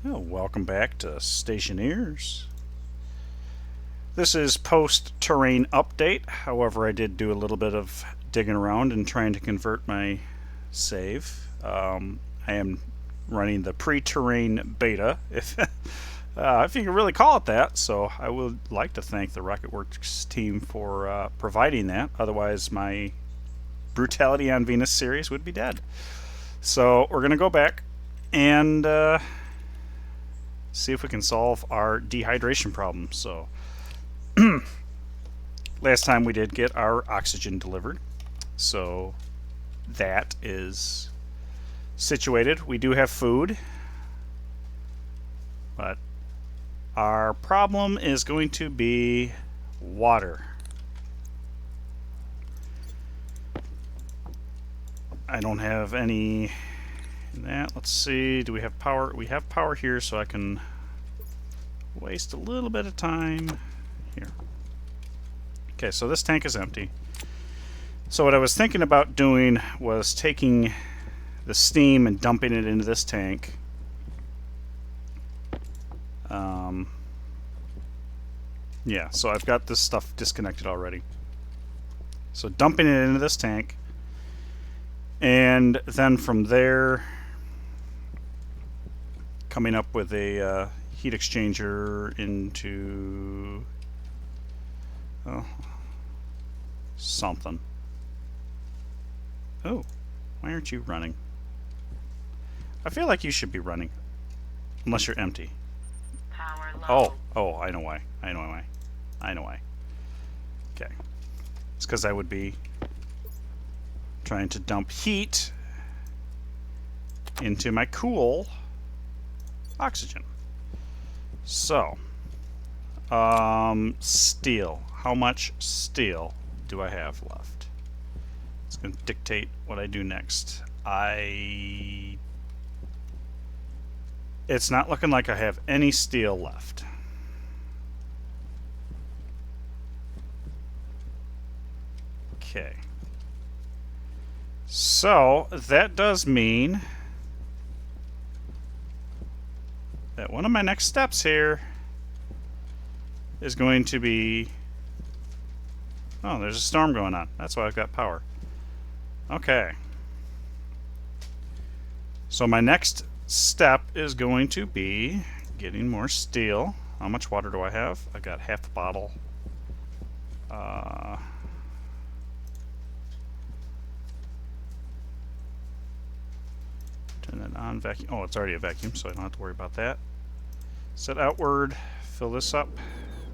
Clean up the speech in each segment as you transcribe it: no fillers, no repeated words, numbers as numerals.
Well, welcome back to Stationeers. This is post-terrain update. However, I did do a little bit of digging around and trying to convert my save. I am running the pre-terrain beta, if you can really call it that. So I would like to thank the RocketWorks team for providing that. Otherwise, my Brutality on Venus series would be dead. So we're going to go back and see if we can solve our dehydration problem. So last time we did get our oxygen delivered, so that is situated. We do have food, but our problem is going to be water. I don't have any in that. Let's see, do we have power? We have power here, so I can waste a little bit of time here. Okay, so this tank is empty. So what I was thinking about doing was taking the steam and dumping it into this tank. Yeah, so I've got this stuff disconnected already. So dumping it into this tank, and then from there coming up with a heat exchanger into something. Oh, why aren't you running? I feel like you should be running, unless you're empty. Power low. Oh, I know why. I know why. Okay. It's because I would be trying to dump heat into my cool oxygen. So, steel. How much steel do I have left? It's going to dictate what I do next. It's not looking like I have any steel left. Okay. So, that does mean that one of my next steps here is going to be... Oh, there's a storm going on. That's why I've got power. Okay. So my next step is going to be getting more steel. How much water do I have? I got half a bottle. Turn that on, vacuum. Oh, it's already a vacuum, so I don't have to worry about that. Set outward, fill this up.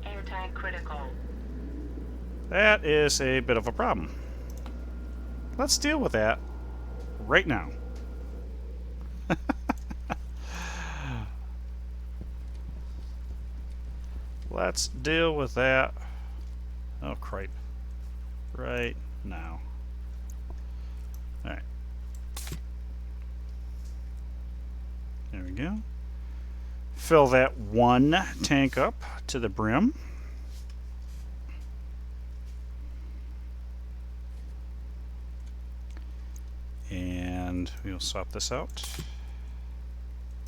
Air tank critical. That is a bit of a problem. Let's deal with that right now. Let's deal with that. Oh, cripe. Right now. Alright. There we go. Fill that one tank up to the brim. And we'll swap this out.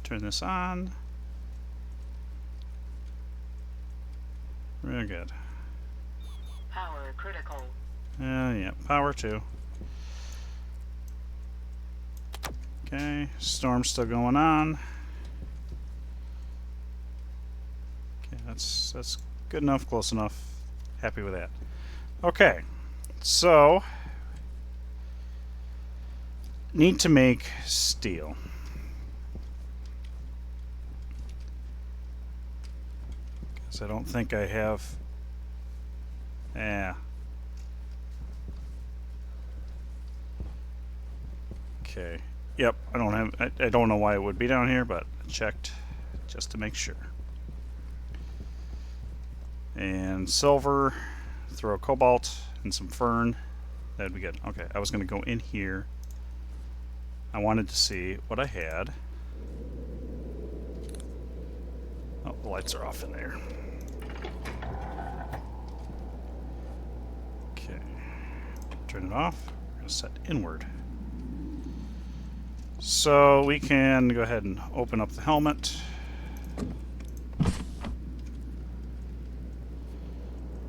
Turn this on. Real good. Power critical. Yeah, power 2. Okay, storm's still going on. Okay, that's good enough, close enough. Happy with that. Okay, so need to make steel. Because I don't think I have. Yeah. Okay. Yep, I don't have. I don't know why it would be down here, but I checked just to make sure. And silver, throw cobalt and some fern. That'd be good. Okay, I was going to go in here. I wanted to see what I had. Oh, the lights are off in there. Okay, turn it off. We're going to set inward. So we can go ahead and open up the helmet.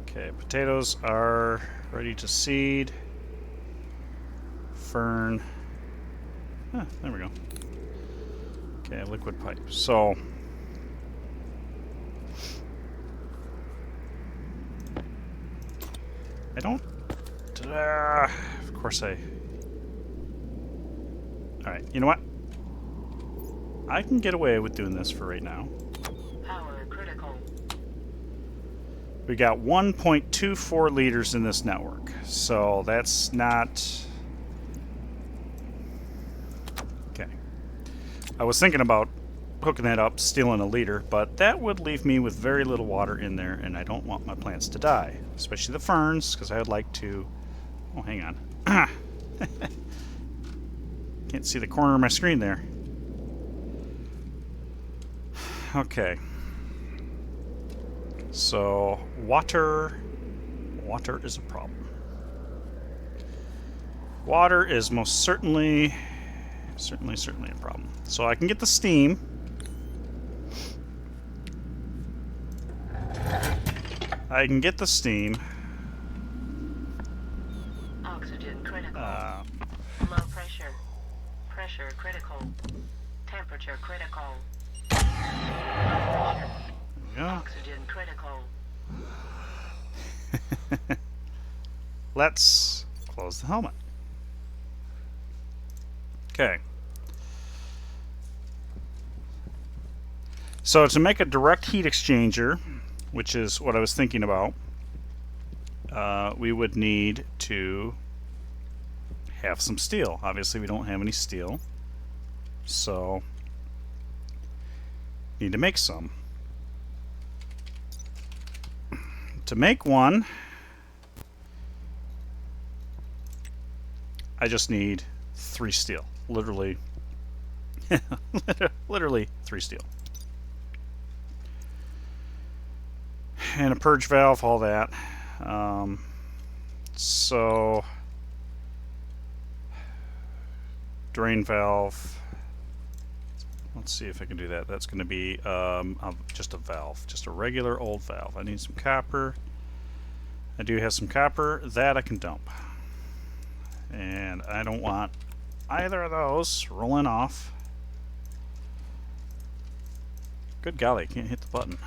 Okay, potatoes are ready to seed. Fern. Huh, there we go. Okay, liquid pipe. So I don't. Of course I. Alright, you know what? I can get away with doing this for right now. Power critical. We got 1.24 liters in this network, so that's not. Okay. I was thinking about hooking that up, stealing a liter, but that would leave me with very little water in there, and I don't want my plants to die, especially the ferns, because I would like to. Oh, hang on. Can't see the corner of my screen there. Okay. So, water is a problem. Water is most certainly a problem. So I can get the steam. Oxygen critical. Low pressure. Pressure critical. Temperature critical. Low pressure. Yeah. Oxygen critical. Let's close the helmet. Okay. So to make a direct heat exchanger, which is what I was thinking about, we would need to have some steel. Obviously, we don't have any steel, so need to make some. To make one, I just need 3 steel. Literally, literally 3 steel. And a purge valve, all that. So, drain valve. Let's see if I can do that. That's going to be just a valve, just a regular old valve. I need some copper. I do have some copper. That I can dump. And I don't want either of those rolling off. Good golly, can't hit the button.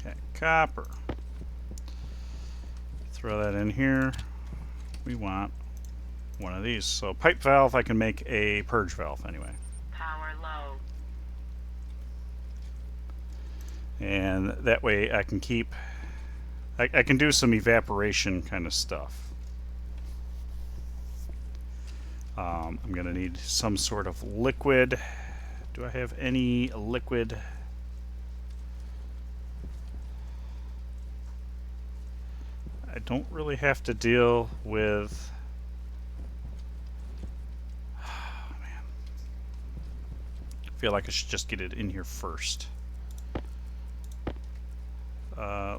Okay, copper. Throw that in here. We want one of these. So pipe valve, I can make a purge valve anyway. Power low. And that way I can keep, I can do some evaporation kind of stuff. I'm going to need some sort of liquid. Do I have any liquid? I don't really have to deal with. Oh, man. I feel like I should just get it in here first.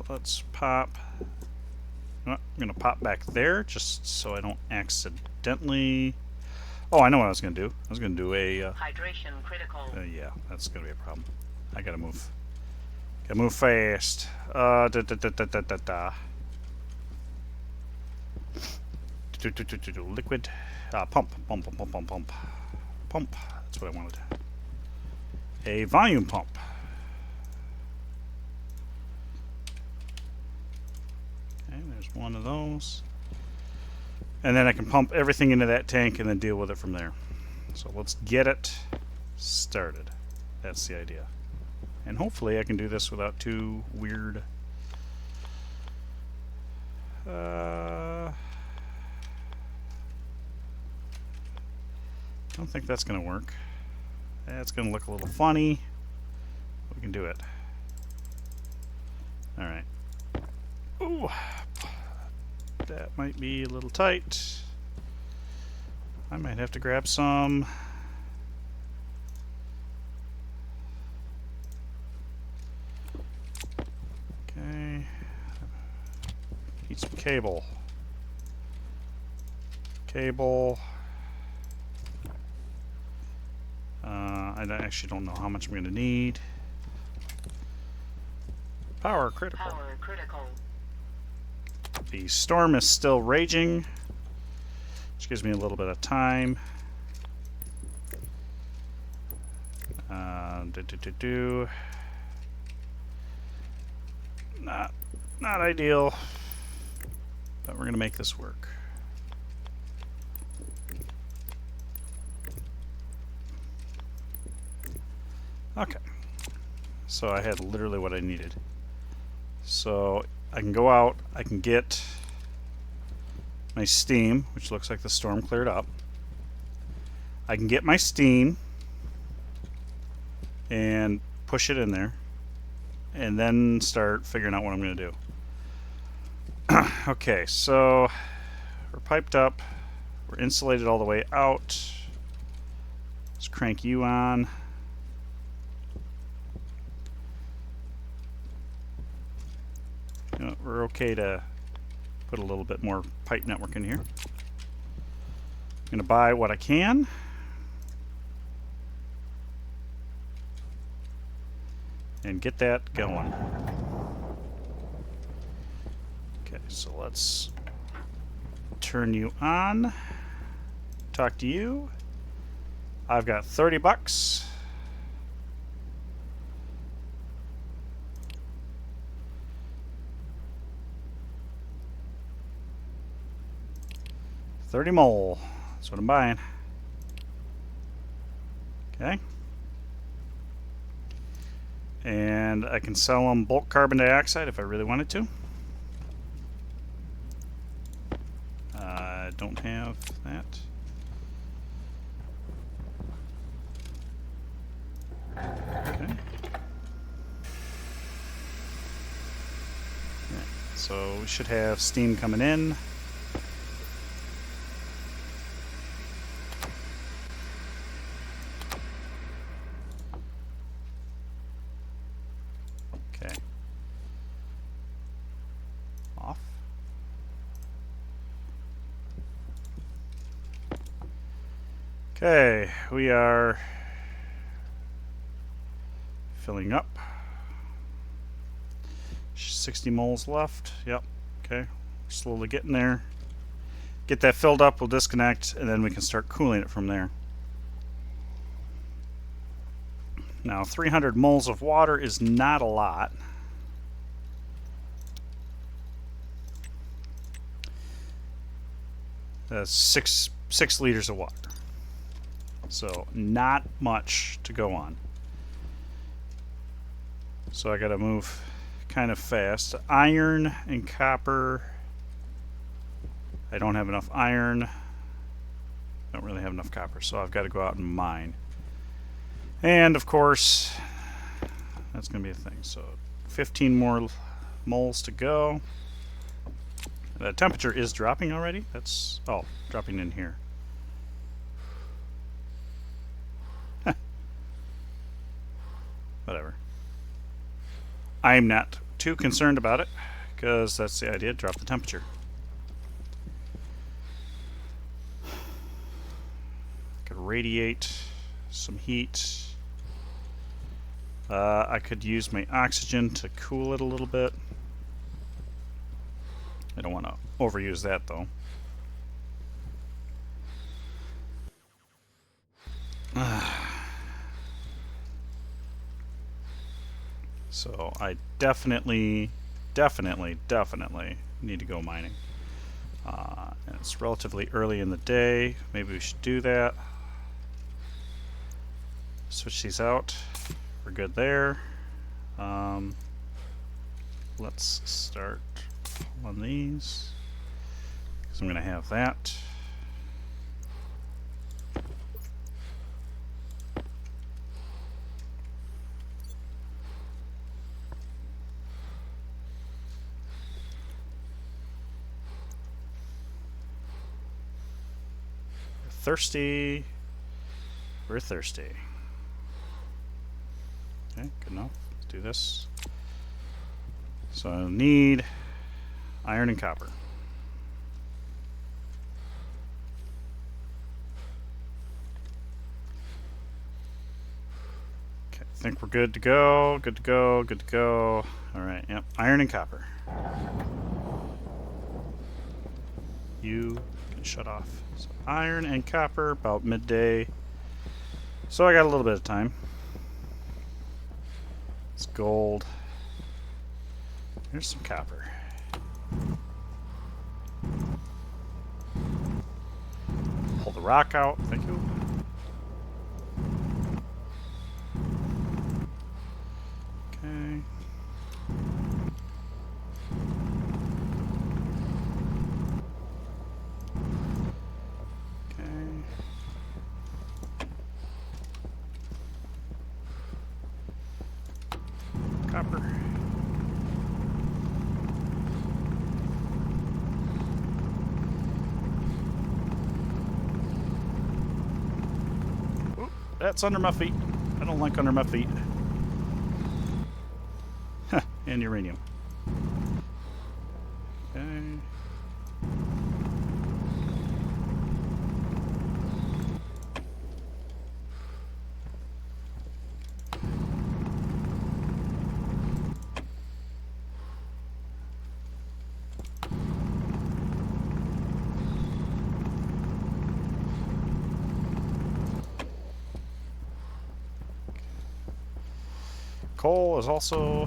Let's pop. I'm going to pop back there just so I don't accidentally. Oh, I know what I was going to do. I was going to do a. Hydration critical. Yeah, that's going to be a problem. I got to move. Got to move fast. Liquid. Pump. Pump. That's what I wanted. A volume pump. Okay, there's one of those. And then I can pump everything into that tank and then deal with it from there. So let's get it started. That's the idea. And hopefully I can do this without too weird. I don't think that's going to work. That's going to look a little funny. We can do it. Alright. Ooh. That might be a little tight. I might have to grab some. Okay. Need some cable. Cable. I actually don't know how much I'm going to need. Power critical. Power critical. The storm is still raging, which gives me a little bit of time. Not ideal, but we're gonna make this work. Okay, so I had literally what I needed. So I can go out, I can get my steam, which looks like the storm cleared up. I can get my steam and push it in there, and then start figuring out what I'm going to do. Okay, so we're piped up, we're insulated all the way out. Let's crank you on. You know, we're okay to put a little bit more pipe network in here. I'm going to buy what I can. And get that going. Okay, so let's turn you on. Talk to you. I've got 30 bucks. $30 mole. That's what I'm buying. Okay. And I can sell them bulk carbon dioxide if I really wanted to. I don't have that. Okay. Yeah, so we should have steam coming in. Okay. Off. Okay, we are filling up. 60 moles left. Yep. Okay. Slowly getting there. Get that filled up, we'll disconnect, and then we can start cooling it from there. Now, 300 moles of water is not a lot. That's six liters of water. So not much to go on. So I gotta move kind of fast. Iron and copper. I don't have enough iron. Don't really have enough copper, so I've got to go out and mine. And of course, that's gonna be a thing. So 15 more moles to go. The temperature is dropping already. That's, oh, dropping in here. Whatever. I'm not too concerned about it because that's the idea, drop the temperature. Could radiate some heat. I could use my oxygen to cool it a little bit. I don't want to overuse that though. So I definitely need to go mining. And it's relatively early in the day. Maybe we should do that. Switch these out. We're good there. Let's start on these. Because I'm going to have that. Thirsty. We're thirsty. Okay, good enough. Let's do this. So I'll need iron and copper. Okay, think we're good to go. Good to go. Good to go. All right. Yep. Iron and copper. You can shut off. So iron and copper about midday. So I got a little bit of time. It's gold. Here's some copper. Pull the rock out. Thank you. Okay. Okay. Copper. Ooh, that's under my feet. I don't like under my feet. Huh, and uranium. Okay. Coal is also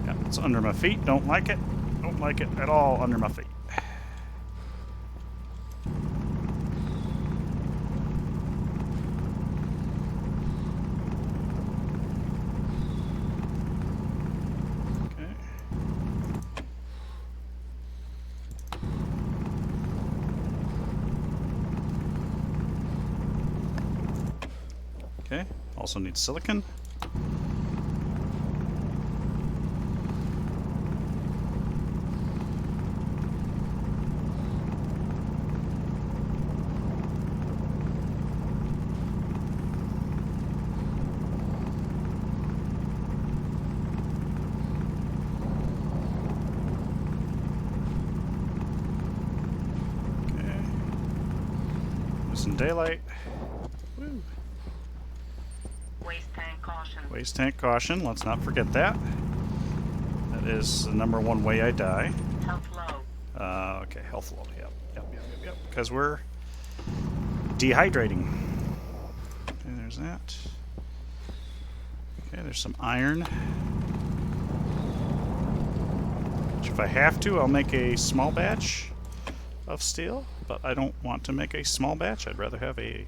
yeah, it's under my feet. Don't like it. Don't like it at all under my feet. Okay. Okay. Also need silicon. Some daylight. Woo. Waste tank caution. Waste tank caution. Let's not forget that. That is the #1 way I die. Health low. Okay, health low. Yep. Because we're dehydrating. Okay, there's that. Okay, there's some iron. Which if I have to, I'll make a small batch of steel, but I don't want to make a small batch. I'd rather have a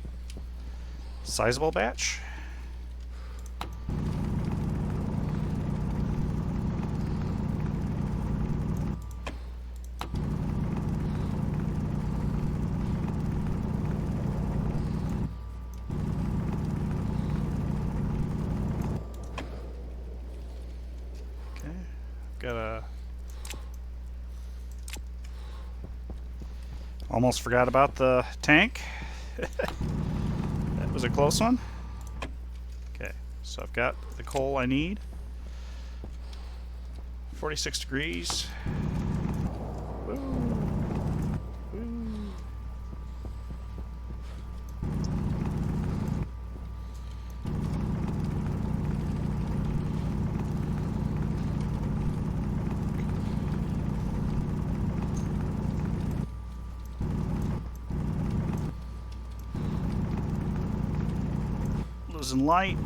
sizable batch. Okay, got a almost forgot about the tank. That was a close one. Okay, so I've got the coal I need. 46 degrees. Woo. Woo. Losing light.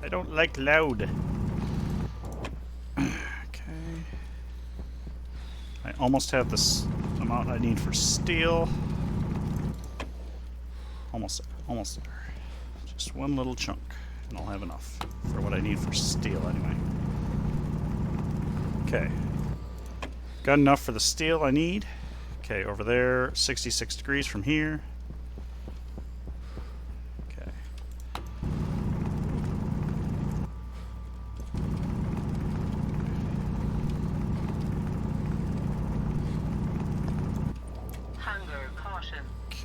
I don't like loud. Okay. I almost have this amount I need for steel. Almost there. Just one little chunk, and I'll have enough for what I need for steel anyway. Okay. Got enough for the steel I need. Okay, over there, 66 degrees from here. Okay.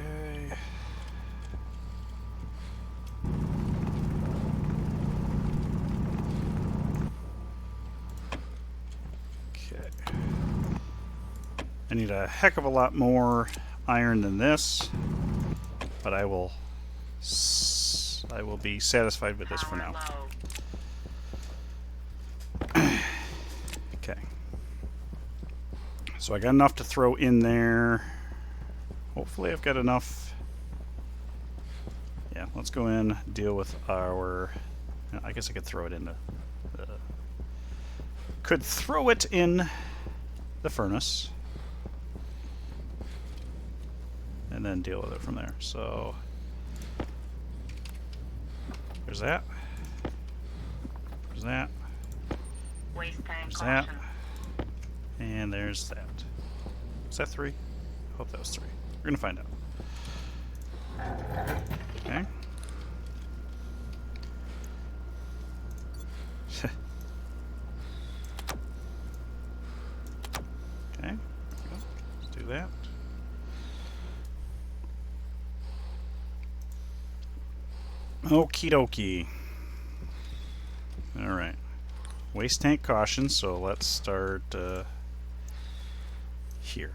Okay. Okay. I need a heck of a lot more iron than this, but I will be satisfied with this for Power now. low. Okay. So I got enough to throw in there. Hopefully I've got enough. Yeah, let's go in, deal with our... I guess I could throw it in could throw it in the furnace. And then deal with it from there. So there's that. There's that. Waste tank There's that. caution. And there's that. Is that 3? I hope that was 3. We're gonna find out. Okay. Okay. Let's do that. Okie dokie. Alright. Waste tank caution, so let's start here.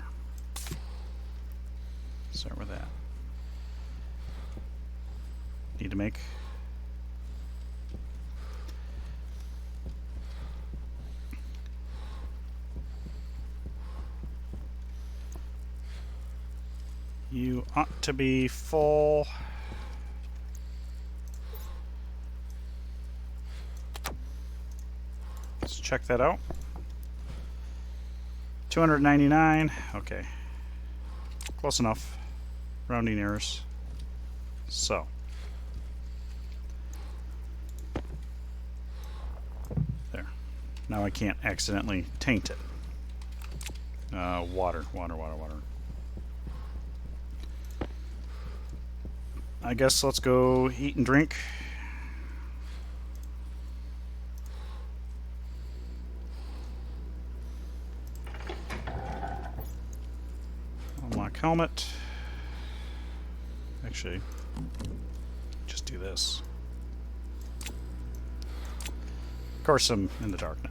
Start with that. Need to make you ought to be full. Let's check that out. 299. Okay. Close enough. Rounding errors. So. There. Now I can't accidentally taint it. Water. I guess let's go eat and drink. Unlock helmet. Actually, just do this. Of course, I'm in the dark now.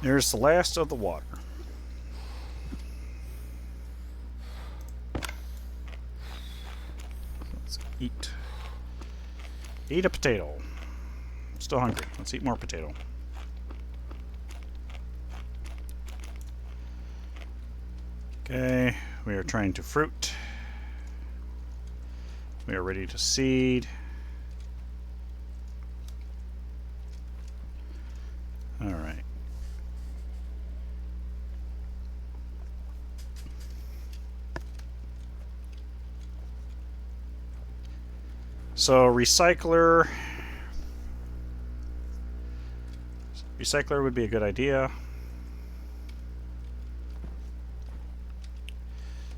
There's the last of the water. Let's eat. Eat a potato. Still hungry. Let's eat more potato. Okay, we are trying to fruit. We are ready to seed. All right. So recycler would be a good idea.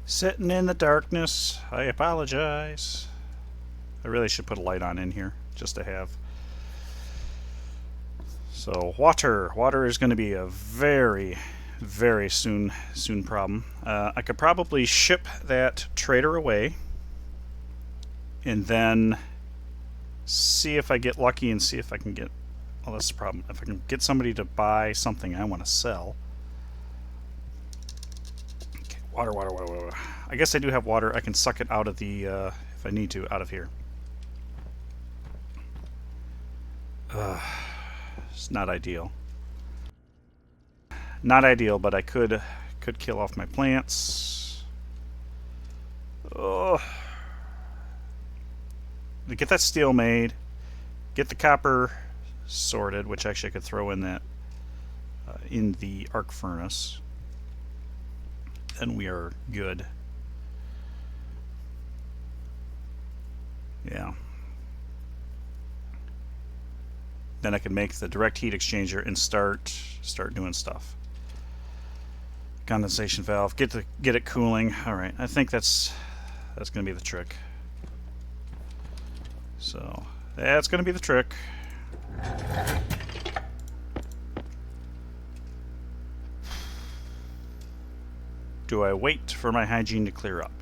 Sitting in the darkness. I apologize. I really should put a light on in here just to have. So water. Water is going to be a very, very soon problem. I could probably ship that trader away and then see if I get lucky and see if I can get... Oh, that's the problem. If I can get somebody to buy something I want to sell. Okay, water. I guess I do have water. I can suck it out of the, if I need to, out of here. It's not ideal. Not ideal, but I could kill off my plants. Oh. To get that steel made, get the copper sorted, which actually I could throw in that in the arc furnace, then we are good. Yeah. Then I can make the direct heat exchanger and start doing stuff. Condensation valve, get it cooling. All right, I think that's going to be the trick. So that's going to be the trick. do I wait for my hygiene to clear up?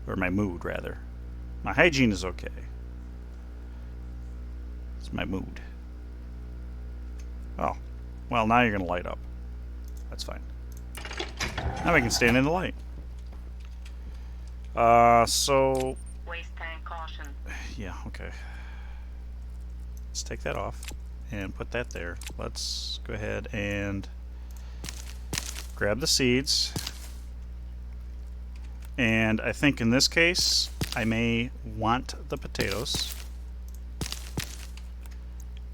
Or my mood, rather. My hygiene is okay. It's my mood. Oh. Well, now you're going to light up. That's fine. Now we can stand in the light. So... Waste tank caution. Yeah, okay. Let's take that off and put that there. Let's go ahead and grab the seeds. And I think in this case, I may want the potatoes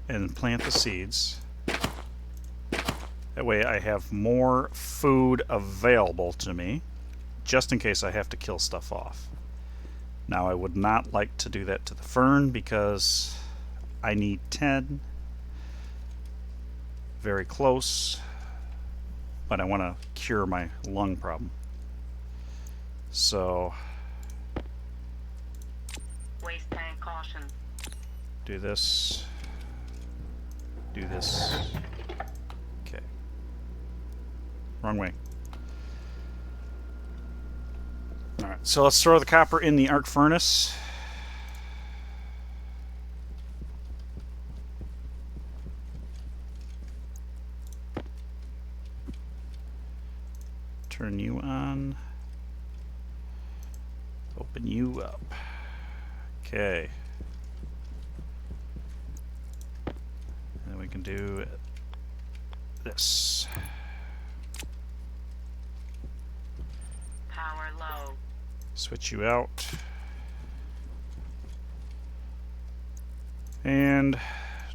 and plant the seeds. That way I have more food available to me, just in case I have to kill stuff off. Now I would not like to do that to the fern because I need 10. Very close, but I want to cure my lung problem. So, Waste tank caution. do this. Do this. Okay. Wrong way. Alright, so let's throw the copper in the arc furnace. Turn you on. Open you up. Okay. And then we can do this. Power low. Switch you out. And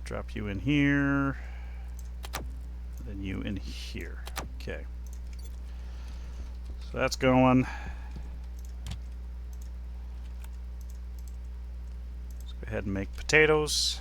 drop you in here. Then you in here. Okay. So that's going. Let's go ahead and make potatoes.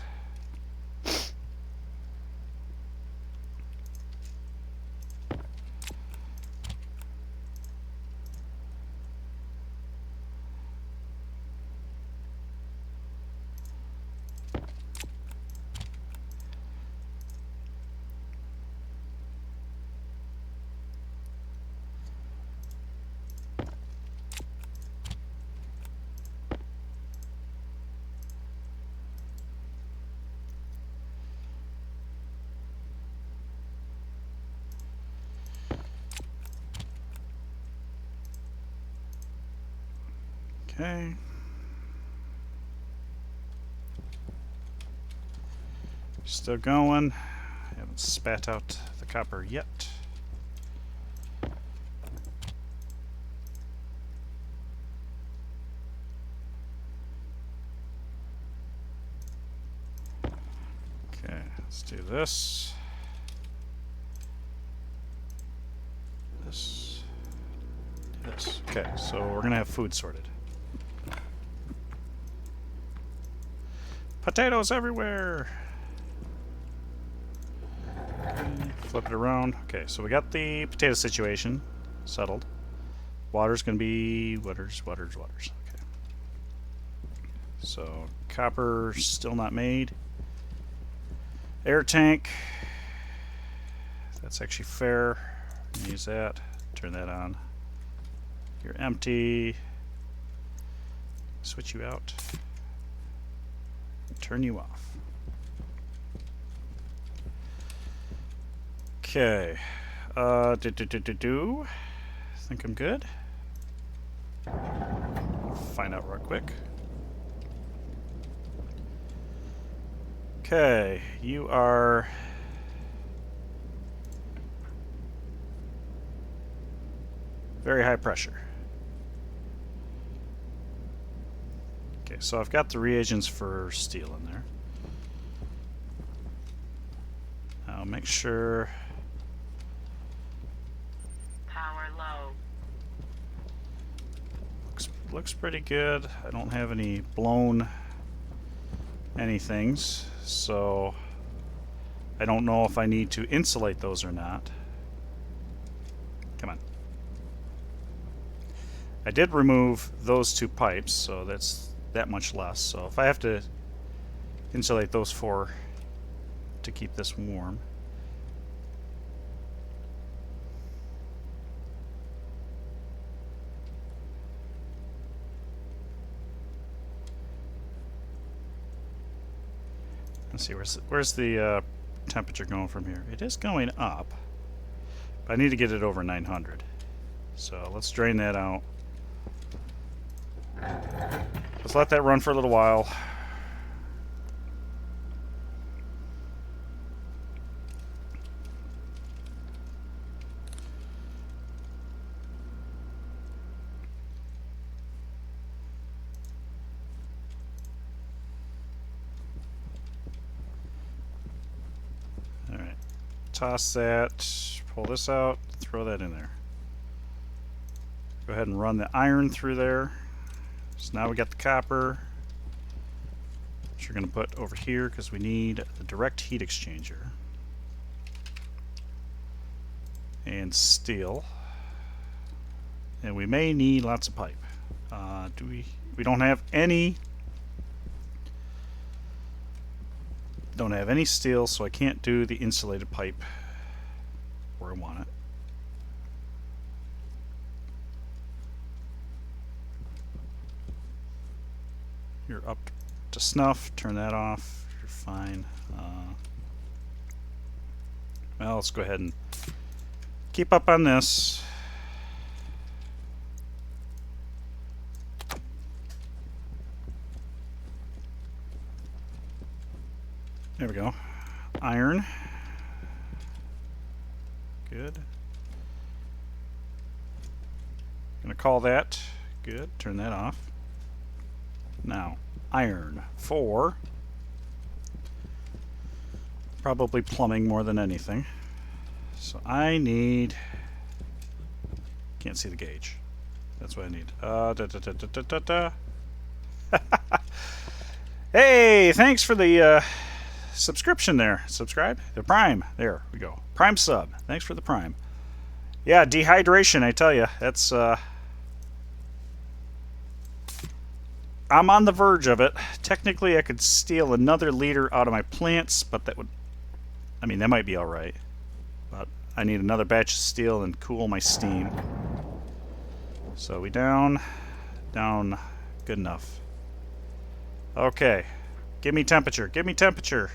Okay. Still going. Haven't spat out the copper yet. Okay, let's do this. This. This. Okay, so we're gonna have food sorted. Potatoes everywhere! Okay, flip it around. Okay, so we got the potato situation settled. Water's gonna be waters. Okay. So copper still not made. Air tank. That's actually fair. Use that. Turn that on. You're empty. Switch you out. Turn you off. Okay. Think I'm good. Find out real quick. Okay, you are very high pressure. Okay, so I've got the reagents for steel in there. I'll make sure. Power low. Looks pretty good. I don't have any blown anythings, so I don't know if I need to insulate those or not. Come on. I did remove those two pipes, so that's that much less. So if I have to insulate those four to keep this warm. Let's see, where's the temperature going from here? It is going up. But I need to get it over 900. So let's drain that out. Let's let that run for a little while. Alright. Toss that, pull this out, throw that in there. Go ahead and run the iron through there. So now we got the copper, which we're going to put over here because we need the direct heat exchanger. And steel. And we may need lots of pipe. We don't have any. Don't have any steel, so I can't do the insulated pipe where I want it. You're up to snuff. Turn that off. You're fine. Well, let's go ahead and keep up on this. There we go. Iron. Good. Gonna call that. Good. Turn that off. Now, iron for probably plumbing more than anything. So I need. Can't see the gauge. That's what I need. Hey, thanks for the subscription there. Subscribe? The Prime. There we go. Prime sub. Thanks for the Prime. Yeah, dehydration, I tell you. That's I'm on the verge of it. Technically, I could steal another liter out of my plants, but that would... I mean, that might be alright. But I need another batch of steel and cool my steam. So we down. Down. Good enough. Okay. Give me temperature. Give me temperature.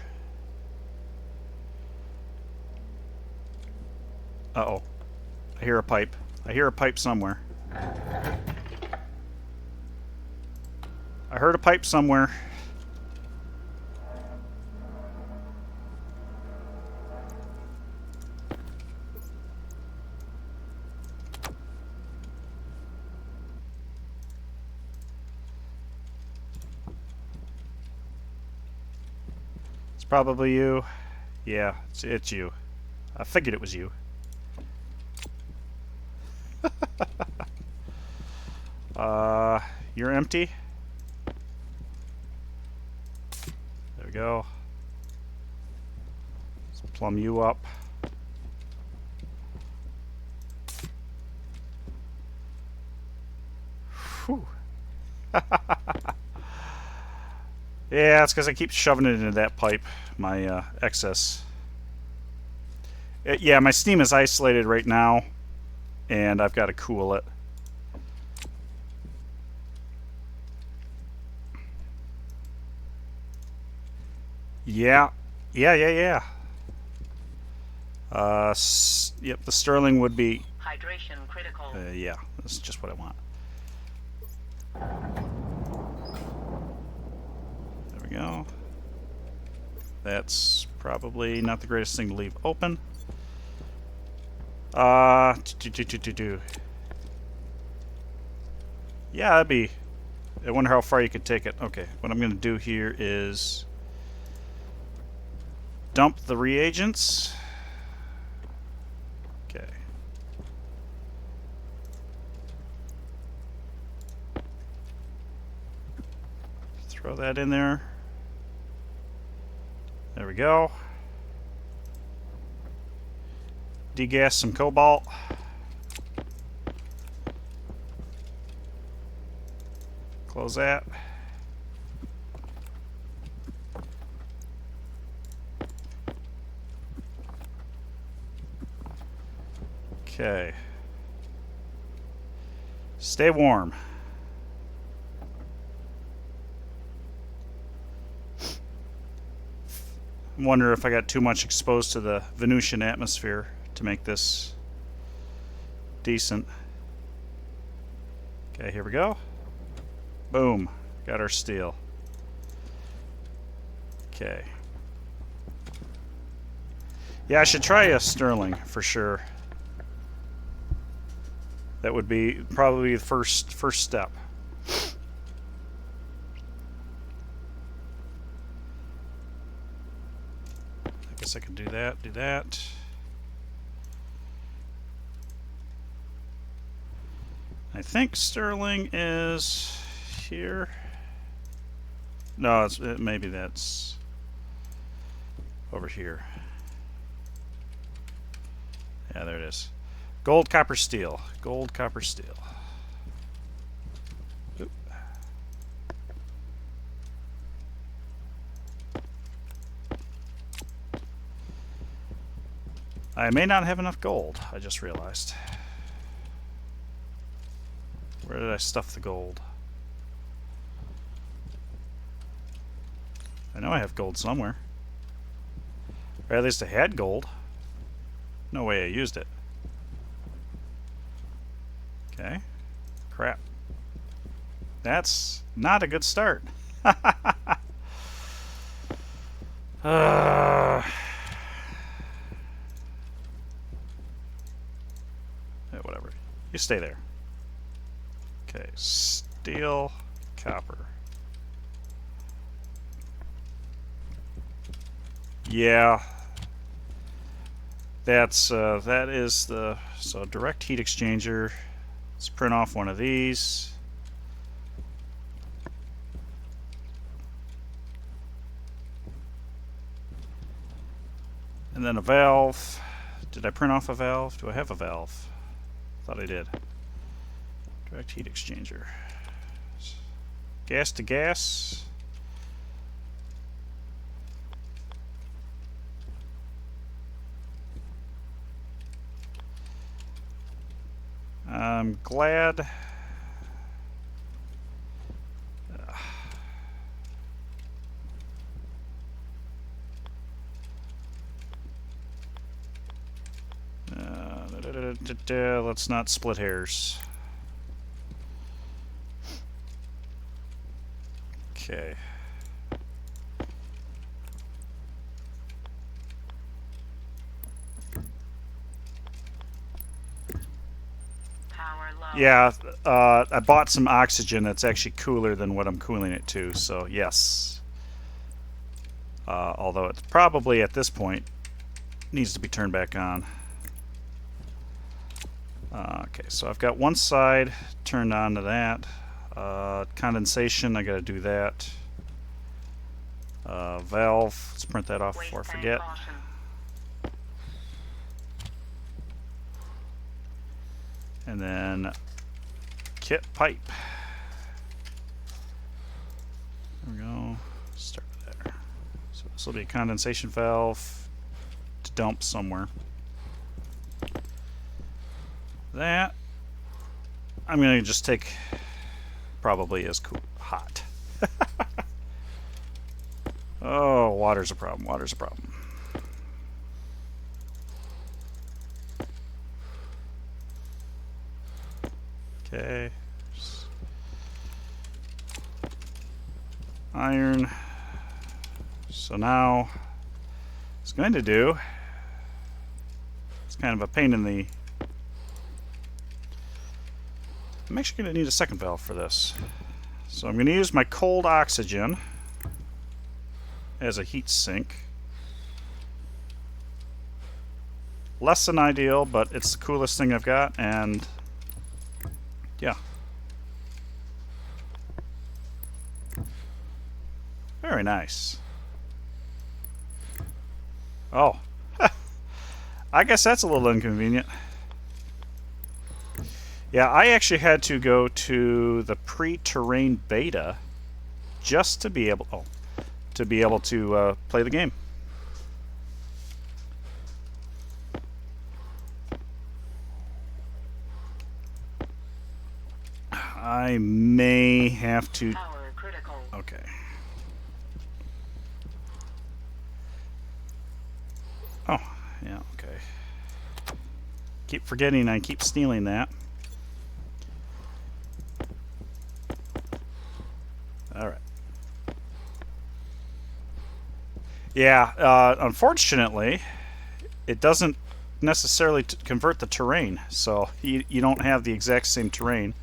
Uh-oh. I hear a pipe. I hear a pipe somewhere. I heard a pipe somewhere. It's probably you. Yeah, it's you. I figured it was you. You're empty. There we go. Let's plumb you up. Whew. Yeah, it's because I keep shoving it into that pipe, my excess. Yeah, my steam is isolated right now, and I've got to cool it. Yeah. Yep, the sterling would be... Hydration critical. Yeah, that's just what I want. There we go. That's probably not the greatest thing to leave open. Yeah, that'd be... I wonder how far you could take it. Okay, what I'm going to do here is dump the reagents. Okay. Throw that in there. There we go. Degas some cobalt. Close that. Okay. Stay warm. wonder if I got too much exposed to the Venusian atmosphere to make this decent. Okay, here we go. Boom. Got our steel. Okay. Yeah, I should try a sterling for sure. That would be probably the first step. I guess I could do that, do that. I think sterling is here. No, maybe that's over here. Yeah, there it is. Gold, copper, steel. Gold, copper, steel. Oop. I may not have enough gold, I just realized. Where did I stuff the gold? I know I have gold somewhere. Or at least I had gold. No way I used it. Okay. Crap. That's not a good start. Yeah, whatever. You stay there. Okay. Steel, copper. Yeah. That is the direct heat exchanger. Let's print off one of these. And then a valve. Did I print off a valve? Do I have a valve? Thought I did. Direct heat exchanger. Gas to gas. I'm glad. Let's not split hairs. Okay. Power low. Yeah, I bought some oxygen that's actually cooler than what I'm cooling it to, so yes. Although it's probably at this point needs to be turned back on. Okay, so I've got one side turned on to that. Condensation, I gotta do that. Valve, let's print that off before I forget. Caution. And then kit pipe. There we go. Start there. So this will be a condensation valve to dump somewhere. That I'm gonna just take probably as hot. Oh, water's a problem. Water's a problem. Okay. Iron. So now it's going to do. It's kind of a pain in the. I'm actually going to need a second valve for this. So I'm going to use my cold oxygen as a heat sink. Less than ideal, but it's the coolest thing I've got, and yeah. Very nice. Oh. I guess that's a little inconvenient. Yeah, I actually had to go to the pre-terrain beta just to be able to play the game. I may have to. Power critical. Okay. Yeah, okay. Keep forgetting I keep stealing that. Alright. Yeah, unfortunately, it doesn't necessarily convert the terrain, so you don't have the exact same terrain.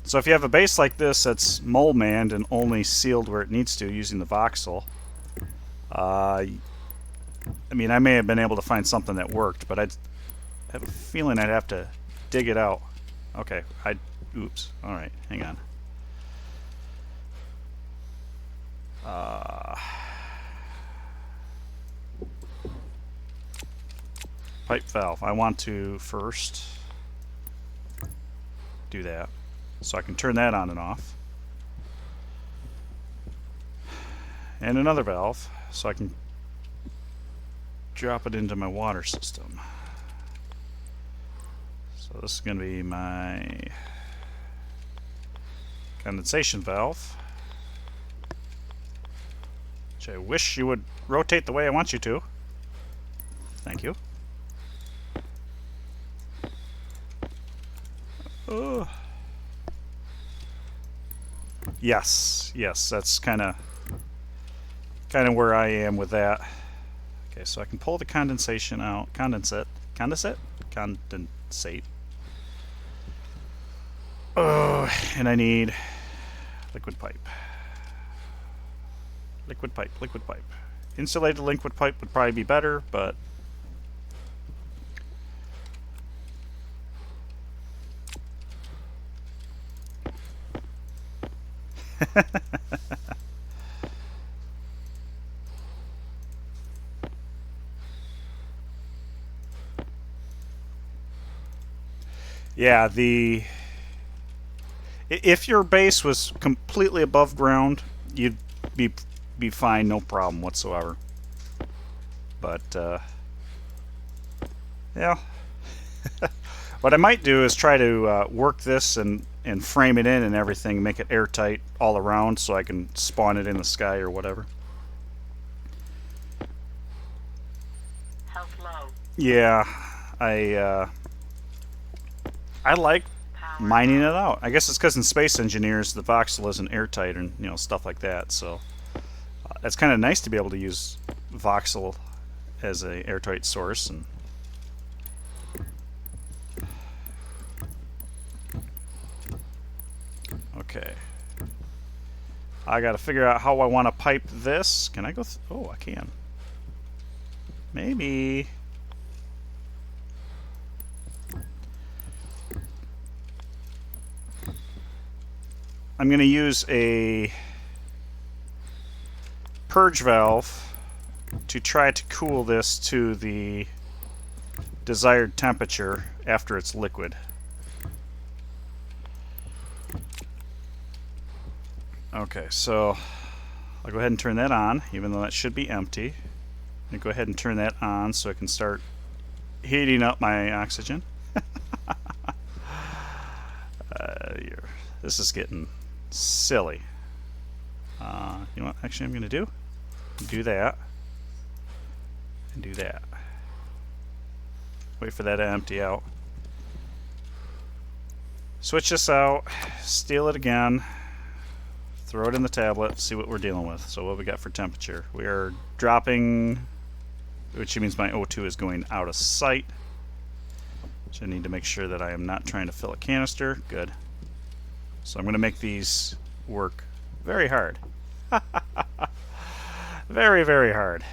So if you have a base like this that's mole-manned and only sealed where it needs to using the voxel, I mean, I may have been able to find something that worked, but I have a feeling I'd have to dig it out. Okay, oops. All right, hang on. Pipe valve. I want to first do that, so I can turn that on and off. And another valve, so I can drop it into my water system. So this is going to be my condensation valve, which I wish you would rotate the way I want you to. Thank you. Oh. Yes, that's kind of where I am with that. Okay, so I can pull the condensation out. Condensate. Oh, and I need liquid pipe. Liquid pipe. Insulated liquid pipe would probably be better, but yeah, if your base was completely above ground, you'd be fine, no problem whatsoever. But yeah, what I might do is try to work this and frame it in and everything, make it airtight all around, so I can spawn it in the sky or whatever. Health low. Yeah, I like mining it out. I guess it's because in Space Engineers the voxel isn't airtight and stuff like that. So it's kind of nice to be able to use voxel as a airtight source. And okay, I got to figure out how I want to pipe this. Can I go? Oh, I can. Maybe. I'm going to use a purge valve to try to cool this to the desired temperature after it's liquid. Okay, so I'll go ahead and turn that on, even though that should be empty. And go ahead and turn that on so I can start heating up my oxygen. This is getting silly. You know what? Actually, I'm going to do that and do that. Wait for that to empty out. Switch this out, steal it again, throw it in the tablet, see what we're dealing with. So what we got for temperature? We are dropping, which means my O2 is going out of sight. So I need to make sure that I am not trying to fill a canister. Good. So I'm going to make these work very hard. Very, very hard.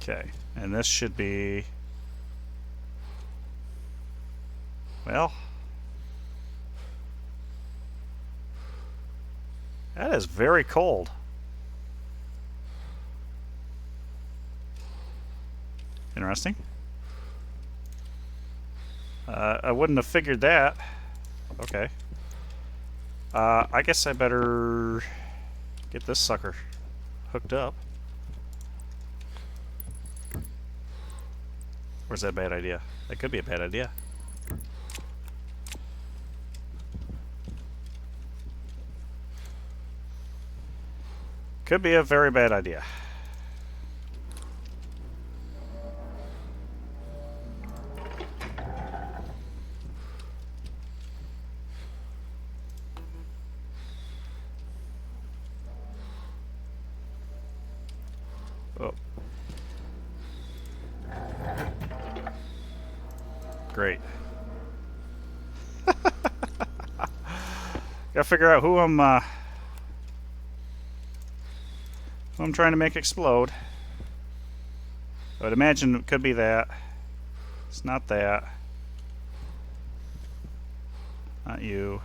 Okay, and this should be, well, that is very cold. Interesting. I wouldn't have figured that. Okay. I guess I better get this sucker hooked up. Or is that a bad idea? That could be a bad idea. Could be a very bad idea. Oh. Great. Gotta figure out who I'm trying to make explode. I would imagine it could be that. It's not that. Not you.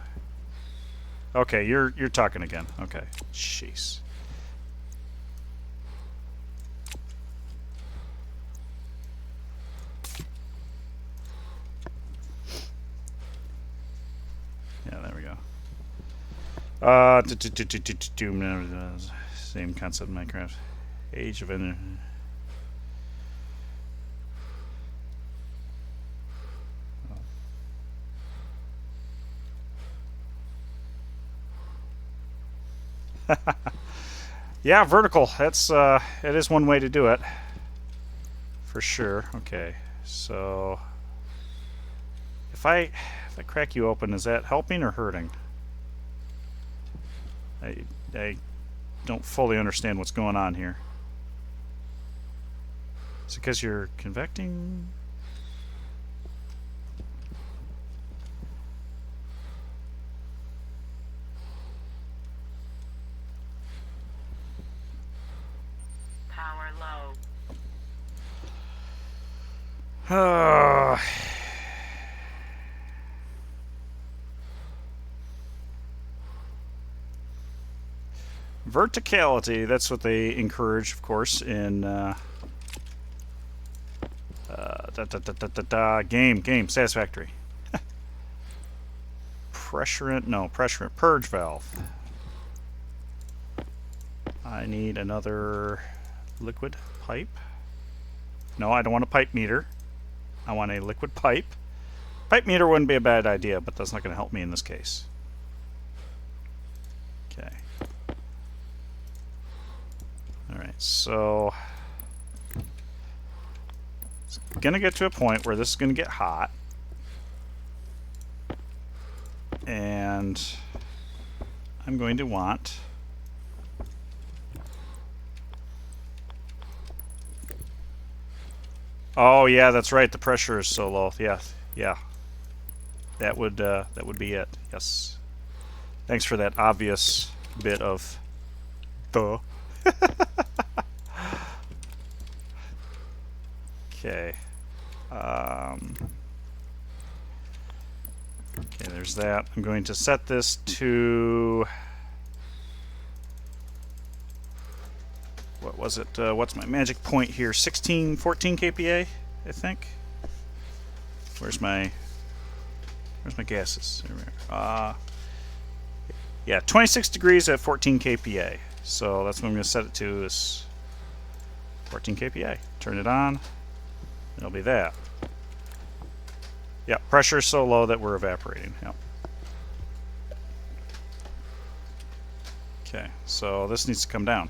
Okay, you're talking again. Okay. Jeez. Yeah, there we go. Same concept in Minecraft. Age of Ender. Yeah, vertical. That's it is one way to do it. For sure. Okay. So if I crack you open, is that helping or hurting? I don't fully understand what's going on here. Is it because you're convecting? Power low. Verticality, that's what they encourage, of course, in game, satisfactory. Pressurant, purge valve. I need another liquid pipe. No, I don't want a pipe meter. I want a liquid pipe. Pipe meter wouldn't be a bad idea, but that's not going to help me in this case. Okay. Alright, so it's going to get to a point where this is going to get hot. And I'm going to want oh yeah, that's right, the pressure is so low. Yeah. That would be it. Yes. Thanks for that obvious bit of duh. Okay. Okay, there's that. I'm going to set this to what was it? What's my magic point here? 14 kPa, I think. Where's my gases? Yeah, 26 degrees at 14 kPa. So that's what I'm going to set it to, is 14 kPa. Turn it on. It'll be that. Yeah, pressure is so low that we're evaporating. Yep. Okay, so this needs to come down.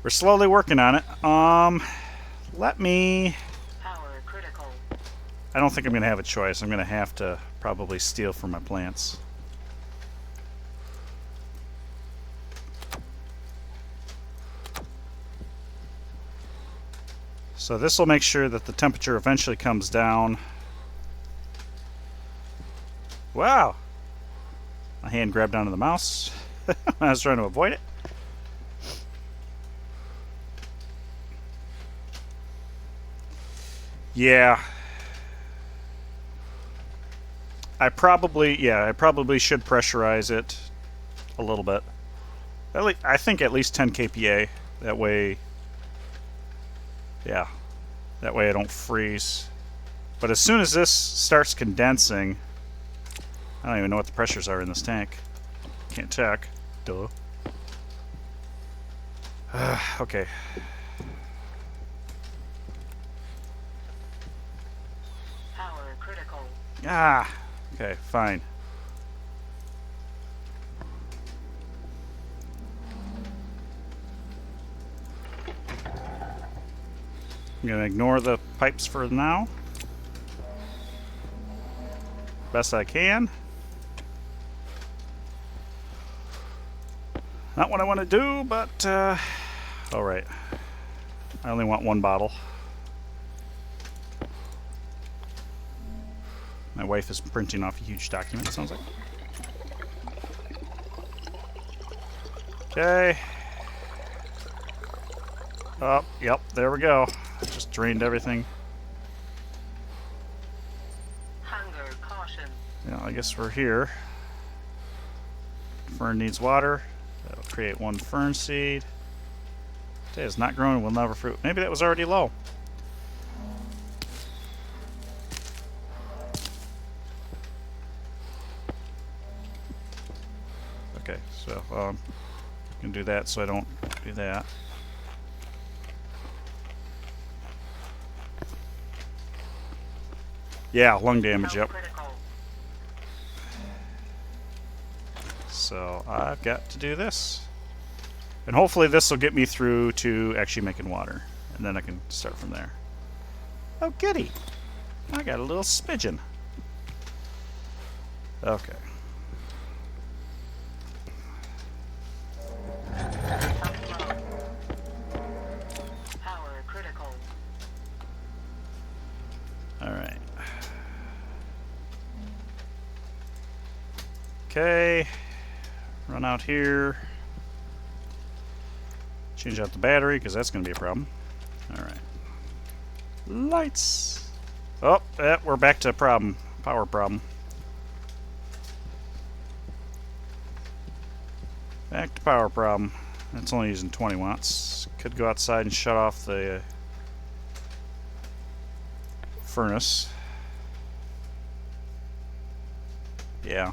We're slowly working on it. Let me... Power critical. I don't think I'm going to have a choice. I'm going to have to probably steal from my plants. So this will make sure that the temperature eventually comes down. Wow! My hand grabbed onto the mouse. I was trying to avoid it. Yeah. I probably should pressurize it a little bit. I think at least 10 kPa. That way, yeah, that way I don't freeze. But as soon as this starts condensing, I don't even know what the pressures are in this tank. Can't check. Duh. Okay. Power critical. Ah, okay, fine. I'm going to ignore the pipes for now. Best I can. Not what I want to do, but Oh, right. I only want one bottle. My wife is printing off a huge document, it sounds like. Okay. Oh, yep, there we go. Just drained everything. Hunger caution. Yeah, I guess we're here. Fern needs water. That'll create one fern seed. It is not growing, will never fruit. Maybe that was already low. Okay, so I can do that so I don't do that. Yeah, lung damage, yep. Critical. So I've got to do this. And hopefully this will get me through to actually making water. And then I can start from there. Oh, goody. I got a little smidgen. Okay. Power critical. Alright. Okay. Run out here. Change out the battery, because that's going to be a problem. Alright. Lights! Oh, we're back to problem. Power problem. Back to power problem. That's only using 20 watts. Could go outside and shut off the furnace. Yeah.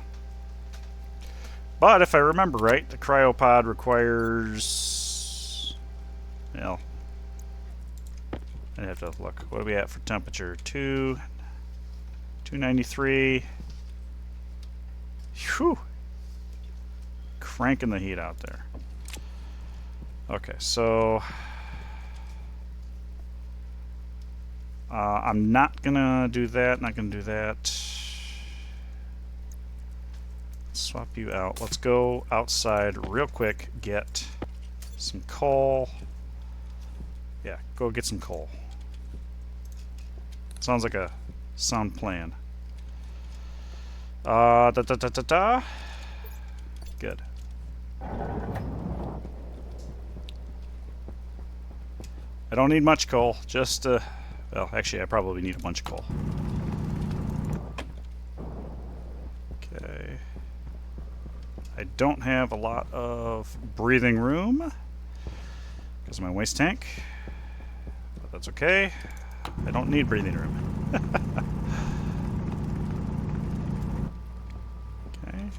But if I remember right, the cryopod requires... Well, I'd have to look. What are we at for temperature? 293. Whew. Cranking the heat out there. Okay, so... I'm not gonna do that, not gonna do that. Swap you out. Let's go outside real quick, get some coal. Yeah, go get some coal. Sounds like a sound plan. Da da da da da. Good. I don't need much coal, just well, actually I probably need a bunch of coal. Okay. I don't have a lot of breathing room because of my waste tank, but that's okay. I don't need breathing room. Okay.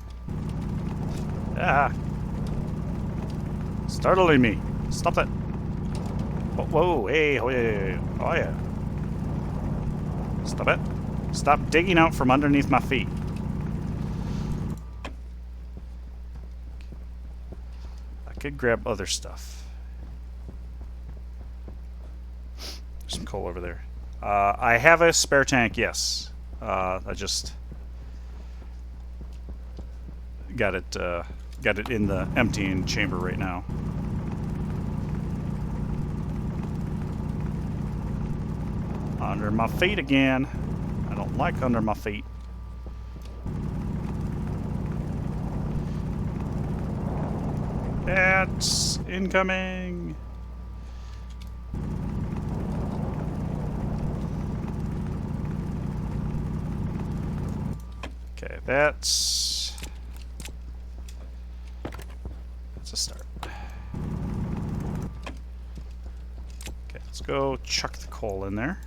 Ah! Startling me. Stop that. Whoa, whoa, hey, oh yeah, oh yeah. Stop it. Stop digging out from underneath my feet. I could grab other stuff. There's some coal over there. I have a spare tank, yes. I just got it in the emptying chamber right now. Under my feet again. I don't like under my feet. That's incoming. Okay, that's a start. Okay, let's go chuck the coal in there.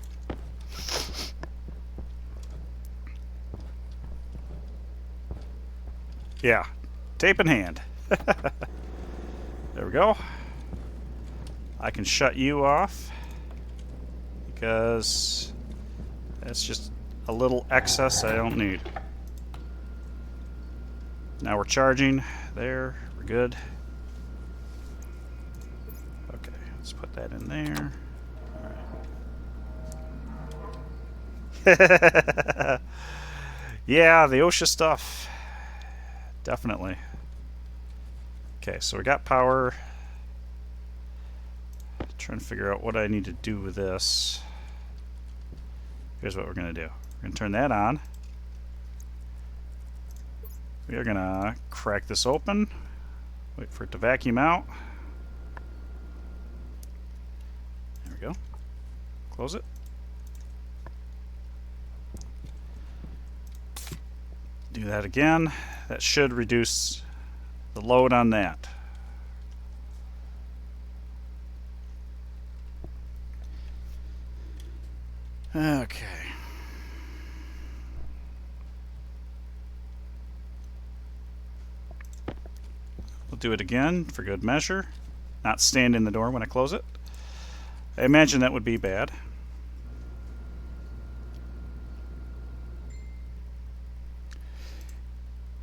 Yeah, tape in hand. There we go. I can shut you off because that's just a little excess I don't need. Now we're charging. There, we're good. Okay, let's put that in there. Alright. Yeah, the OSHA stuff. Definitely. Okay, so we got power. trying to figure out what I need to do with this. Here's what we're going to do. We're going to turn that on. We are going to crack this open. Wait for it to vacuum out. There we go. Close it. Do that again. That should reduce the load on that. Okay. We'll do it again for good measure. Not stand in the door when I close it. I imagine that would be bad.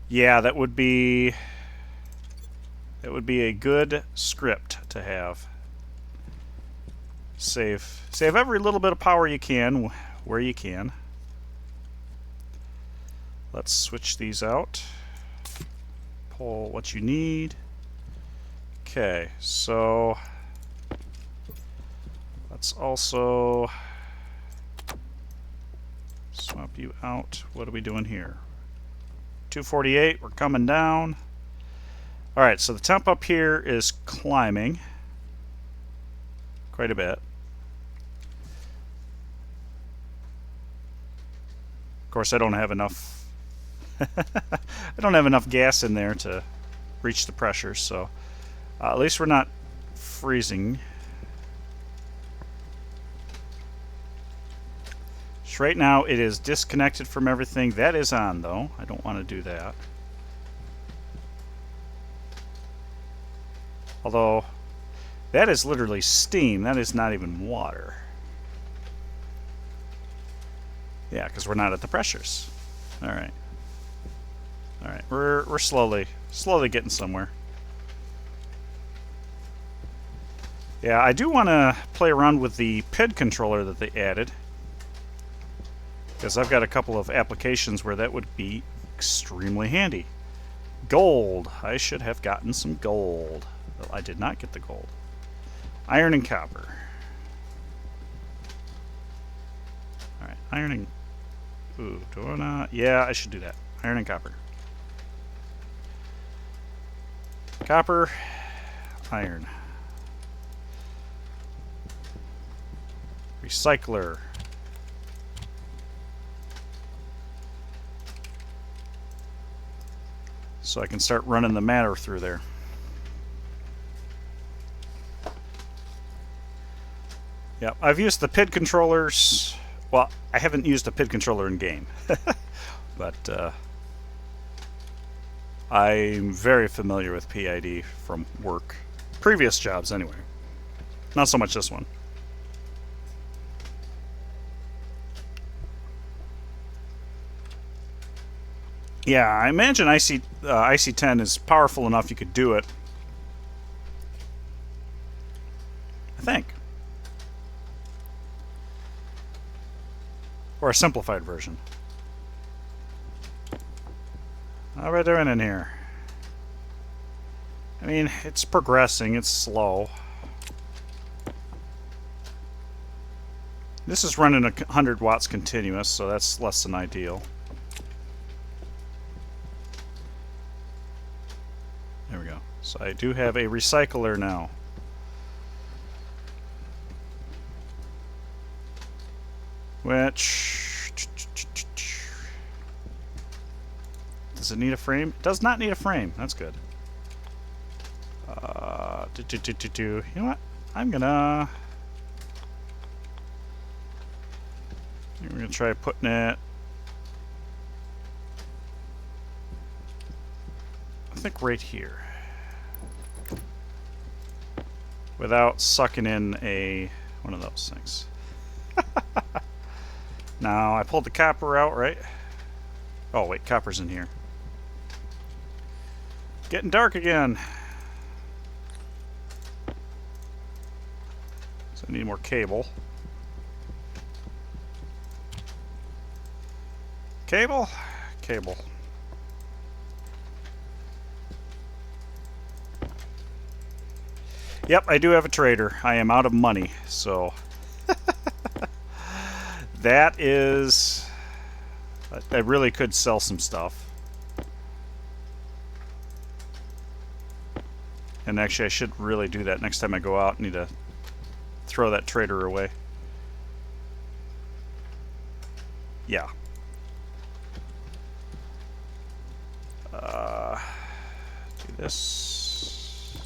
Yeah, that would be a good script to have. Save every little bit of power you can where you can. Let's switch these out. Pull what you need. Okay, so let's also swap you out. What are we doing here? 248, we're coming down. Alright, so the temp up here is climbing quite a bit. Of course, I don't have enough I don't have enough gas in there to reach the pressure, so at least we're not freezing. So right now it is disconnected from everything. That is on though. I don't want to do that. Although that is literally steam. That is not even water. Yeah, because we're not at the pressures. All right. All right. We're slowly getting somewhere. Yeah, I do want to play around with the PID controller that they added, because I've got a couple of applications where that would be extremely handy. Gold. I should have gotten some gold. Well, I did not get the gold. Iron and copper. Alright, iron and... Ooh, do I not? Yeah, I should do that. Iron and copper. Copper. Iron. Recycler. So I can start running the matter through there. Yeah, I've used the PID controllers. Well, I haven't used a PID controller in game, but I'm very familiar with PID from work. Previous jobs, anyway. Not so much this one. Yeah, I imagine IC10 is powerful enough you could do it. I think. Or a simplified version. How are we doing in here? I mean, it's progressing, it's slow. This is running 100 watts continuous, so that's less than ideal. There we go. So I do have a recycler now. Which... Does it need a frame? It does not need a frame. That's good. You know what? I'm gonna we're gonna try putting it, I think, right here, without sucking in one of those things. Now I pulled the copper out, right? Oh wait, copper's in here. Getting dark again. So I need more cable. Cable? Cable. Yep, I do have a trader. I am out of money, so that is... I really could sell some stuff. And actually, I should really do that next time I go out. I need to throw that trader away. Yeah. Do this.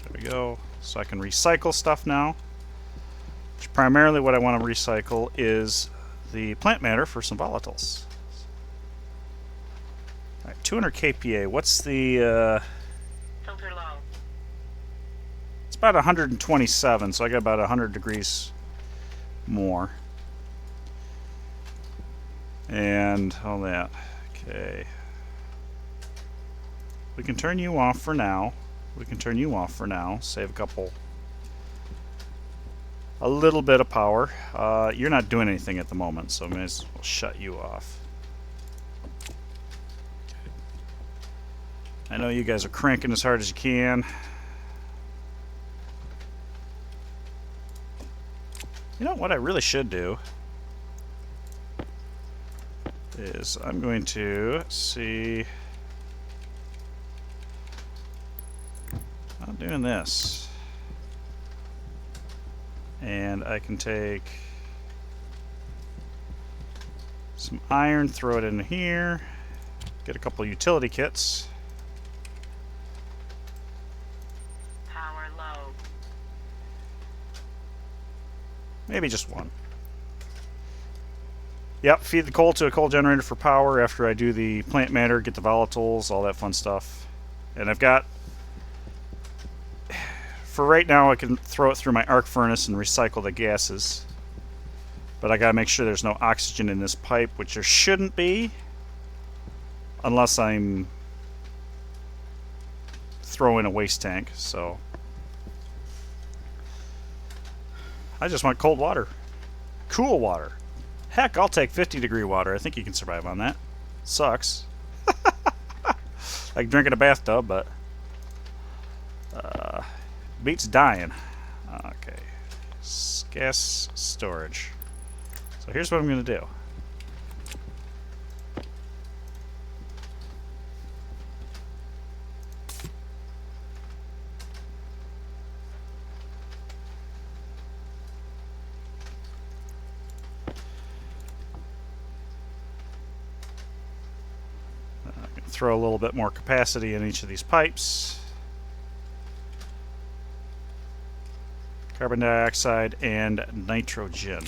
There we go. So I can recycle stuff now. Which primarily what I want to recycle is the plant matter for some volatiles. All right, 200 kPa. What's the... Filter low. It's about 127, so I got about 100 degrees more. And all that. Okay. We can turn you off for now. We can turn you off for now. Save a little bit of power. You're not doing anything at the moment, so I may as well shut you off. I know you guys are cranking as hard as you can. You know what I really should do is I'm going to see... I'm doing this. And I can take some iron, throw it in here, get a couple utility kits. Power low. Maybe just one. Yep, feed the coal to a coal generator for power after I do the plant matter, get the volatiles, all that fun stuff. And I've got... For right now, I can throw it through my arc furnace and recycle the gases. But I gotta make sure there's no oxygen in this pipe, which there shouldn't be. Unless I'm throwing a waste tank, so... I just want cold water. Cool water. Heck, I'll take 50-degree water. I think you can survive on that. Sucks. Like drinking a bathtub, but... beats dying. Okay. Gas storage. So here's what I'm going to do. Throw a little bit more capacity in each of these pipes. Carbon dioxide and nitrogen.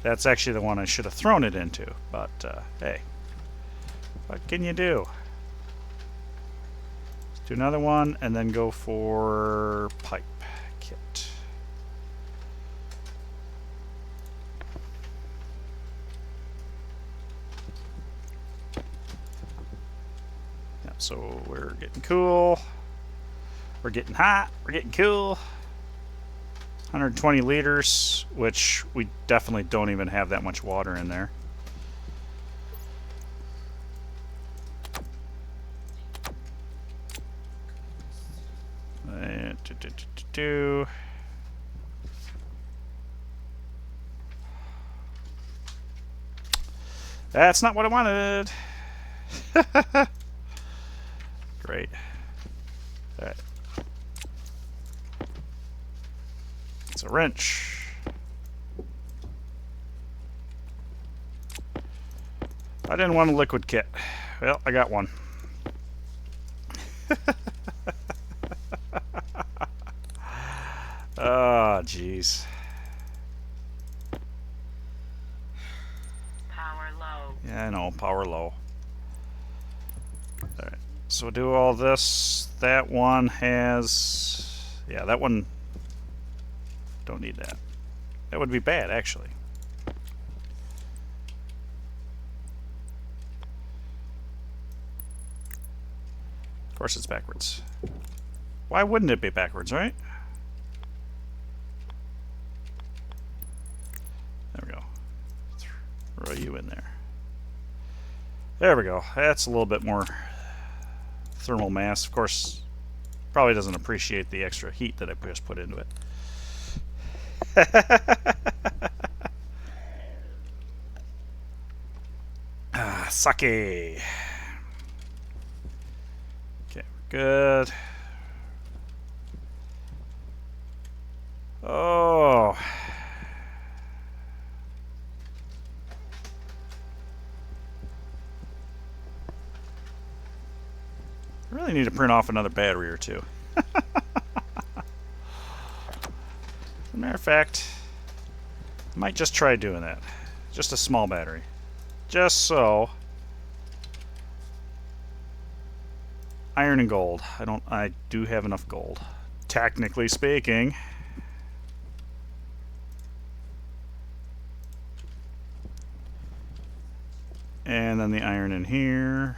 That's actually the one I should have thrown it into, but hey, what can you do? Let's do another one and then go for pipe kit. So we're getting cool, we're getting hot, we're getting cool. 120 liters, which we definitely don't even have that much water in there. That's not what I wanted. Great. All right. It's a wrench. I didn't want a liquid kit. Well, I got one. Oh, jeez. Power low. Yeah, I know, power low. Alright, so we'll do all this. That one has... Yeah, that one... Don't need that. That would be bad, actually. Of course it's backwards. Why wouldn't it be backwards, right? There we go. Throw you in there. There we go. That's a little bit more thermal mass. Of course, probably doesn't appreciate the extra heat that I just put into it. Sake. Okay, we're good. Oh. I really need to print off another battery or two. As a matter of fact, I might just try doing that. Just a small battery. Just so. Iron and gold. I do have enough gold. Technically speaking. And then the iron in here.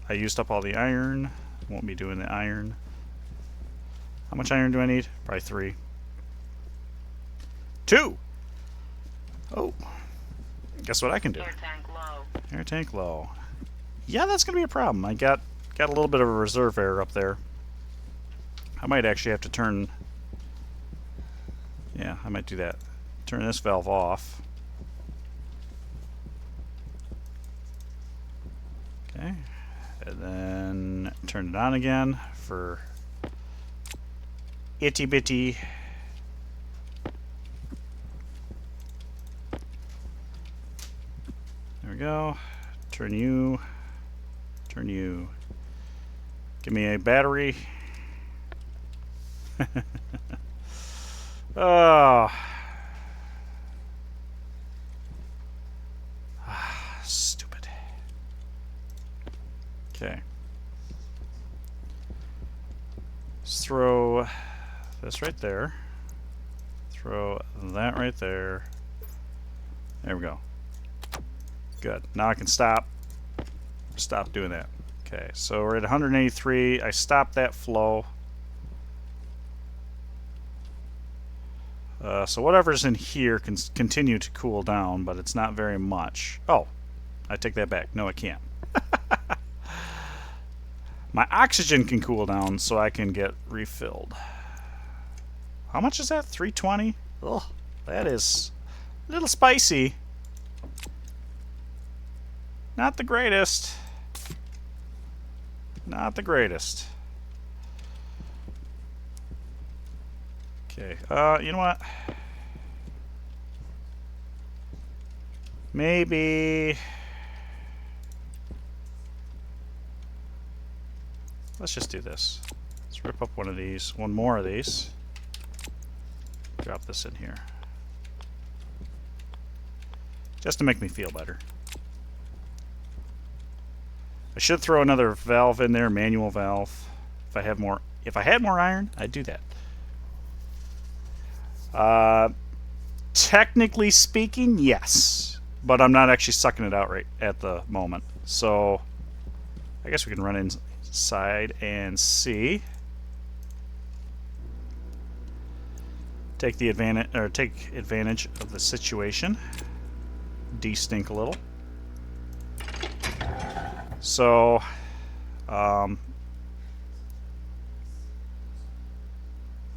I used up all the iron. Won't be doing the iron. How much iron do I need? Probably 3. 2! Oh. Guess what I can do? Air tank low. Air tank low. Yeah, that's going to be a problem. I got a little bit of a reserve air up there. I might actually have to turn... Yeah, I might do that. Turn this valve off. Okay. And then turn it on again for itty bitty. There we go. Turn you. Turn you. Give me a battery. Oh. Stupid. Okay. Let's throw this right there. Throw that right there. There we go. Good. Now I can stop doing that. Okay, so we're at 183. I stopped that flow. So whatever's in here can continue to cool down, but it's not very much. Oh, I take that back. No, I can't. My oxygen can cool down so I can get refilled. How much is that? 320? Ugh, that is a little spicy. Not the greatest. Not the greatest. Okay, you know what? Maybe... Let's just do this. Let's rip up one of these. One more of these. Drop this in here. Just to make me feel better. I should throw another valve in there, manual valve. If I had more iron, I'd do that. Technically speaking, yes. But I'm not actually sucking it out right at the moment. So I guess we can run inside and see. Take advantage of the situation. De-stink a little. So, I'm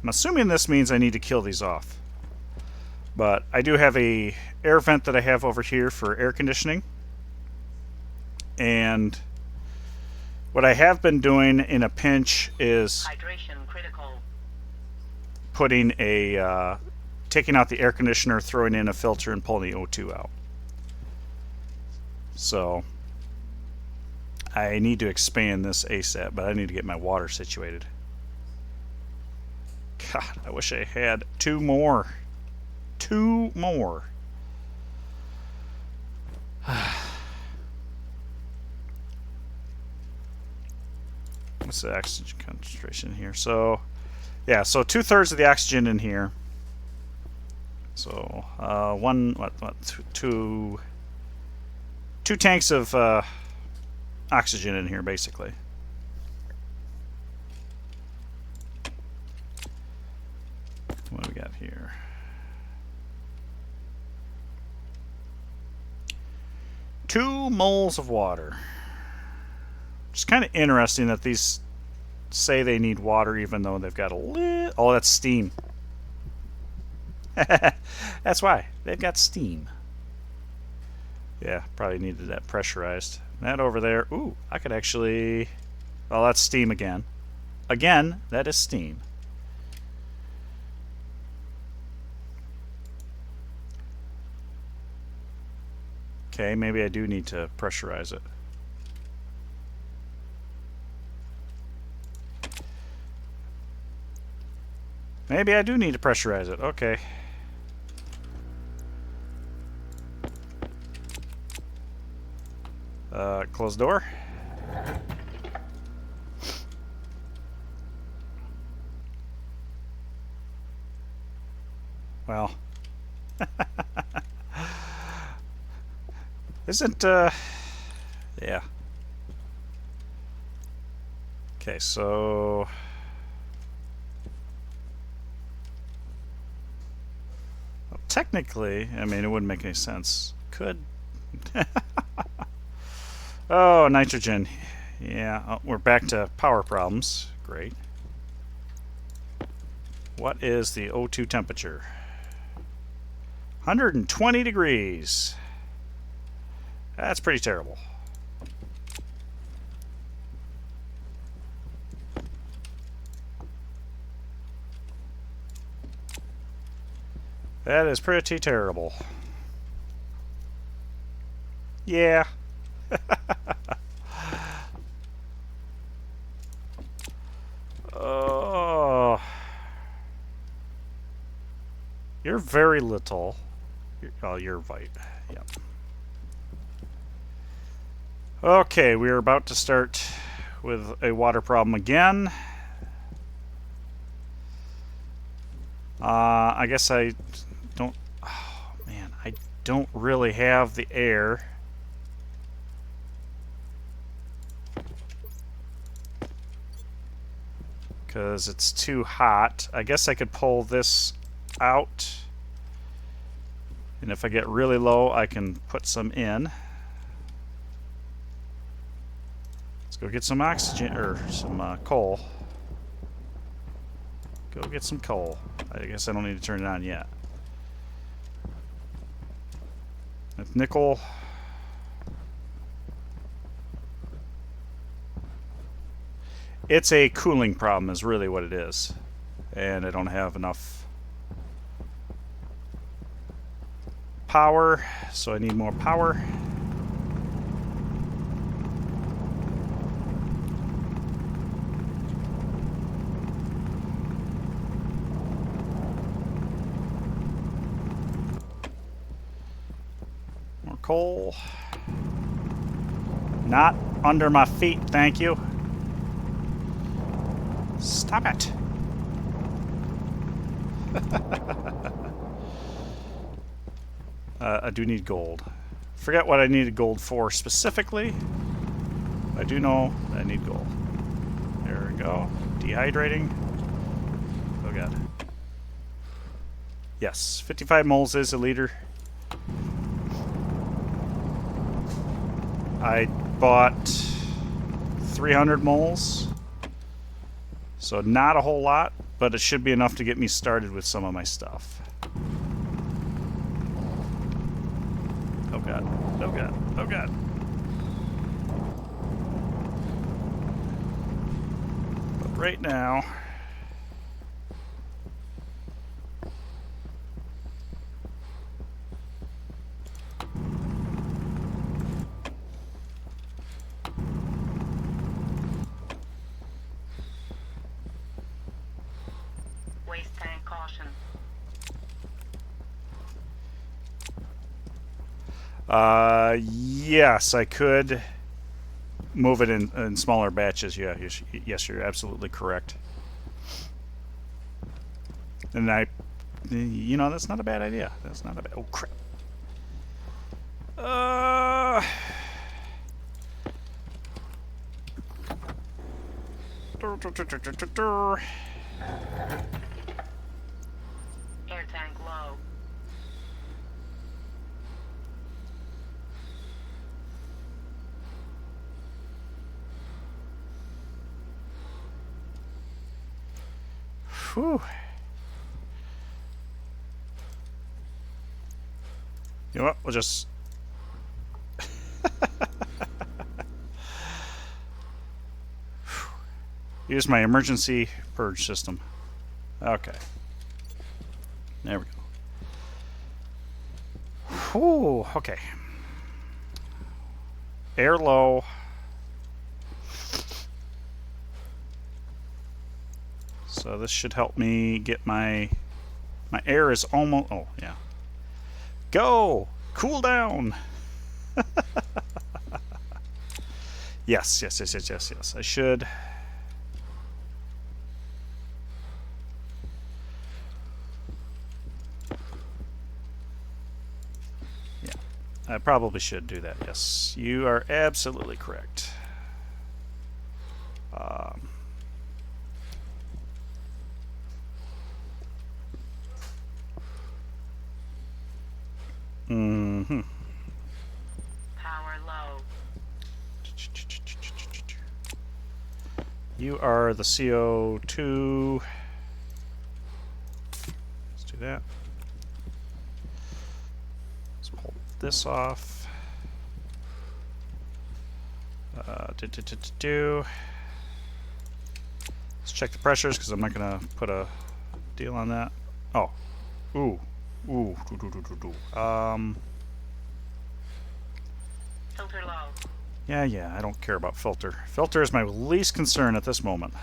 assuming this means I need to kill these off. But I do have a air vent that I have over here for air conditioning. And what I have been doing in a pinch is Hydration critical. putting a taking out the air conditioner, throwing in a filter, and pulling the O2 out. So I need to expand this ASAP, but I need to get my water situated. God, I wish I had 2 more. 2 more. What's the oxygen concentration here? So, yeah, so 2/3 of the oxygen in here. So, two tanks of oxygen in here, basically. What do we got here? Two moles of water. It's kind of interesting that these say they need water even though they've got a little... Oh, that's steam. That's why. They've got steam. Yeah, probably needed that pressurized. That over there. Ooh, I could actually... Well, that's steam again. Again, that is steam. Okay, maybe I do need to pressurize it. Maybe I do need to pressurize it. Okay. Close door. Well. Isn't, yeah. Okay, so... Well, technically, I mean, it wouldn't make any sense. Could... Oh, nitrogen. Yeah, oh, we're back to power problems. Great. What is the O2 temperature? 120 degrees. That's pretty terrible. That is pretty terrible. Yeah. Oh. You're very little. Oh, you're white. Yep. Okay, we're about to start with a water problem again. I guess I don't... Oh, man, I don't really have the air. Because it's too hot. I guess I could pull this out. And if I get really low, I can put some in. Let's go get some oxygen, or some coal. Go get some coal. I guess I don't need to turn it on yet. With nickel. It's a cooling problem is really what it is. And I don't have enough power, so I need more power. More coal. Not under my feet, thank you. Stop it. I do need gold. Forget what I needed gold for specifically. I do know I need gold. There we go. Dehydrating. Oh god. Yes, 55 moles is a liter. I bought 300 moles. So not a whole lot, but it should be enough to get me started with some of my stuff. Oh god, oh god, oh god. But right now... Waste tank caution. Yes, I could move it in smaller batches. Yeah, yes, you're absolutely correct. And you know, that's not a bad idea. That's not a bad... Oh, crap. Air tank low. Whew. You know what? We'll just... use my emergency purge system. Okay. There we go. Whew. Okay. Air low. So this should help me get my air is almost... Oh, yeah. Go! Cool down! Yes. I should... Yeah. I probably should do that. Yes. You are absolutely correct. Mm-hmm. Power low. You are the CO2. Let's do that. Let's pull this off. Let's check the pressures because I'm not going to put a deal on that. Oh. Ooh. Filter low. Yeah, I don't care about filter. Filter is my least concern at this moment.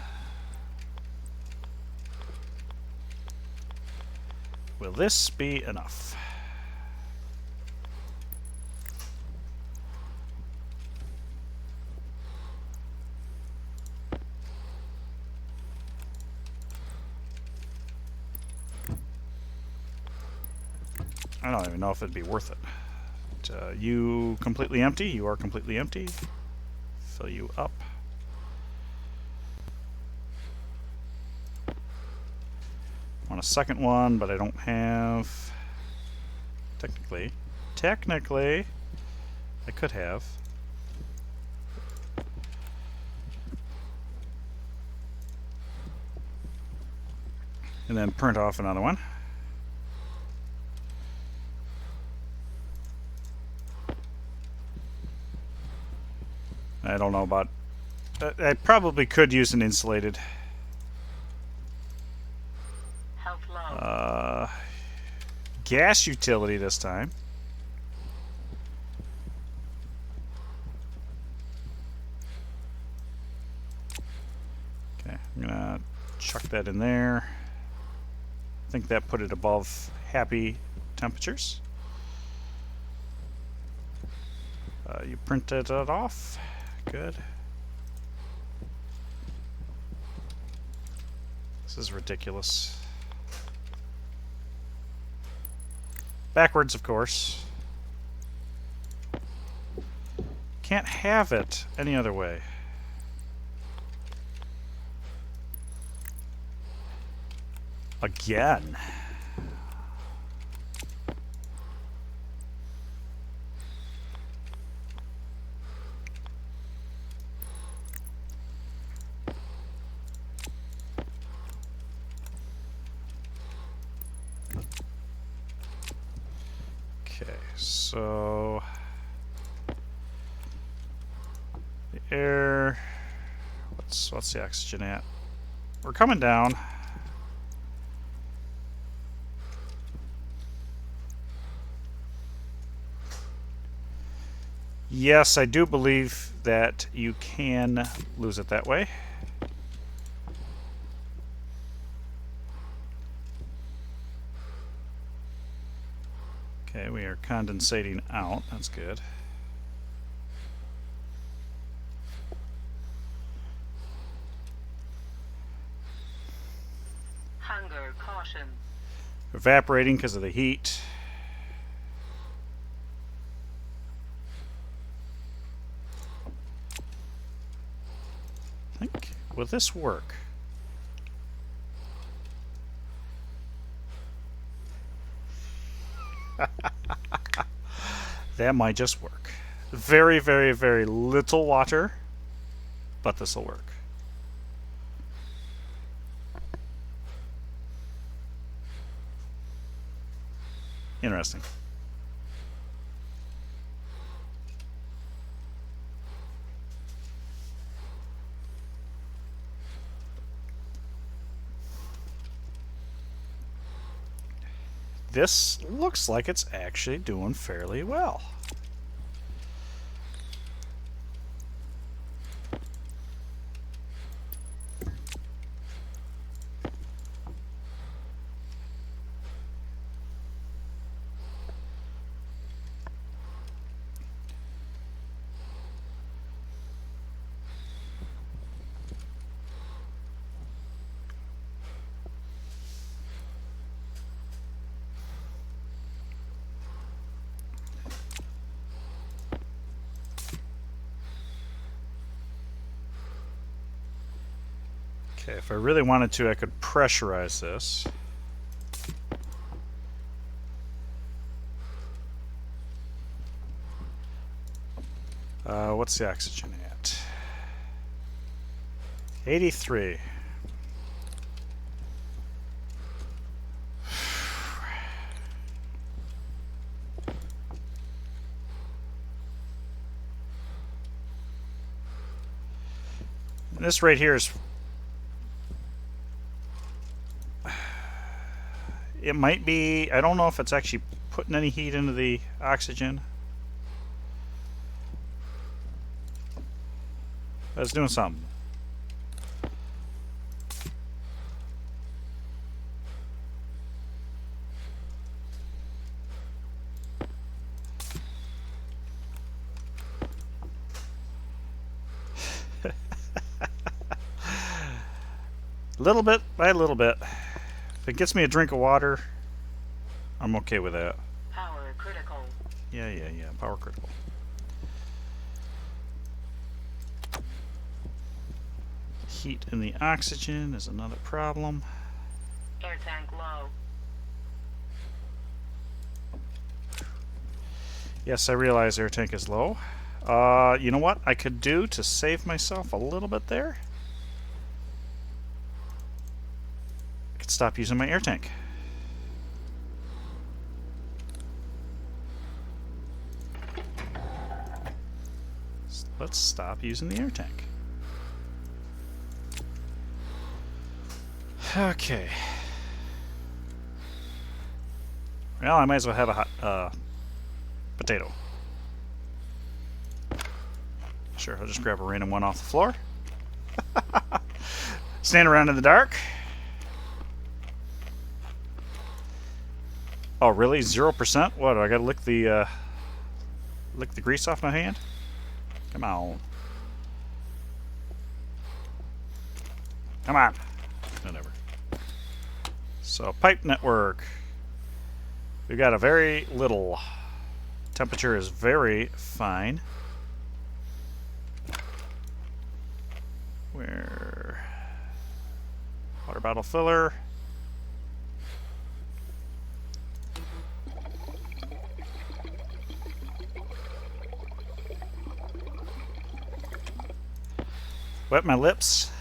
Will this be enough? I don't even know if it'd be worth it. You completely empty? You are completely empty. Fill you up. Want a second one, but I don't have... Technically, I could have. And then print off another one. I don't know about... I probably could use an insulated. Health low. Gas utility this time. Okay, I'm gonna chuck that in there. I think that put it above happy temperatures. You printed it off. Good. This is ridiculous. Backwards, of course. Can't have it any other way. Again. Okay, so the air, what's the oxygen at? We're coming down. Yes, I do believe that you can lose it that way. Okay, we are condensating out. That's good. Hunger caution. Evaporating because of the heat. I think, will this work? That might just work. Very, very, very little water, but this will work. Interesting. This looks like it's actually doing fairly well. Okay, if I really wanted to, I could pressurize this. What's the oxygen at? 83. And this right here is... It might be... I don't know if it's actually putting any heat into the oxygen. But it's doing something. Little bit by little bit. If it gets me a drink of water, I'm okay with that. Power critical. Yeah, power critical. Heat in the oxygen is another problem. Air tank low. Yes, I realize air tank is low. You know what I could do to save myself a little bit there? I could stop using my air tank. Let's stop using the air tank. Okay. Well, I might as well have a hot potato. Sure, I'll just grab a random one off the floor. Stand around in the dark. Oh, really? 0%? What? Do I gotta lick the grease off my hand? Come on. Come on. Whatever. So, pipe network. We've got a very little. Temperature is very fine. Where? Water bottle filler. Wet my lips.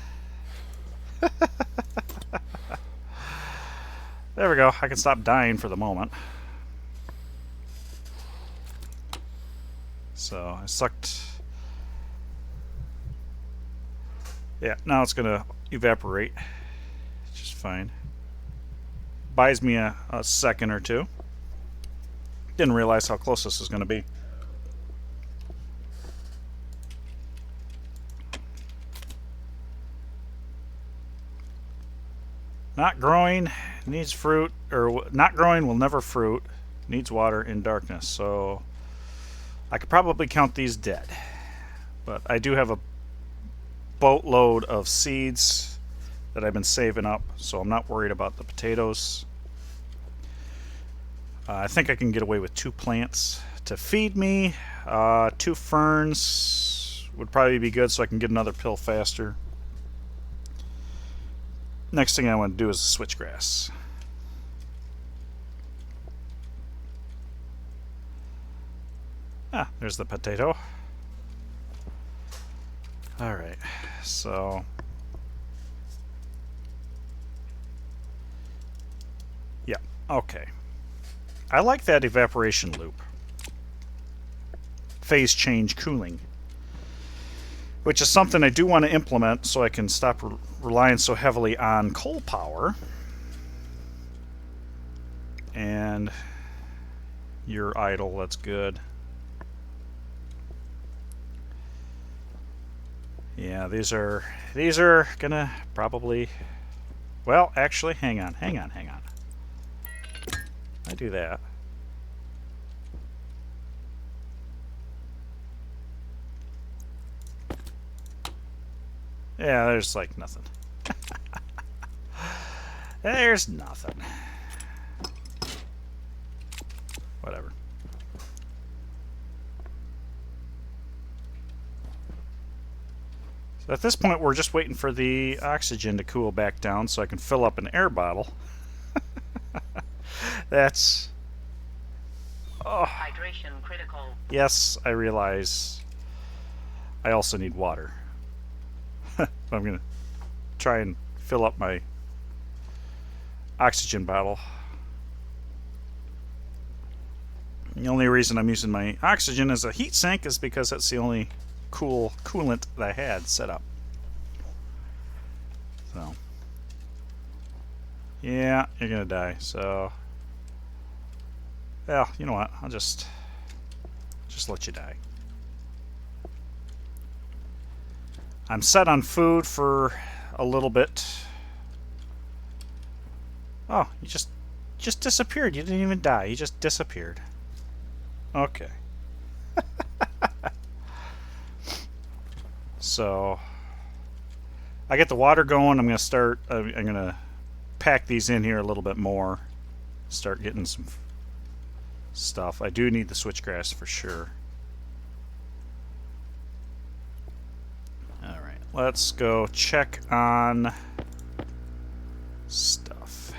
There we go. I can stop dying for the moment. So I sucked. Yeah, now it's going to evaporate, which is fine. Buys me a second or two. Didn't realize how close this was going to be. Not growing, needs fruit, or not growing will never fruit, needs water in darkness. So I could probably count these dead. But I do have a boatload of seeds that I've been saving up, so I'm not worried about the potatoes. I think I can get away with 2 plants to feed me. 2 ferns would probably be good so I can get another pill faster. Next thing I want to do is switchgrass. Ah, there's the potato. Alright, so... yeah, okay. I like that evaporation loop. Phase change cooling. Which is something I do want to implement so I can stop relying so heavily on coal power. And you're idle, that's good. Yeah, these are gonna probably, well, actually, hang on. I do that. Yeah, there's like nothing. There's nothing. Whatever. So at this point, we're just waiting for the oxygen to cool back down so I can fill up an air bottle. That's... Oh. Hydration critical. Yes, I realize I also need water. I'm going to try and fill up my oxygen bottle. The only reason I'm using my oxygen as a heat sink is because that's the only coolant that I had set up. So, yeah, you're gonna die. So, well, you know what? I'll just let you die. I'm set on food for a little bit. Oh, you just disappeared. You didn't even die. You just disappeared. Okay. So I get the water going. I'm gonna pack these in here a little bit more. Start getting some stuff. I do need the switchgrass for sure. All right, let's go check on stuff.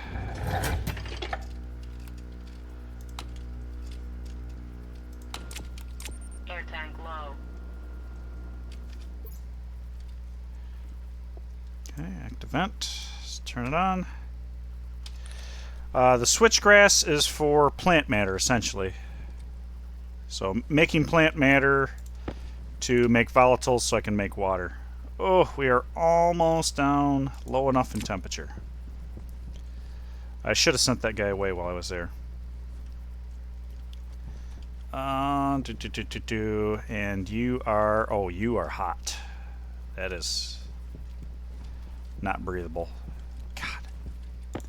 Air tank low. Okay, active vent. Let's turn it on. The switchgrass is for plant matter, essentially. So making plant matter to make volatiles so I can make water. Oh, we are almost down low enough in temperature. I should have sent that guy away while I was there. And you are... Oh, you are hot. That is not breathable. God.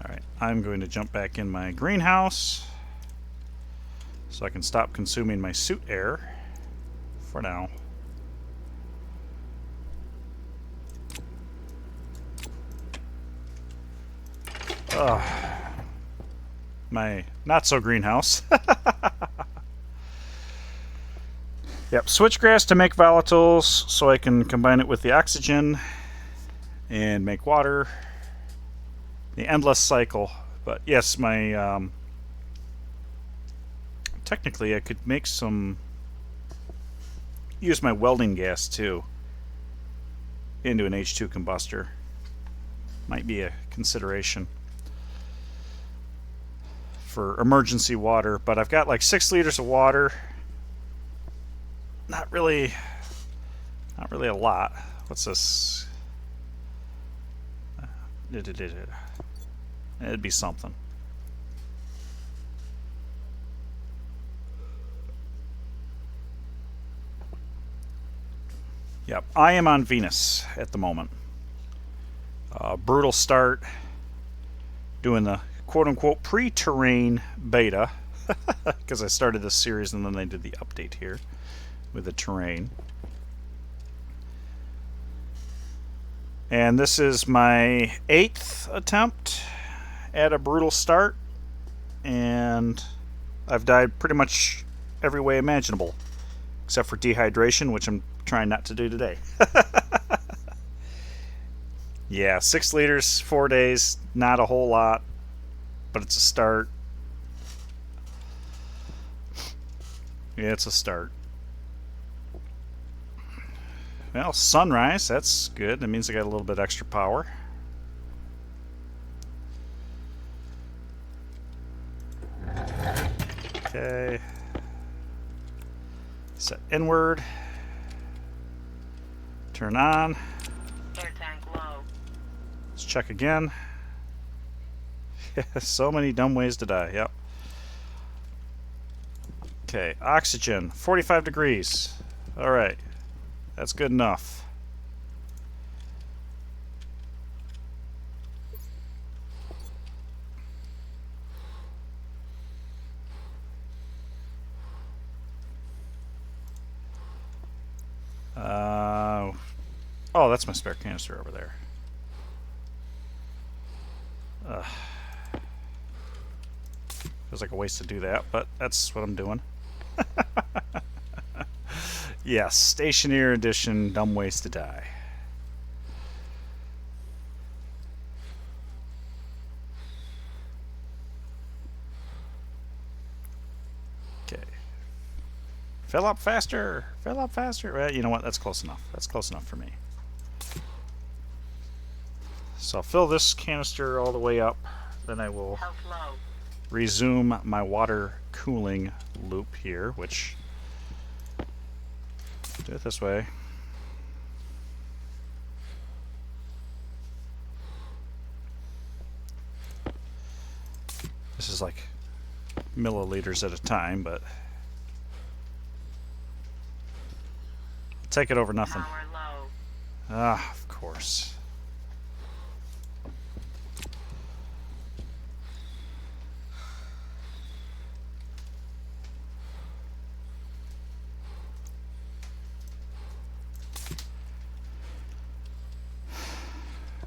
Alright, I'm going to jump back in my greenhouse so I can stop consuming my suit air for now. My not-so-greenhouse. Yep, switchgrass to make volatiles so I can combine it with the oxygen and make water. The endless cycle. But yes, my... technically, I could make some... use my welding gas, too, into an H2 combustor. Might be a consideration for emergency water, but I've got like 6 liters of water. Not really a lot. What's this? It'd be something. Yep, I am on Venus at the moment. Brutal start, doing the quote-unquote pre-terrain beta, because I started this series and then they did the update here with the terrain. And this is my 8th attempt at a brutal start, and I've died pretty much every way imaginable, except for dehydration, which I'm trying not to do today. Yeah, 6 liters, 4 days, not a whole lot, but it's a start. Yeah, it's a start. Well, sunrise, that's good. That means I got a little bit extra power. Okay. Set inward. Turn on. Air tank low. Let's check again. So many dumb ways to die. Yep. Okay, oxygen, 45 degrees. All right, that's good enough. Oh, that's my spare canister over there. Feels like a waste to do that, but that's what I'm doing. Yes, Stationeer edition, dumb ways to die. Okay. Fill up faster! Fill up faster! Well, you know what? That's close enough. That's close enough for me. So I'll fill this canister all the way up. Then I will Health low. resume my water cooling loop here, which do it this way. This is like milliliters at a time, but I'll take it over nothing. Power low. Ah, of course.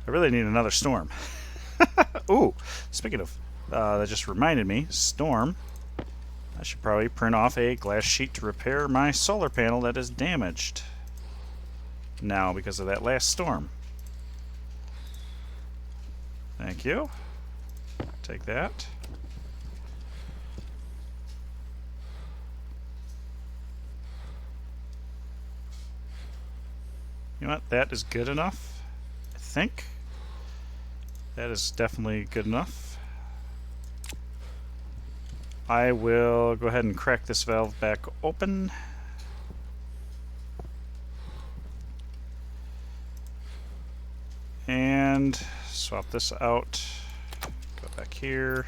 I really need another storm. Ooh, speaking of, that just reminded me, storm. I should probably print off a glass sheet to repair my solar panel that is damaged now because of that last storm. Thank you. Take that. You know what? That is good enough, I think. That is definitely good enough. I will go ahead and crack this valve back open. And swap this out. Go back here.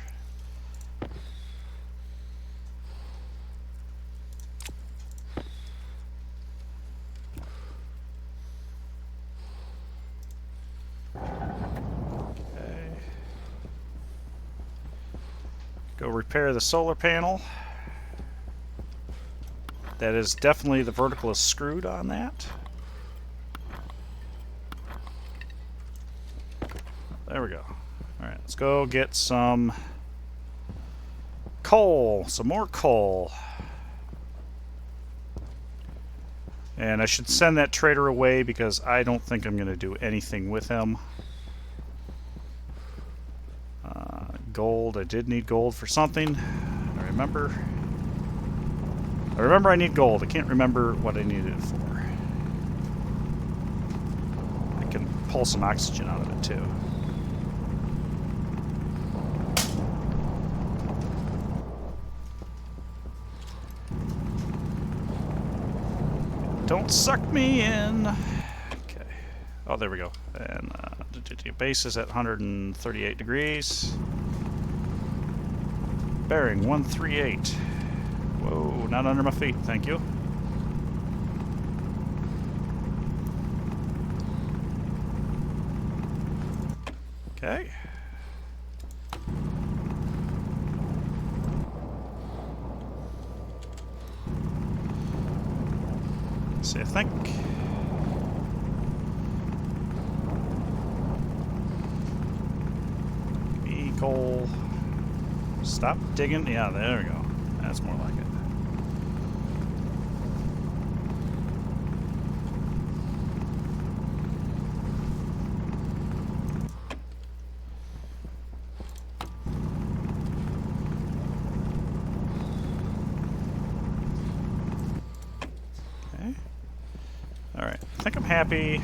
Go repair the solar panel. That is definitely, the vertical is screwed on that. There we go. Alright, let's go get some coal. Some more coal. And I should send that trader away because I don't think I'm going to do anything with him. Gold. I did need gold for something. I remember I need gold. I can't remember what I needed it for. I can pull some oxygen out of it too. Don't suck me in. Okay. Oh, there we go. And the base is at 138 degrees. Bearing 138. Whoa, not under my feet, thank you. Okay. See, I think. Coal. Stop digging. Yeah, there we go. That's more like it. Okay. All right. I think I'm happy.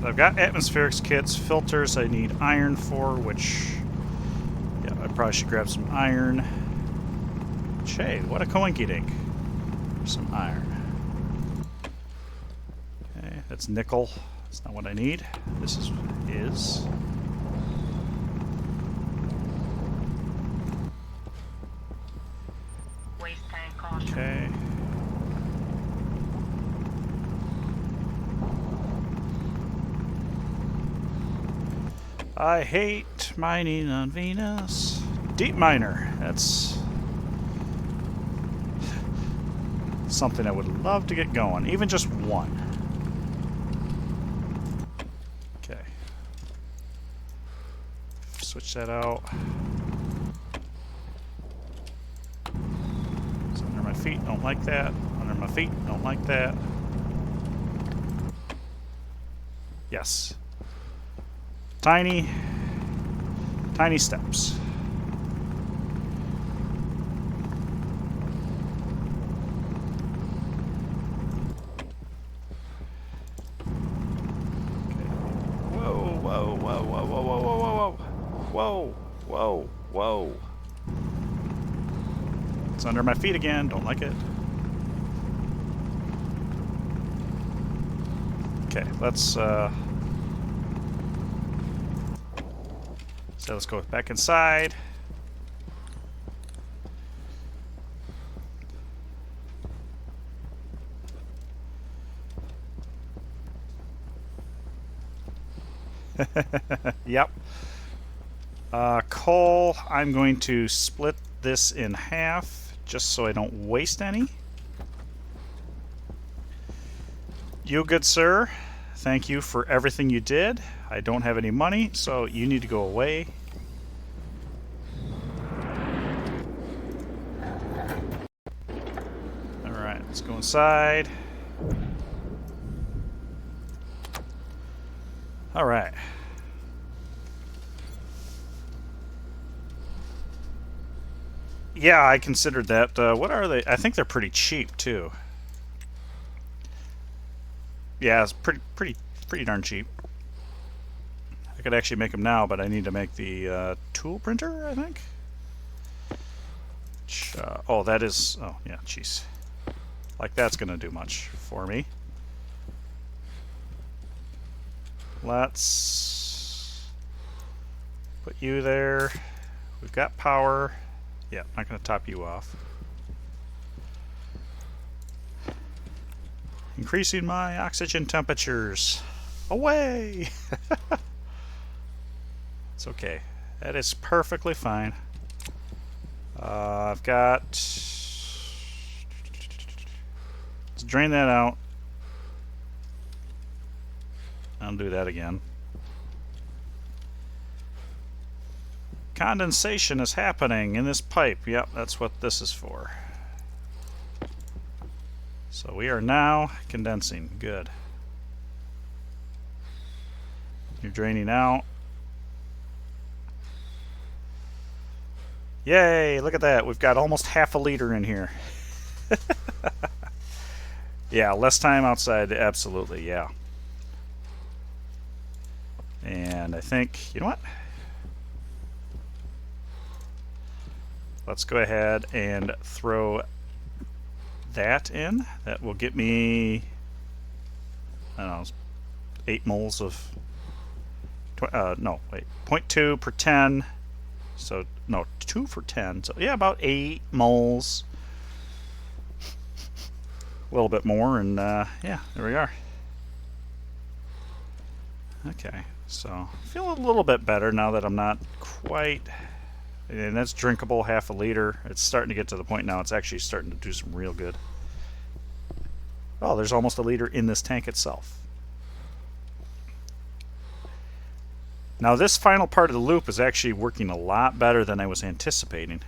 I've got atmospherics kits, filters I need iron for, which, yeah, I probably should grab some iron. Hey, what a coinky dink. Some iron. Okay, that's nickel. That's not what I need. This is. Waste tank caution. Okay. I hate mining on Venus. Deep miner. That's something I would love to get going. Even just one. Okay. Switch that out. It's under my feet. Don't like that. Under my feet. Don't like that. Yes. Tiny steps. Whoa. It's under my feet again. Don't like it. Okay, so let's go back inside. Yep. Coal, I'm going to split this in half just so I don't waste any. You, good sir, thank you for everything you did. I don't have any money, so you need to go away. Alright, let's go inside. Alright. Yeah, I considered that. What are they? I think they're pretty cheap too. Yeah, it's pretty darn cheap. I could actually make them now, but I need to make the tool printer, I think. Oh, that is. Oh, yeah, jeez. Like that's gonna do much for me. Let's put you there. We've got power. Yeah, I'm not going to top you off. Increasing my oxygen temperatures. Away! It's okay. That is perfectly fine. I've got... Let's drain that out. I'll do that again. Condensation is happening in this pipe. Yep, that's what this is for. So we are now condensing. Good. You're draining out. Yay, look at that. We've got almost half a liter in here. Yeah, less time outside, absolutely, yeah. And I think, you know what? Let's go ahead and throw that in. That will get me, I don't know, 8 moles of, no, wait, 0.2 per 10. So, no, 2 for 10. So, yeah, about 8 moles. A little bit more, and yeah, there we are. Okay, so I feel a little bit better now that I'm not quite... And that's drinkable, half a liter. It's starting to get to the point now it's actually starting to do some real good. Oh, there's almost a liter in this tank itself. Now this final part of the loop is actually working a lot better than I was anticipating.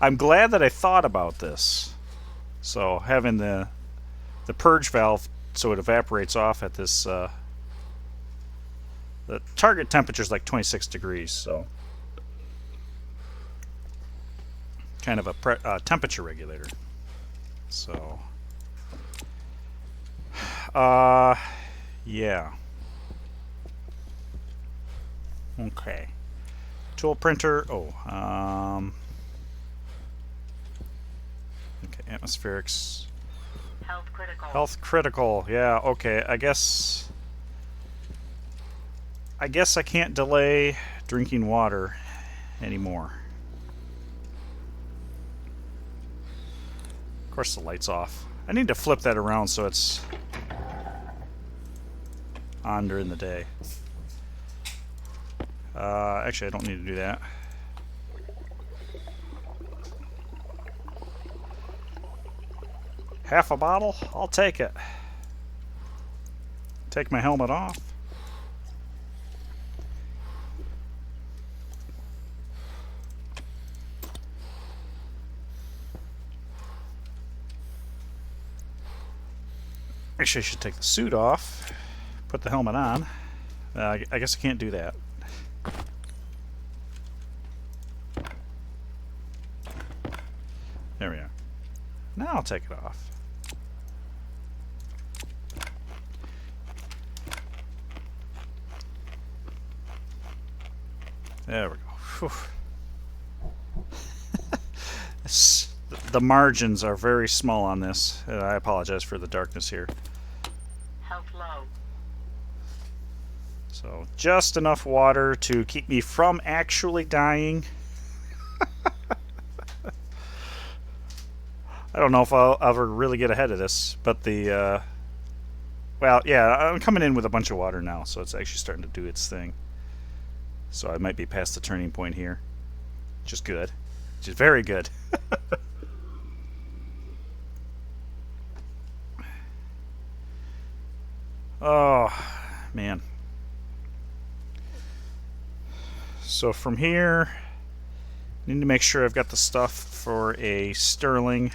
I'm glad that I thought about this. So having the purge valve so it evaporates off at this the target temperature is like 26 degrees, so kind of a temperature regulator. So Yeah. Okay. Tool printer. Oh. Okay. Atmospherics. Health critical. Health critical. Yeah. Okay. I guess I can't delay drinking water anymore. Of course, the light's off. I need to flip that around so it's on during the day. Actually, I don't need to do that. Half a bottle? I'll take it. Take my helmet off. Actually, I should take the suit off, put the helmet on. I guess I can't do that. There we are. Now I'll take it off. There we go. The margins are very small on this. I apologize for the darkness here. Health low. So just enough water to keep me from actually dying. I don't know if I'll ever really get ahead of this, but well, yeah, I'm coming in with a bunch of water now, so it's actually starting to do its thing. So I might be past the turning point here, which is good, which is very good. Oh, man. So from here, I need to make sure I've got the stuff for a sterling.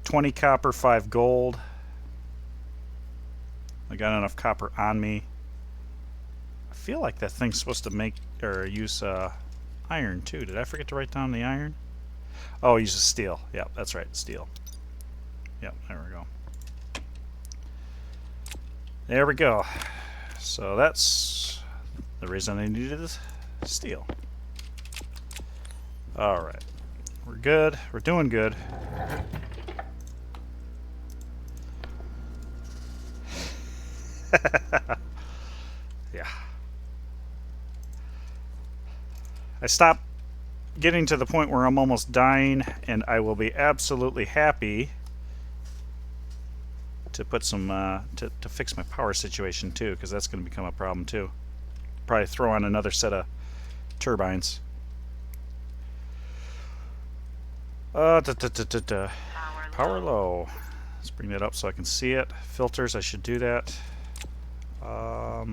20 copper, 5 gold. I got enough copper on me. I feel like that thing's supposed to make or use iron too. Did I forget to write down the iron? Oh, use steel. Yep, that's right, steel. Yep, there we go. There we go. So that's the reason I needed steel. Alright. We're good. We're doing good. Yeah. I stopped getting to the point where I'm almost dying, and I will be absolutely happy to put some to fix my power situation too, because that's going to become a problem too. Probably throw on another set of turbines. Power low. Let's bring that up so I can see it. Filters, I should do that. I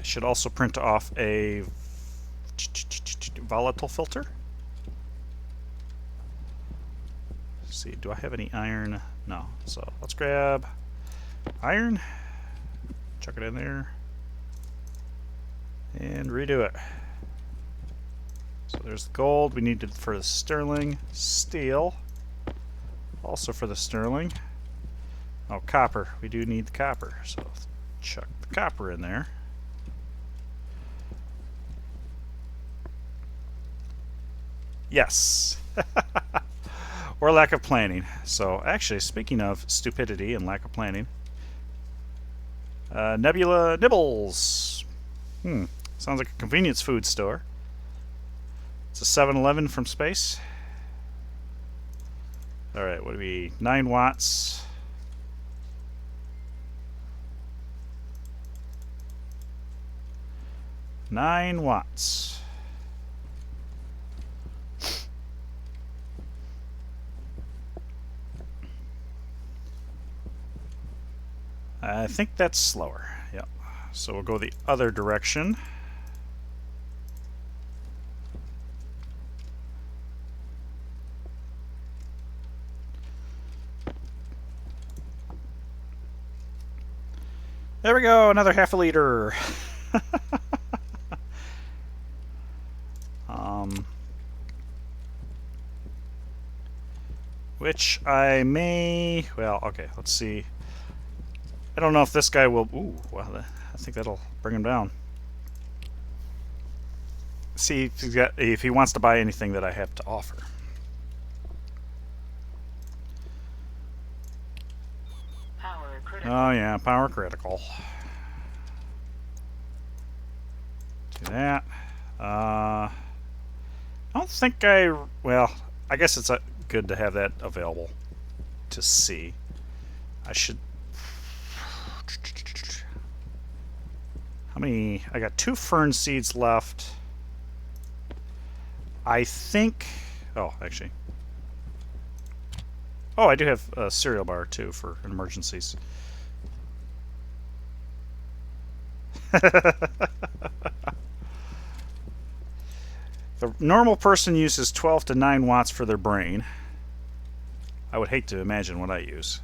should also print off a volatile filter. Let's see, do I have any iron? No. So let's grab iron, chuck it in there, and redo it. So there's the gold we needed for the sterling. Steel, also for the sterling. Oh, copper. We do need the copper, so chuck the copper in there. Yes. Or lack of planning. So actually, speaking of stupidity and lack of planning, Nebula Nibbles. Sounds like a convenience food store. It's a 7-Eleven from space. Alright, what do we... 9 watts. Nine watts. I think that's slower. Yep. So we'll go the other direction. There we go, another half a liter. Which I may, well, okay, let's see. I don't know if this guy will... Ooh, well, I think that'll bring him down. See if he wants to buy anything that I have to offer. Power critical. Oh yeah, power critical. Do that. I don't think I... Well, I guess it's good to have that available to see. I should... How many... I got 2 fern seeds left. I think... Oh, actually... Oh, I do have a cereal bar, too, for emergencies. The normal person uses 12 to 9 watts for their brain. I would hate to imagine what I use.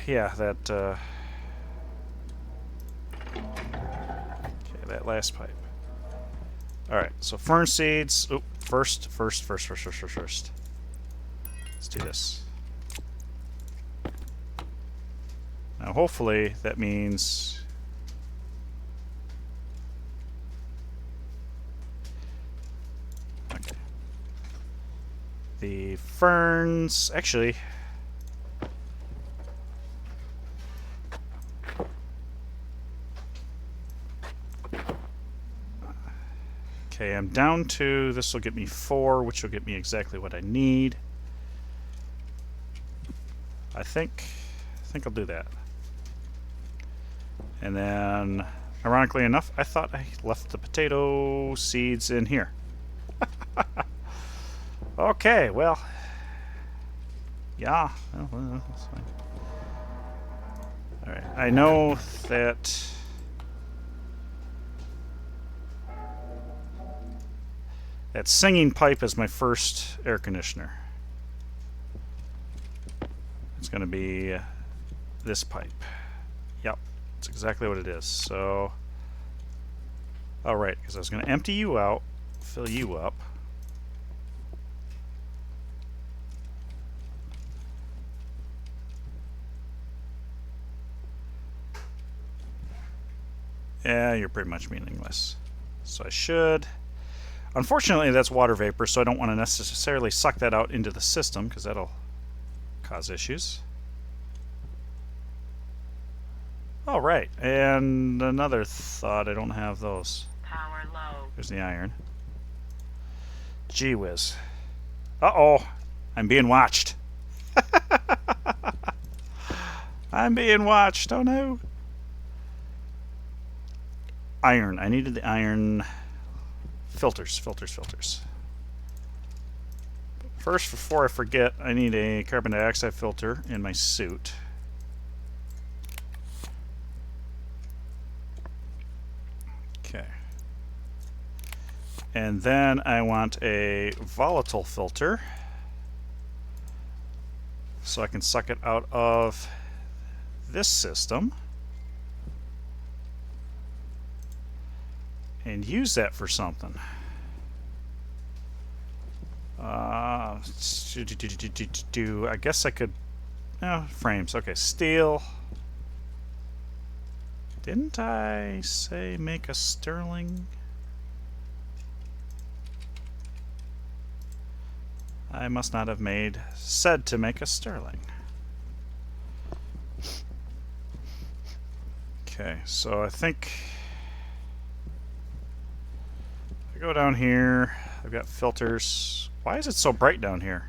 Yeah, that, okay, that last pipe. Alright, so fern seeds. Oh, first. Let's do this. Now, hopefully, that means... Okay. The ferns... Actually... Okay, I'm down to... This will get me 4, which will get me exactly what I need. I think I'll do that. And then, ironically enough, I thought I left the potato seeds in here. Okay, well, yeah, well, that's fine. All right, I know that that singing pipe is my first air conditioner. It's going to be this pipe. Yep. That's exactly what it is. So, all right, because I was going to empty you out, fill you up. Yeah, you're pretty much meaningless. So I should. Unfortunately, that's water vapor, so I don't want to necessarily suck that out into the system because that'll cause issues. Oh, right. And another thought, I don't have those. Power low. There's the iron. Gee whiz. Uh-oh. I'm being watched. I'm being watched. Oh, no. Iron. I needed the iron filters. First, before I forget, I need a carbon dioxide filter in my suit. Okay. And then I want a volatile filter so I can suck it out of this system and use that for something. I guess I could... Oh, frames. Okay, steel. Didn't I say make a sterling? I must not have said to make a sterling. Okay, so I think I go down here. I've got filters. Why is it so bright down here?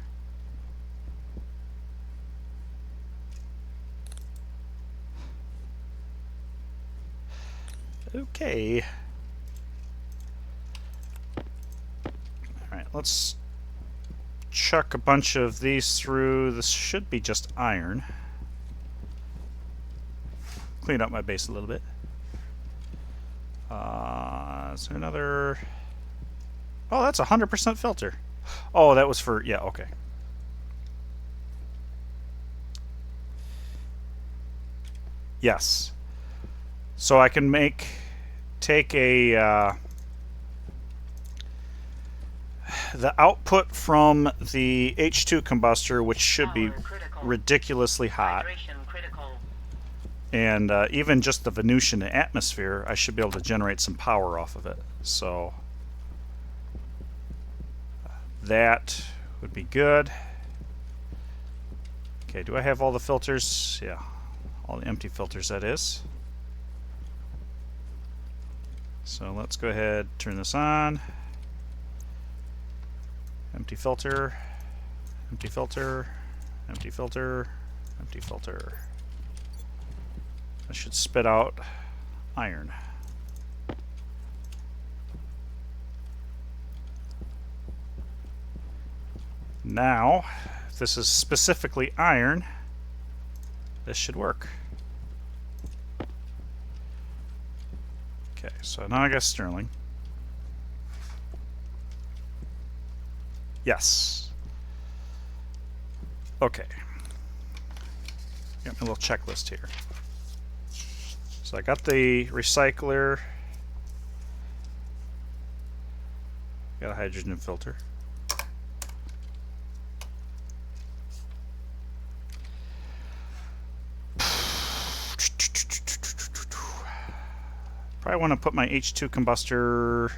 Okay. Alright, let's chuck a bunch of these through. This should be just iron. Clean up my base a little bit. Is there another... Oh, that's 100% filter. Oh, that was for... Yeah, okay. Yes. So I can take a... the output from the H2 combustor, which should be Power critical. ridiculously hot, Hydration critical. and even just the Venusian atmosphere, I should be able to generate some power off of it. So that would be good. Okay, do I have all the filters? Yeah, all the empty filters, that is. So let's go ahead, turn this on. Empty filter, empty filter, empty filter, empty filter. I should spit out iron. Now, if this is specifically iron, this should work. Okay, so now I got sterling. Yes. Okay. Got my little checklist here. So I got the recycler. Got a hydrogen filter. Probably want to put my H2 combustor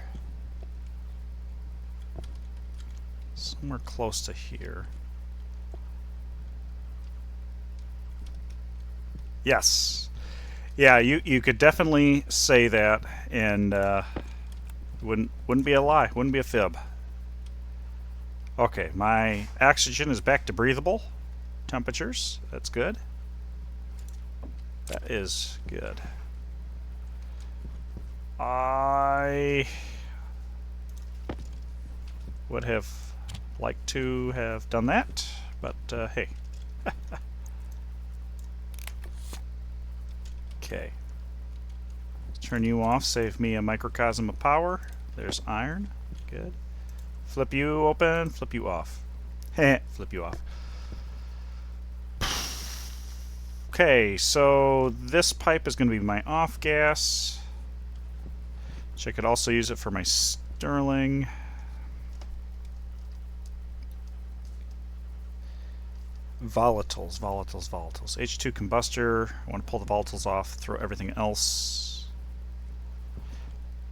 somewhere close to here. Yes. Yeah, you could definitely say that, and wouldn't be a lie, wouldn't be a fib. Okay, my oxygen is back to breathable temperatures. That's good. That is good. I would have liked to have done that, but hey. Okay. Turn you off, save me a microcosm of power. There's iron. Good. Flip you open, flip you off. Flip you off. Okay, so this pipe is going to be my off gas. Which I could also use it for my sterling. Volatiles. H2 combustor. I want to pull the volatiles off, throw everything else.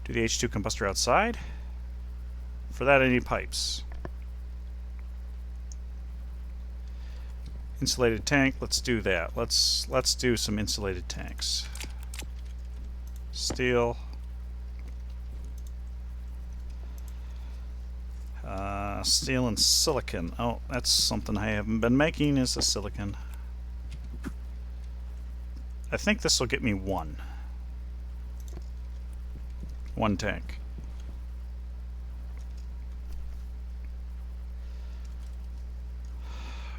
Do the H2 combustor outside. For that I need pipes. Insulated tank, let's do that. Let's do some insulated tanks. Steel. Steel and silicon. Oh, that's something I haven't been making, is the silicon. I think this will get me one tank.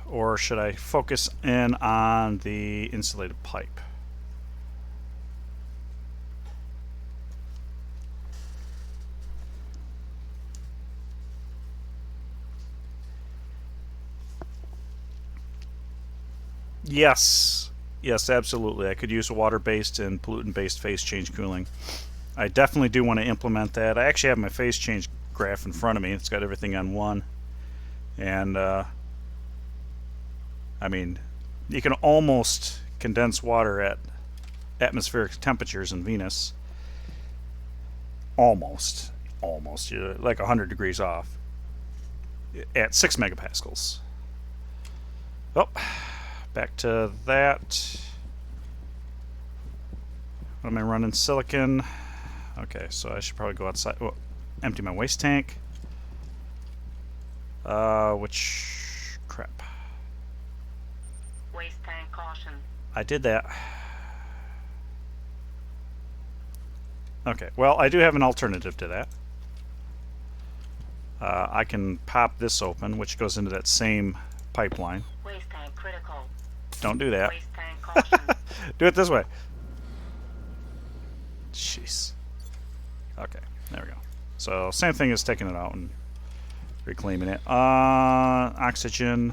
Or should I focus in on the insulated pipe? Yes, absolutely. I could use water-based and pollutant-based phase change cooling. I definitely do want to implement that. I actually have my phase change graph in front of me. It's got everything on one. And, I mean, you can almost condense water at atmospheric temperatures in Venus. Almost. You're like 100 degrees off. At 6 megapascals. Oh. Back to that. What am I running? Silicon. Okay, so I should probably go outside. Oh, empty my waste tank. Which crap. Waste tank caution. I did that. Okay, well, I do have an alternative to that. I can pop this open, which goes into that same pipeline. Waste tank critical. Don't do that. Waste tank caution. Do it this way. Jeez. Okay, there we go. So same thing as taking it out and reclaiming it. Oxygen.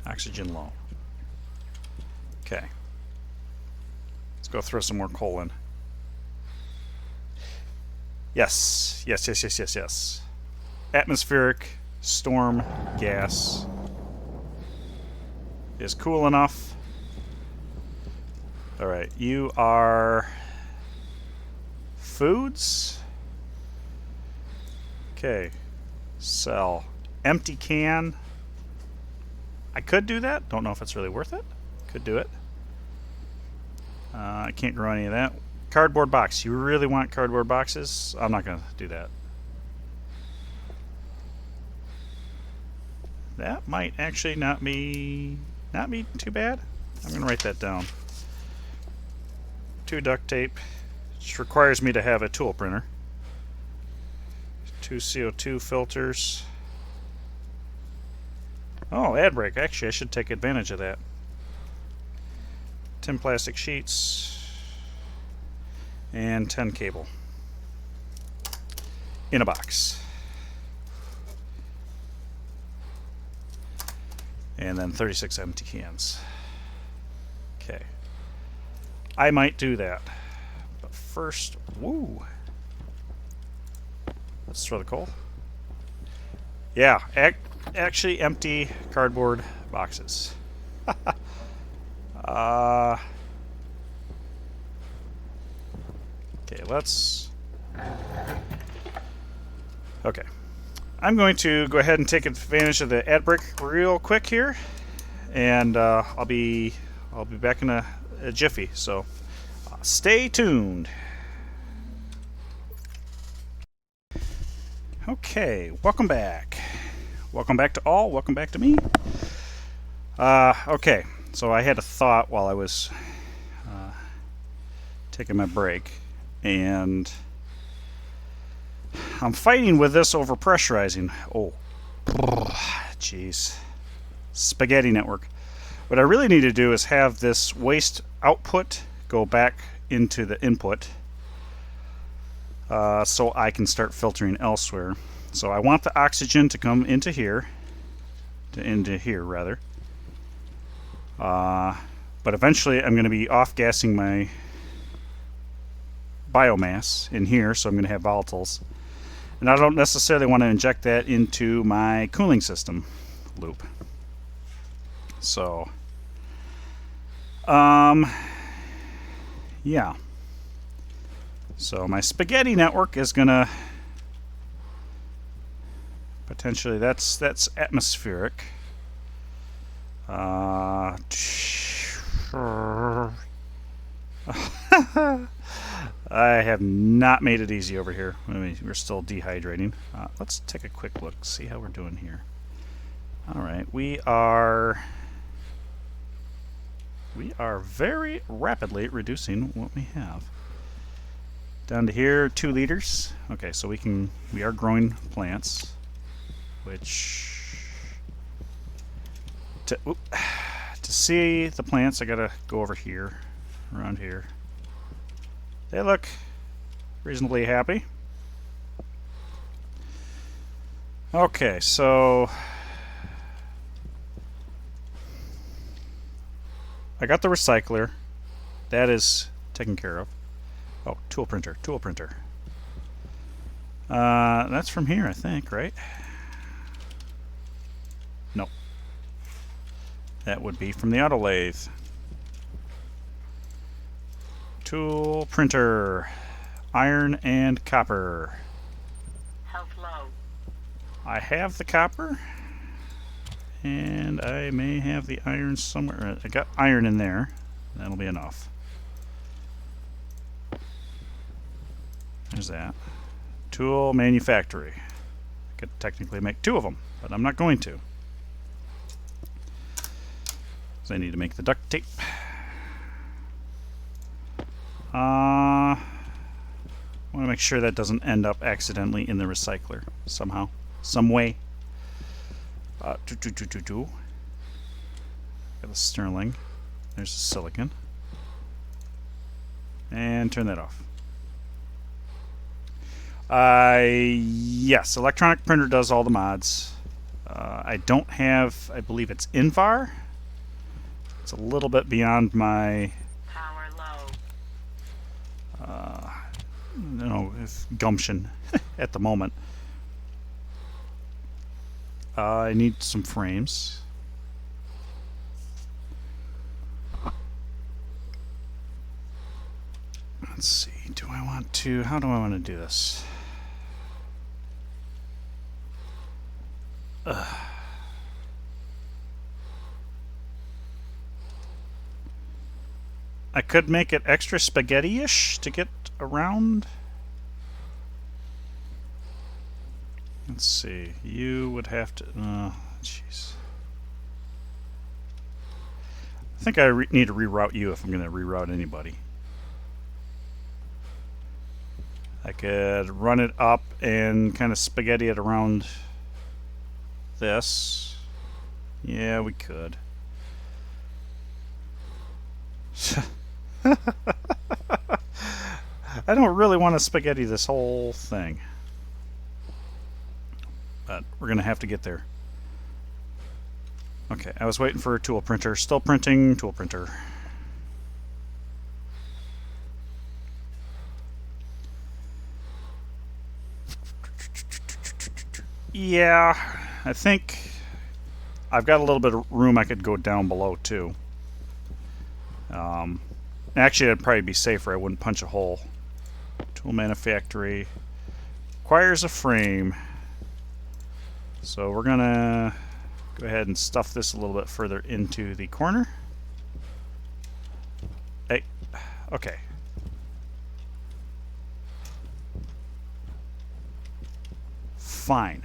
Oxygen low. Okay. Let's go throw some more coal in. Yes. Yes, yes, yes, yes, yes. Atmospheric storm gas is cool enough. Alright, you are foods. Okay. Sell. Empty can. I could do that. Don't know if it's really worth it. Could do it. I can't grow any of that. Cardboard box. You really want cardboard boxes? I'm not going to do that. That might actually not be too bad. I'm going to write that down. 2 duct tape, which requires me to have a tool printer. 2 CO2 filters. Oh, ad break. Actually, I should take advantage of that. 10 plastic sheets and 10 cable in a box. And then 36 empty cans. Okay. I might do that. But first, woo. Let's throw the coal. Yeah, actually empty cardboard boxes. Okay, let's... Okay. I'm going to go ahead and take advantage of the ad break real quick here, and I'll be back in a jiffy. So stay tuned. Okay, welcome back. Welcome back to all. Welcome back to me. Okay, so I had a thought while I was taking my break, and I'm fighting with this over pressurizing. Oh, jeez. Spaghetti network. What I really need to do is have this waste output go back into the input so I can start filtering elsewhere. So I want the oxygen to come into here, rather. But eventually I'm going to be off-gassing my biomass in here, so I'm going to have volatiles. And I don't necessarily want to inject that into my cooling system loop. So, yeah. So my spaghetti network is gonna potentially that's atmospheric. I have not made it easy over here. We're still dehydrating. Let's take a quick look, see how we're doing here. All right, we are very rapidly reducing what we have. Down to here, 2 liters. Okay, so we are growing plants, which to see the plants, I gotta go over here, around here. They look reasonably happy. Okay, so I got the recycler. That is taken care of. Oh, tool printer. That's from here, I think, right? No. That would be from the auto lathe. Tool printer. Iron and copper. Health low. I have the copper. And I may have the iron somewhere. I got iron in there. That'll be enough. There's that. Tool manufactory. I could technically make 2 of them, but I'm not going to. So I need to make the duct tape. I want to make sure that doesn't end up accidentally in the recycler somehow, some way. Got the sterling. There's the silicon. And turn that off. Yes, electronic printer does all the mods. I don't have, I believe it's Invar. It's a little bit beyond my... Power low. No, with gumption at the moment. I need some frames. Let's see, how do I want to do this? I could make it extra spaghetti-ish to get around. Let's see, you would have to, jeez. I think I need to reroute you if I'm going to reroute anybody. I could run it up and kind of spaghetti it around this. Yeah, we could. I don't really want to spaghetti this whole thing. But we're going to have to get there. Okay, I was waiting for a tool printer. Still printing, tool printer. Yeah, I think I've got a little bit of room I could go down below too. Actually, it'd probably be safer. I wouldn't punch a hole. Tool manufactory requires a frame. So we're gonna go ahead and stuff this a little bit further into the corner. Hey, okay. Fine.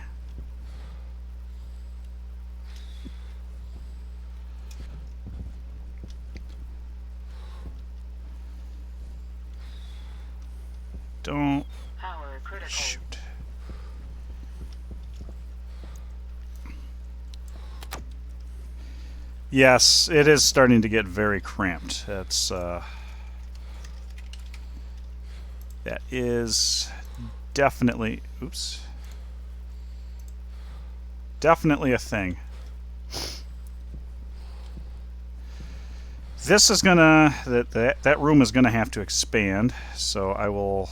Don't Power critical. shoot. Yes, it is starting to get very cramped. That is definitely, oops, definitely a thing. This is gonna, that room is gonna have to expand, so I will.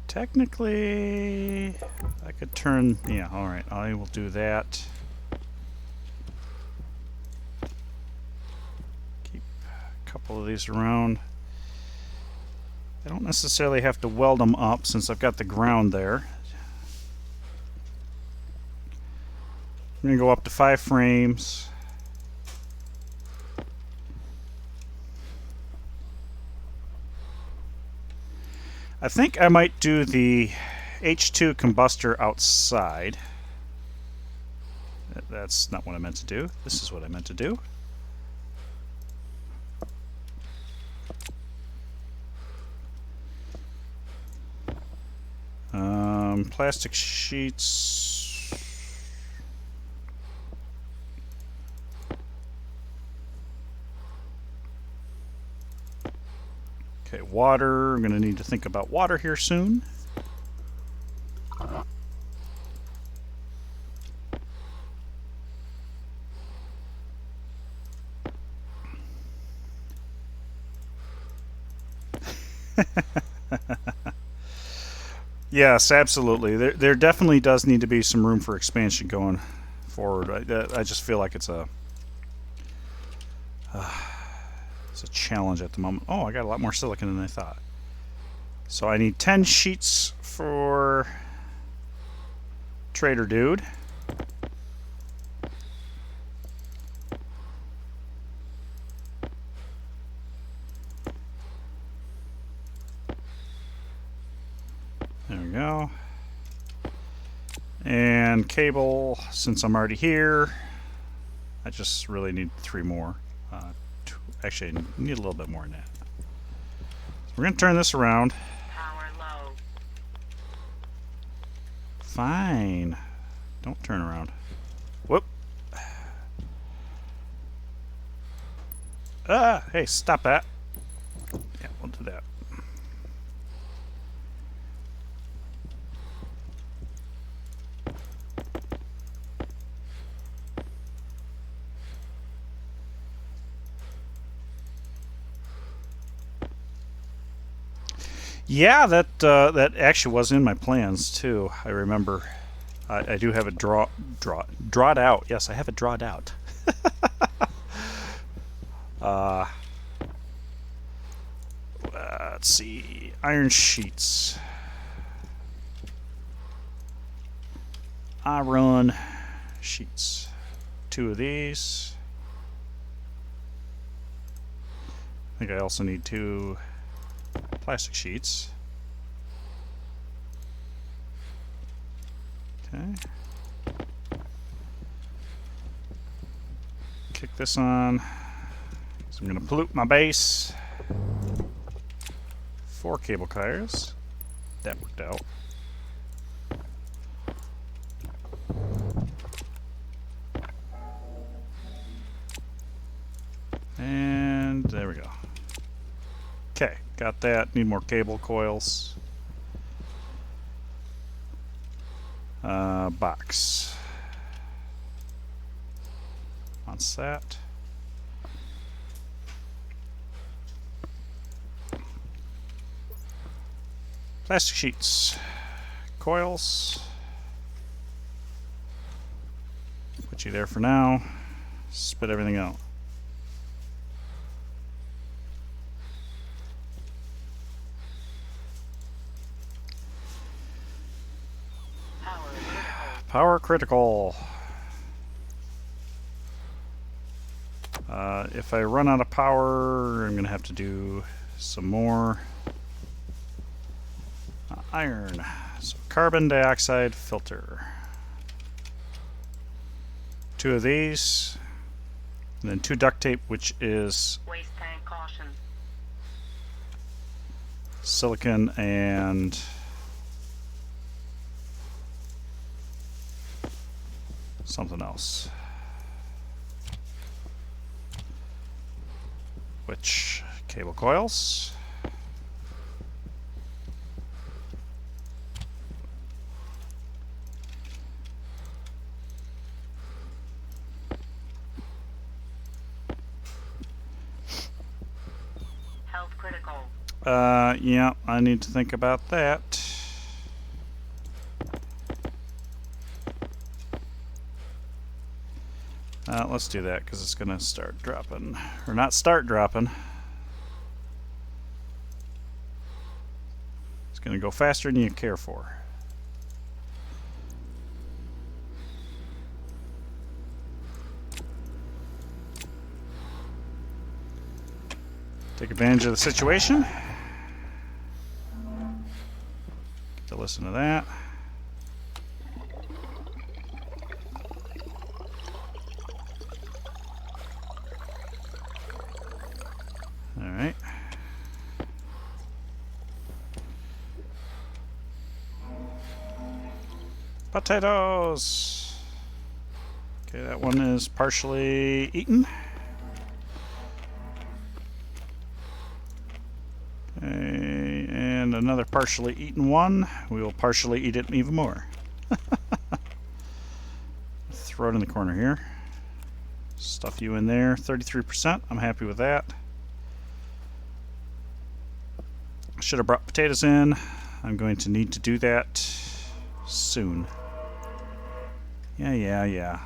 Technically, I could turn, yeah, alright, I will do that. Keep a couple of these around. I don't necessarily have to weld them up since I've got the ground there. I'm going to go up to 5 frames. I think I might do the H2 combustor outside. That's not what I meant to do. This is what I meant to do. Plastic sheets. Okay, water. I'm going to need to think about water here soon. Yes, absolutely. There definitely does need to be some room for expansion going forward. I just feel like it's a challenge at the moment. Oh, I got a lot more silicon than I thought. So I need 10 sheets for Trader Dude. There we go. And cable, since I'm already here, I just really need 3 more. Actually, I need a little bit more than that. So we're going to turn this around. Power low. Fine. Don't turn around. Whoop. Ah, hey, stop that. Yeah, we'll do that. Yeah, that actually was in my plans too. I remember. I do have it drawed out. Yes, I have it drawed out. uh, let's see, iron sheets. Iron sheets. 2 of these. I think I also need 2 plastic sheets. Okay. Kick this on. So I'm going to pollute my base. 4 cable cars. That worked out. And there we go. Okay, got that. Need more cable coils. Box. Wants that. Plastic sheets. Coils. Put you there for now. Spit everything out. Power critical. If I run out of power, I'm going to have to do some more iron. So carbon dioxide filter. 2 of these. And then 2 duct tape, which is Waste tank caution. silicon and something else. Which cable coils. Health critical. Yeah, I need to think about that. Let's do that because it's going to start dropping. Or not start dropping. It's going to go faster than you care for. Take advantage of the situation. Get to listen to that. Alright. Potatoes! Okay, that one is partially eaten. Okay, and another partially eaten one. We will partially eat it even more. Throw it in the corner here. Stuff you in there. 33%. I'm happy with that. Should have brought potatoes in. I'm going to need to do that soon. Yeah.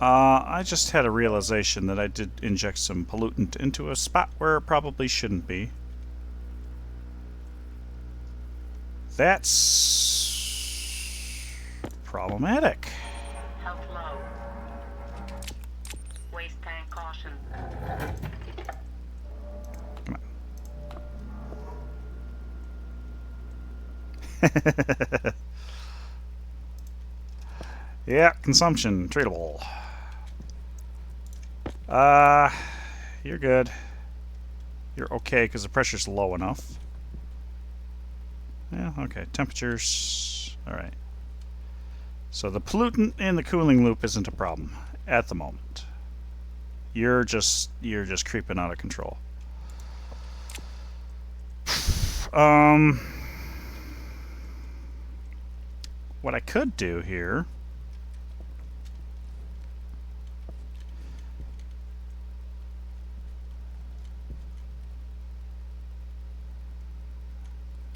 I just had a realization that I did inject some pollutant into a spot where it probably shouldn't be. That's problematic. Health low. Waste tank caution. Come on. Yeah, consumption, treatable. You're good. You're okay because the pressure's low enough. Yeah, okay. Temperatures. Alright. So the pollutant in the cooling loop isn't a problem at the moment. You're just creeping out of control. What I could do here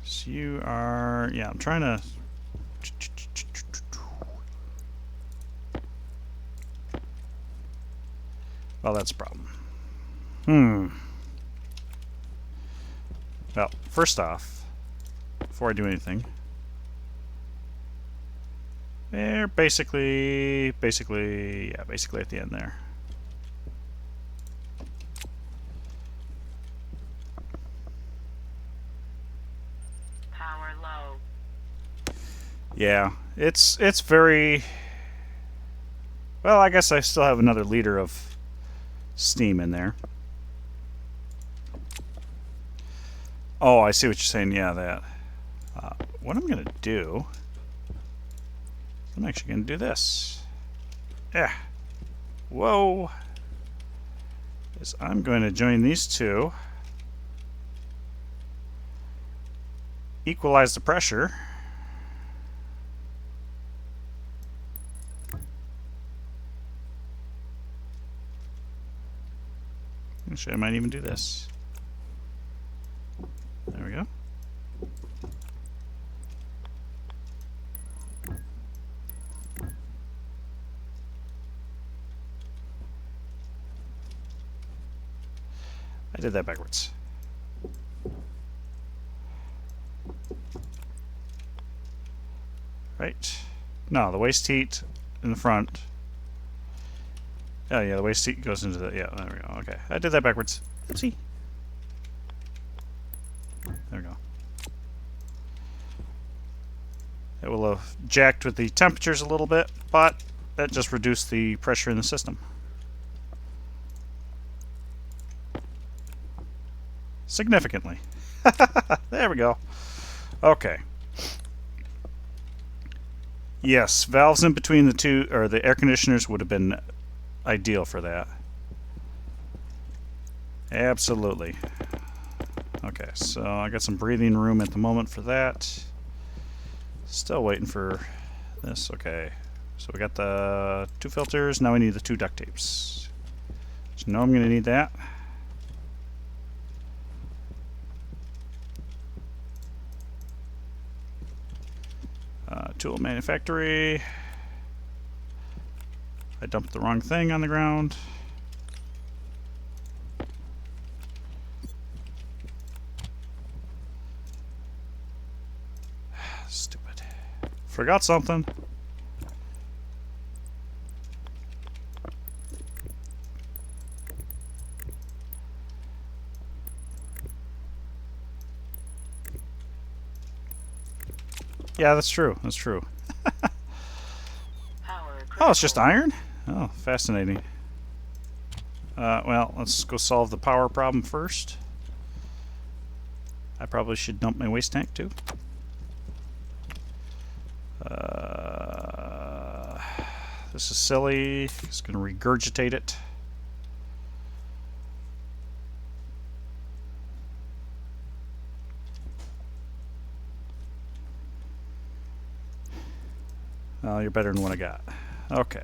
So you are, yeah, I'm trying to. Well, that's a problem. Well, first off, before I do anything, they're basically at the end there. Power low. Yeah, it's very well. I guess I still have another liter of steam in there. Oh, I see what you're saying. Yeah, that. What I'm gonna do? I'm actually gonna do this. Yeah. Whoa. Is I'm going to join these two. Equalize the pressure. Actually, I might even do this. There we go. I did that backwards. Right. No, the waste heat in the front. Oh yeah, the waste heat goes into the, yeah, there we go. Okay, I did that backwards. See? There we go. It will have jacked with the temperatures a little bit, but that just reduced the pressure in the system. Significantly. There we go. Okay. Yes, valves in between the two, or the air conditioners would have been ideal for that. Absolutely. Okay, so I got some breathing room at the moment for that. Still waiting for this. Okay, so we got the 2 filters. Now we need the 2 duct tapes. So you know I'm going to need that. Tool manufactory. I dumped the wrong thing on the ground. Stupid. Forgot something. Yeah, that's true. That's true. Oh, it's just iron? Oh, fascinating. Well, let's go solve the power problem first. I probably should dump my waste tank too. This is silly. It's going to regurgitate it. Well, you're better than what I got. Okay.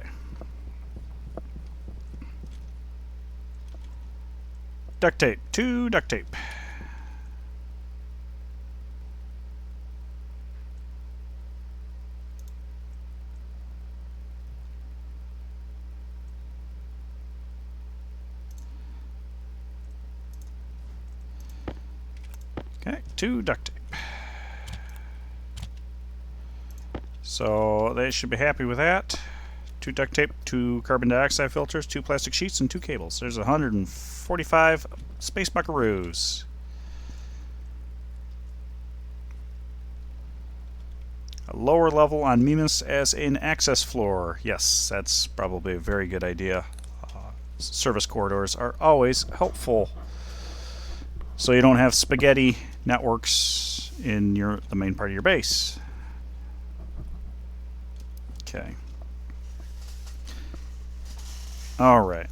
Duct tape. 2 duct tape. Okay, 2 duct tape. So they should be happy with that. 2 duct tape, 2 carbon dioxide filters, 2 plastic sheets, and 2 cables. There's 145 space buckaroos. A lower level on Mimas as an access floor. Yes, that's probably a very good idea. Service corridors are always helpful, so you don't have spaghetti networks in the main part of your base. Okay. All right.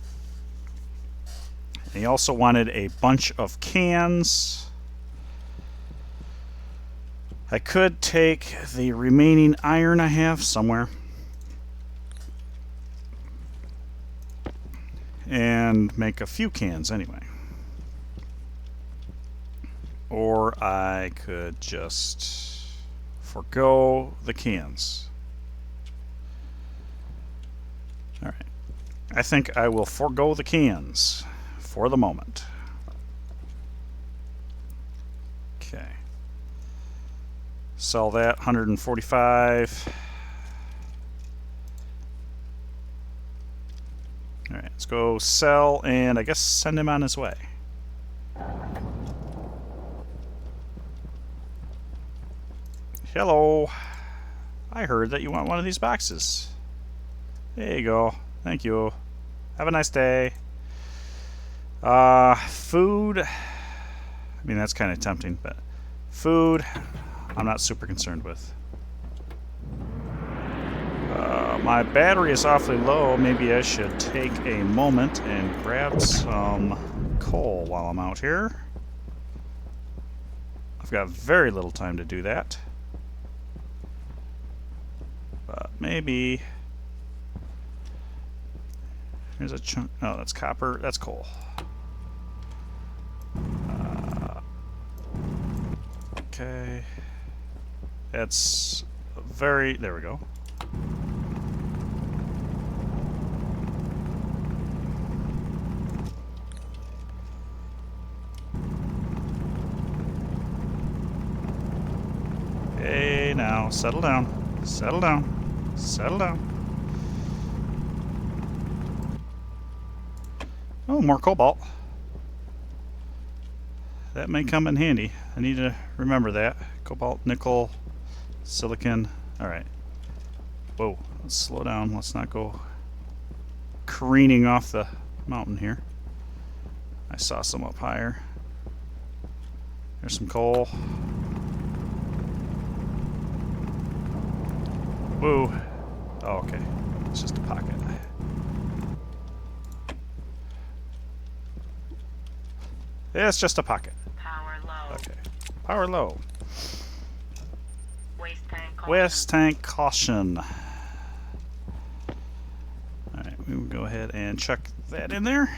He also wanted a bunch of cans. I could take the remaining iron I have somewhere and make a few cans anyway. or I could just forego the cans. Alright. I think I will forego the cans for the moment. Okay. Sell that, 145. Alright, let's go sell and I guess send him on his way. Hello. I heard that you want one of these boxes. There you go. Thank you. Have a nice day. Food. I mean, that's kind of tempting, but food, I'm not super concerned with. My battery is awfully low. Maybe I should take a moment and grab some coal while I'm out here. I've got very little time to do that. But maybe... Here's a chunk. Oh, that's copper. That's coal. Okay. That's very... There we go. Hey, now, settle down. Settle down. Settle down. Oh, more cobalt. That may come in handy. I need to remember that. Cobalt, nickel, silicon. Alright. Whoa, let's slow down. Let's not go careening off the mountain here. I saw some up higher. There's some coal. Whoa. Oh, okay. It's just a pocket. Yeah, it's just a pocket. Power low. Okay. Power low. Waste tank caution. Waste tank caution. Alright, we will go ahead and chuck that in there.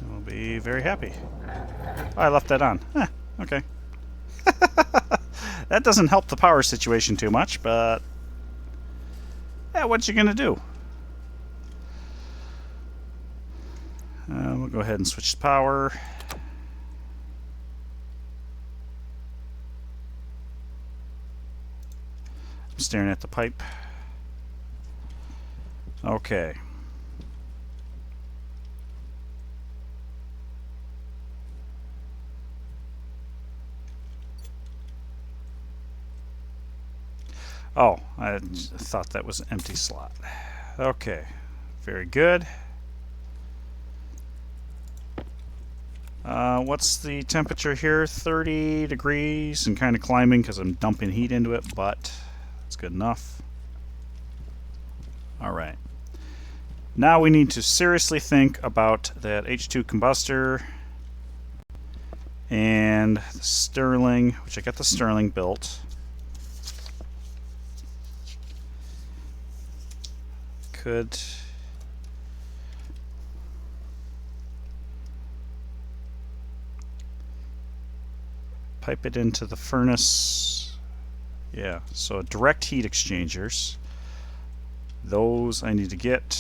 We'll be very happy. Oh, I left that on. Okay. That doesn't help the power situation too much, but yeah, what you gonna do? We'll go ahead and switch to power. I'm staring at the pipe. Okay. Oh, I thought that was an empty slot. Okay, very good. What's the temperature here? 30 degrees and kind of climbing because I'm dumping heat into it, but it's good enough. Alright. Now we need to seriously think about that H2 combustor and the Stirling, which I got the Stirling built. Could... pipe it into the furnace. Yeah, so direct heat exchangers. Those I need to get,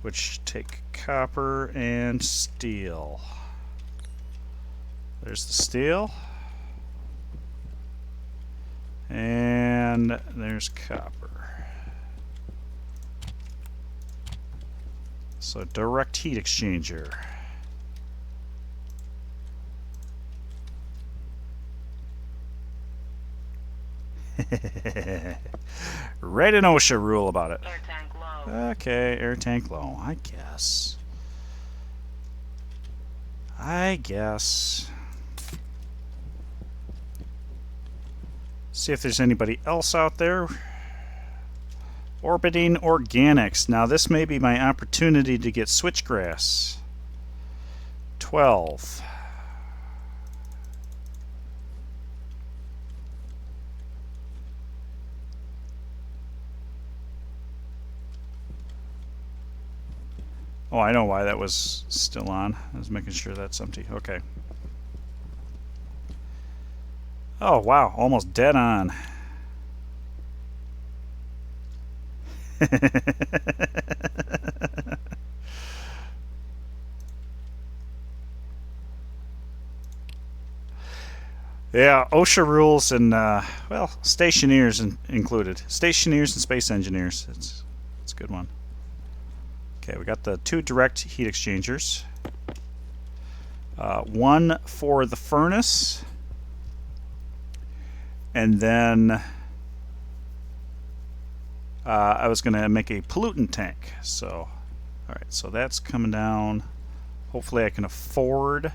which take copper and steel. There's the steel. And there's copper. So direct heat exchanger. Write an OSHA rule about it. Air tank low. Okay, air tank low, I guess. See if there's anybody else out there. Orbiting organics. Now this may be my opportunity to get switchgrass. 12. Oh, I know why that was still on. I was making sure that's empty. Okay. Oh, wow. Almost dead on. Yeah, OSHA rules and, well, Stationeers included. Stationeers and Space Engineers. It's a good one. Okay, we got the 2 direct heat exchangers. One for the furnace. And then I was going to make a pollutant tank. So, alright, so that's coming down. Hopefully I can afford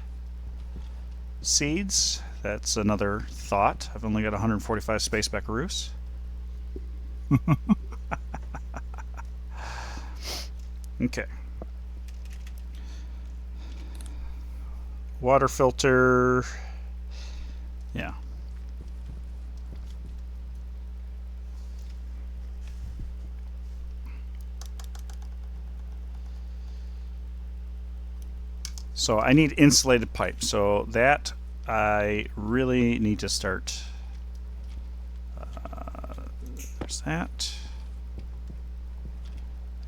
seeds. That's another thought. I've only got 145 space buckaroos. Okay. Water filter. Yeah. So I need insulated pipe. So that I really need to start. There's that.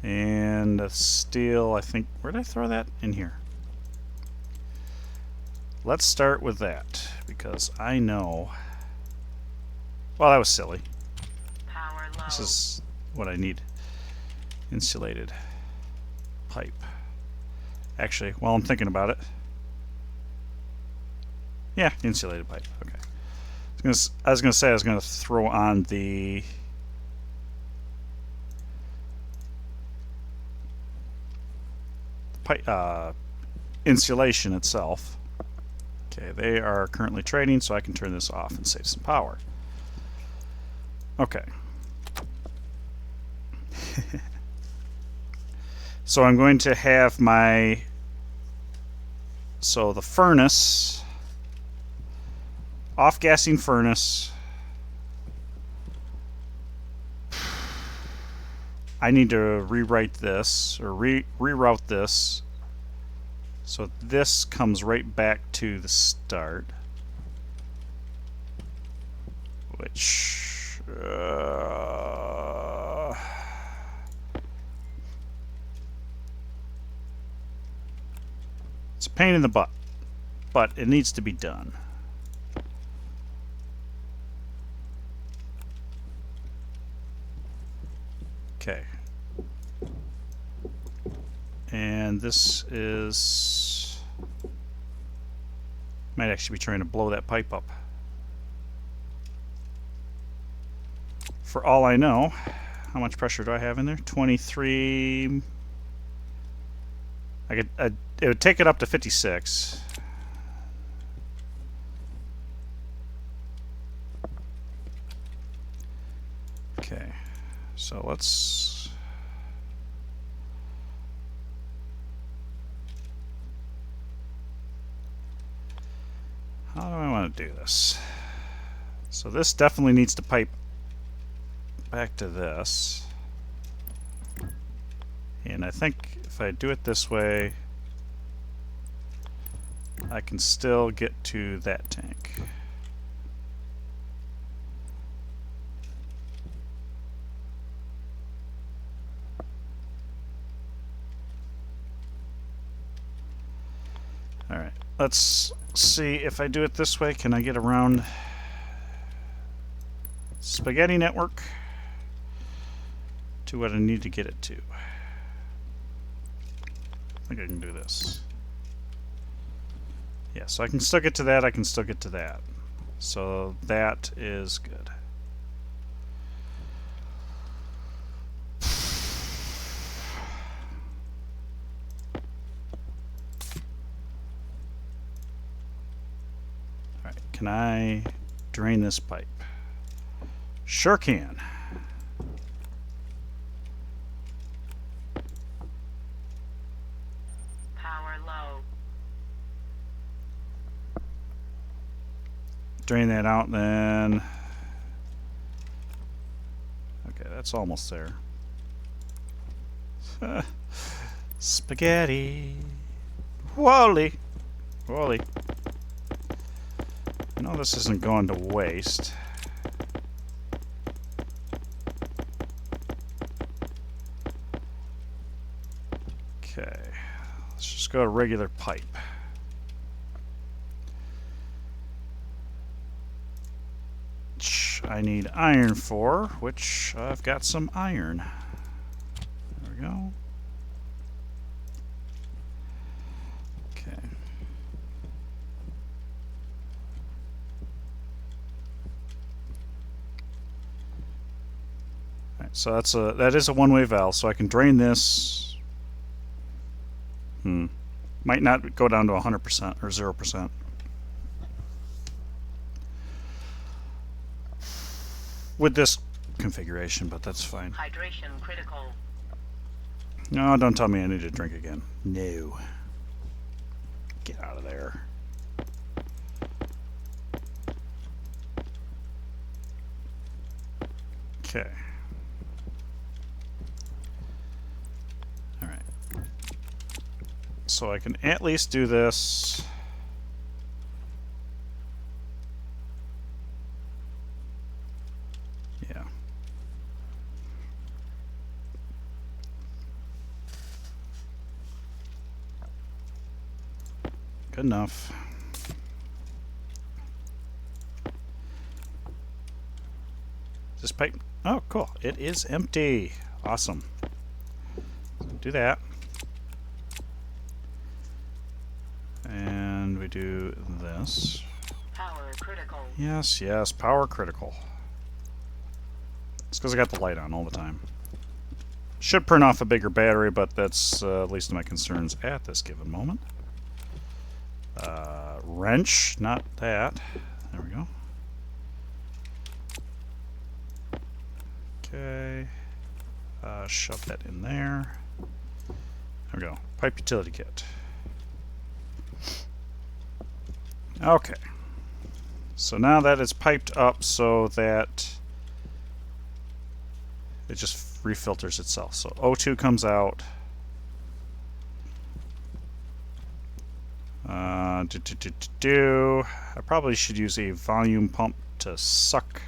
And steel, I think. Where did I throw that? In here. Let's start with that because I know. Well, that was silly. Power low. This is what I need. Insulated pipe. Actually, while I'm thinking about it. Yeah, insulated pipe. Okay. I was gonna say I was gonna throw on the pipe, insulation itself. Okay, they are currently trading, so I can turn this off and save some power. Okay. So I'm going to have my, so the furnace, off-gassing furnace. I need to rewrite this, or reroute this, so this comes right back to the start, which it's a pain in the butt, but it needs to be done. Okay. And this is, might actually be trying to blow that pipe up. For all I know, how much pressure do I have in there? 23. It would take it up to 56. Okay, so let's. How do I want to do this? So this definitely needs to pipe back to this. And I think if I do it this way, I can still get to that tank. Alright, let's see if I do it this way. Can I get around spaghetti network to what I need to get it to? I think I can do this. Yeah, so I can still get to that, I can still get to that. So that is good. Alright, can I drain this pipe? Sure can. Power low. Drain that out then. Okay, that's almost there. Spaghetti. Wally. Wally. No, this isn't going to waste. Okay. Let's just go to regular pipe. Which I need iron for, which I've got some iron. There we go. Okay. Alright, so that is a one-way valve, so I can drain this. Might not go down to 100% or 0%. With this configuration, but that's fine. Hydration critical. No, don't tell me I need to drink again. No. Get out of there. Okay. Alright. So I can at least do this. Yeah. Good enough. This pipe. Oh, cool. It is empty. Awesome. Do that. And we do this. Power critical. Yes, yes, power critical. It's because I got the light on all the time. Should print off a bigger battery, but that's least of my concerns at this given moment. Wrench, not that. There we go. Okay. Shove that in there. There we go. Pipe utility kit. Okay. So now that it's piped up so that it just refilters itself. So O2 comes out. I probably should use a volume pump to suck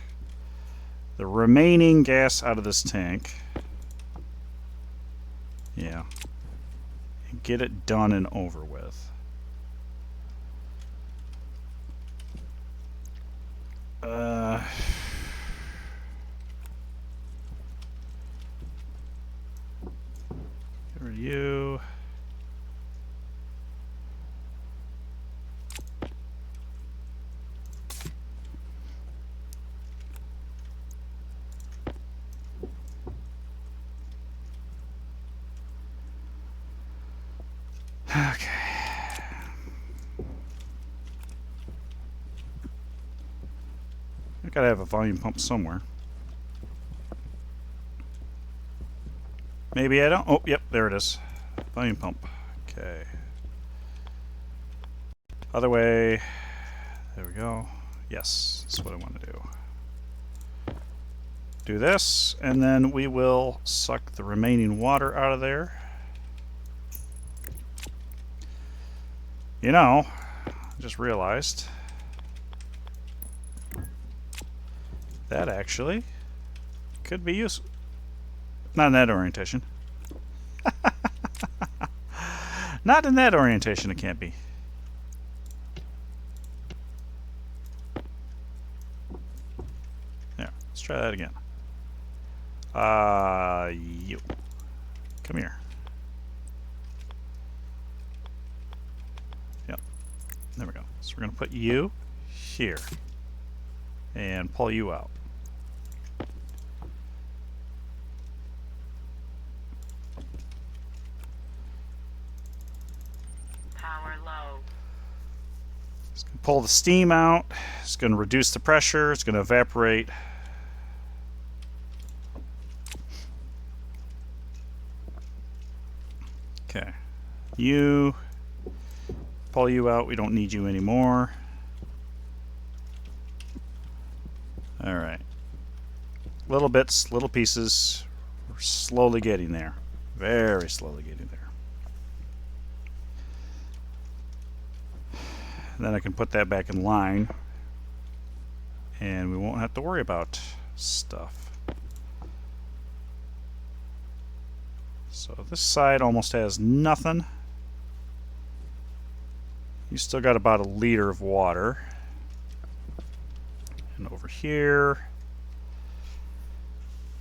the remaining gas out of this tank. Yeah. And get it done and over with. Get rid of you. Okay. I gotta have a volume pump somewhere. Maybe I don't. Oh, yep, there it is. Volume pump. Okay. Other way. There we go. Yes, that's what I want to do. Do this, and then we will suck the remaining water out of there. You know, I just realized that actually could be useful. Not in that orientation. Not in that orientation, it can't be. There, let's try that again. You. Come here. Yep. There we go. So we're going to put you here and pull you out. Power low. It's going to pull the steam out. It's going to reduce the pressure. It's going to evaporate. Okay. You. Pull you out. We don't need you anymore. Alright. Little bits, little pieces. We're slowly getting there. Very slowly getting there. then I can put that back in line, and we won't have to worry about stuff. So this side almost has nothing. You still got about a liter of water. And over here,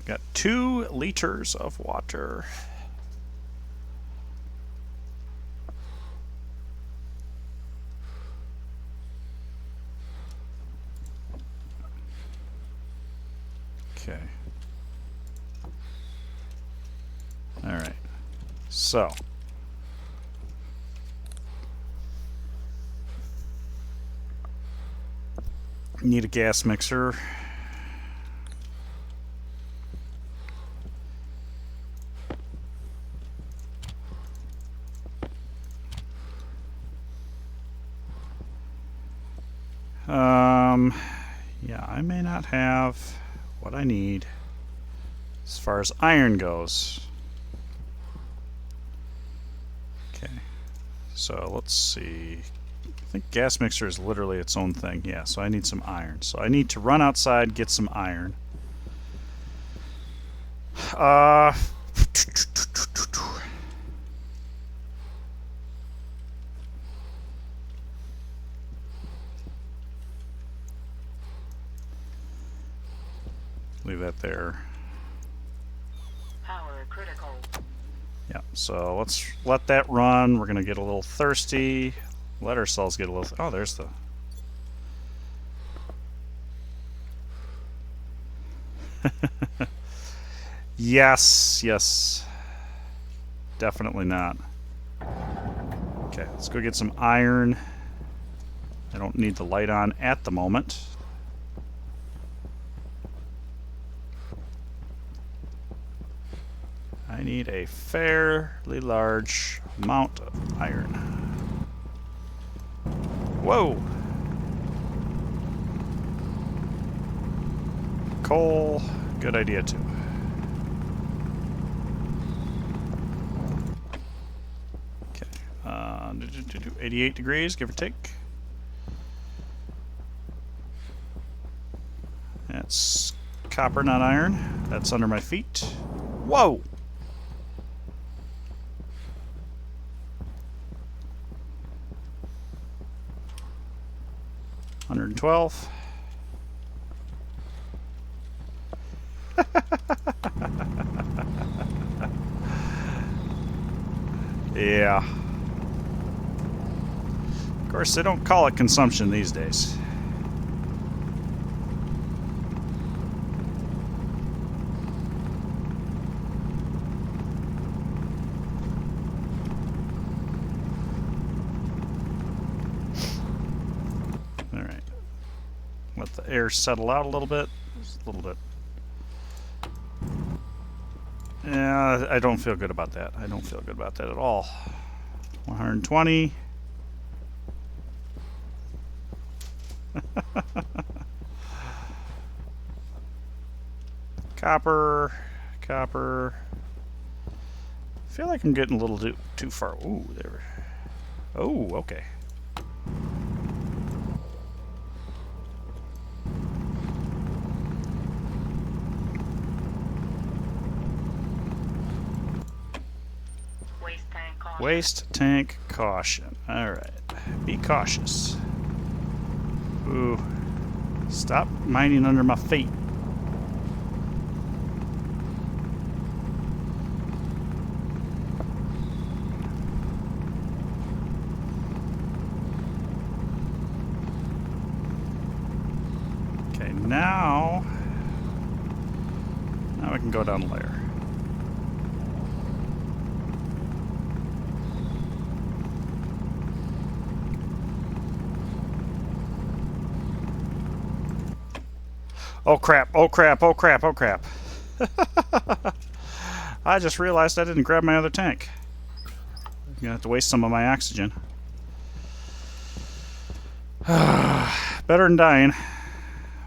got 2 liters of water. Okay. All right. So. Need a gas mixer. Yeah, I may not have what I need as far as iron goes. Okay, so let's see. I think gas mixer is literally its own thing. Yeah, so I need some iron. So I need to run outside, get some iron. Leave that there. Power critical. Yeah, so let's let that run. We're going to get a little thirsty. Let ourselves get a little... Oh, there's the... Yes, yes. Definitely not. Okay, let's go get some iron. I don't need the light on at the moment. I need a fairly large amount of iron. Whoa! Coal, good idea too. Okay, 88 degrees, give or take. That's copper, not iron. That's under my feet. Whoa! $112. Yeah. Of course, they don't call it consumption these days. All right. Let the air settle out a little bit. Just a little bit. Yeah, I don't feel good about that. I don't feel good about that at all. 120. Copper, copper. I feel like I'm getting a little too far. Ooh, there. Oh, okay. Waste tank caution. Waste tank caution. All right. Be cautious. Ooh. Stop mining under my feet. Okay, now we can go down a layer. Oh crap, oh crap, oh crap, oh crap. I just realized I didn't grab my other tank. I'm gonna have to waste some of my oxygen. Better than dying.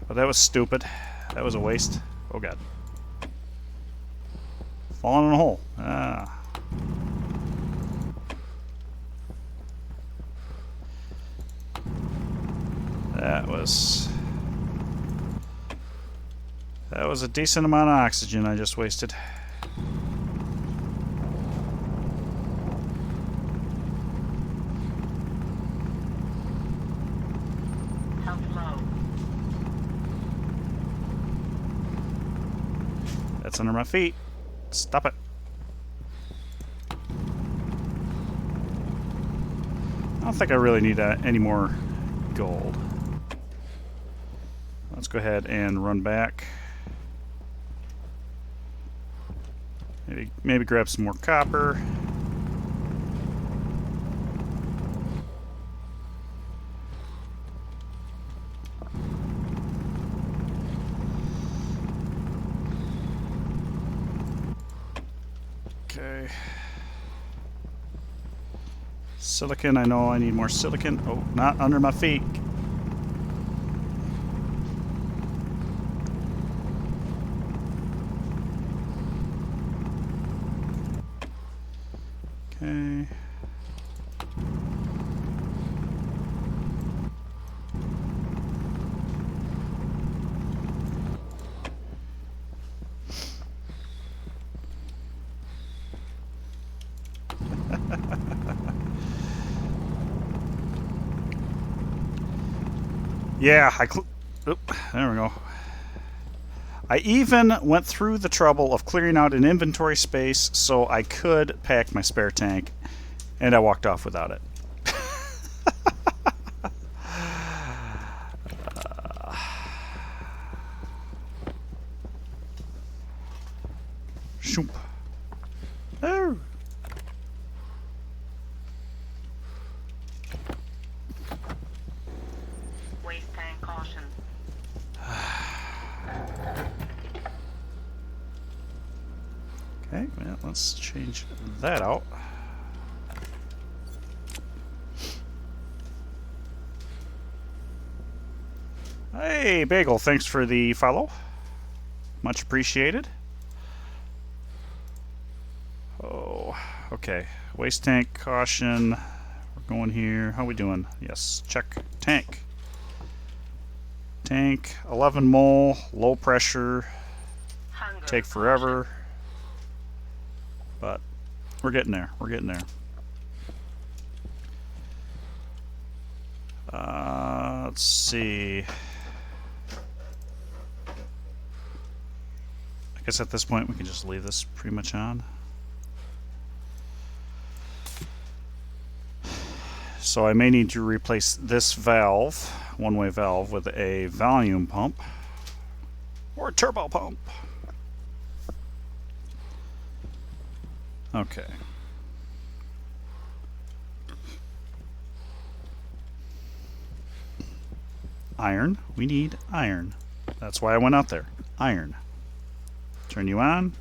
But that was stupid. That was a waste. Oh god. Falling in a hole. Ah. That was a decent amount of oxygen I just wasted. Health low. That's under my feet. Stop it. I don't think I really need any more gold. Let's go ahead and run back. Maybe grab some more copper. Okay. Silicon, I know I need more silicon. Oh, not under my feet. Okay. Yeah, oop, there we go. I even went through the trouble of clearing out an inventory space so I could pack my spare tank, and I walked off without it. Shoop. Oh. Waste tank caution. Okay, well, let's change that out. Hey, Bagel, thanks for the follow. Much appreciated. Oh, okay. Waste tank caution. We're going here. How we doing? Yes, check. Tank. Tank, 11 mole, low pressure. Hunger Take forever. But we're getting there. We're getting there. Let's see. I guess at this point we can just leave this pretty much on. So I may need to replace this valve, one-way valve, with a volume pump or a turbo pump. Okay. Iron. We need iron. That's why I went out there. Iron. Turn you on.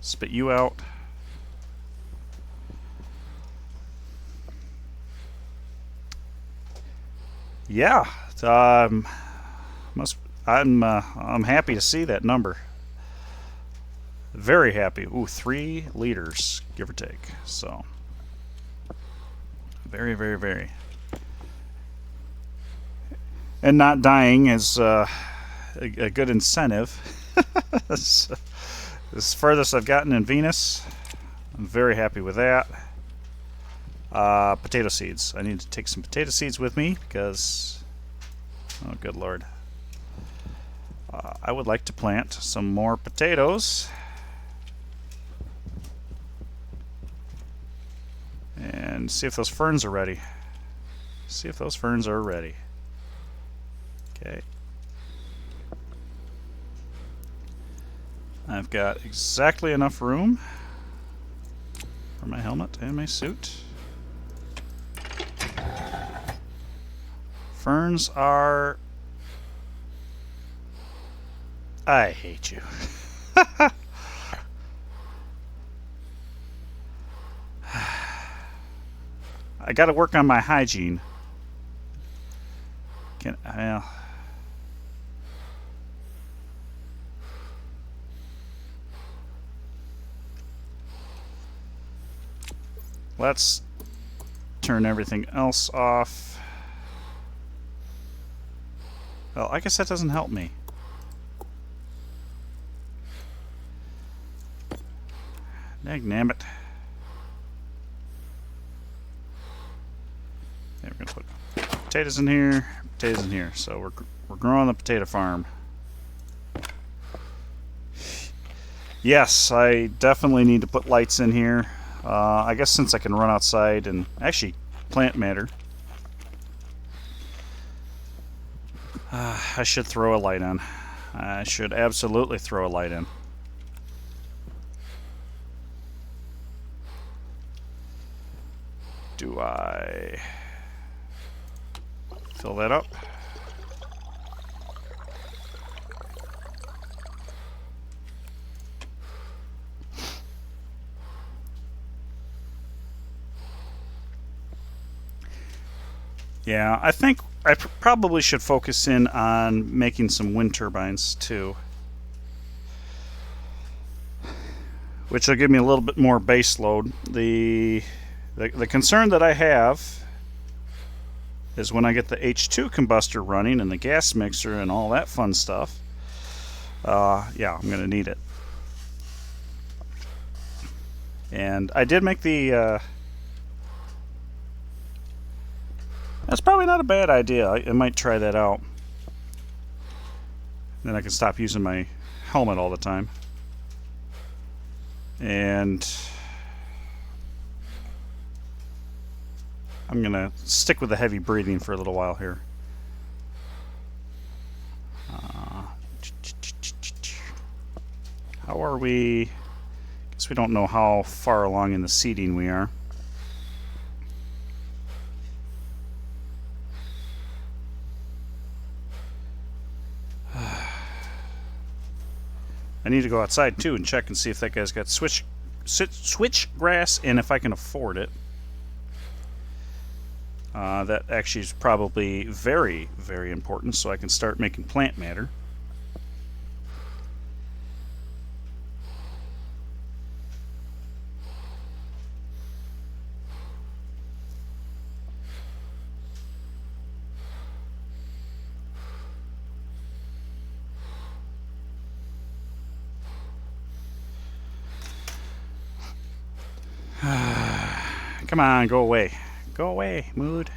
Spit you out. Yeah. I'm happy to see that number. Very happy. Ooh, 3 liters, give or take. So, very, very, very. And not dying is a good incentive. This is furthest I've gotten in Venus. I'm very happy with that. Potato seeds. I need to take some potato seeds with me because, oh good lord. I would like to plant some more potatoes. And see if those ferns are ready. See if those ferns are ready. Okay. I've got exactly enough room for my helmet and my suit. Ferns are... I hate you. I gotta work on my hygiene. Well... Let's turn everything else off. Well, I guess that doesn't help me. Dagnabbit. Yeah, we're gonna put potatoes in here, potatoes in here. So we're growing the potato farm. Yes, I definitely need to put lights in here. I guess since I can run outside and actually plant matter, I should throw a light on. I should absolutely throw a light in. Do I fill that up? Yeah, I think I probably should focus in on making some wind turbines too, which will give me a little bit more base load. The concern that I have is when I get the H2 combustor running and the gas mixer and all that fun stuff. Yeah, I'm gonna need it. And I did make the. That's probably not a bad idea. I might try that out. Then I can stop using my helmet all the time. And I'm gonna stick with the heavy breathing for a little while here. How are we? Guess we don't know how far along in the seeding we are. I need to go outside too and check and see if that guy's got switch grass and if I can afford it. That actually is probably very, very important, so I can start making plant matter. Come on, go away. Go away, mood.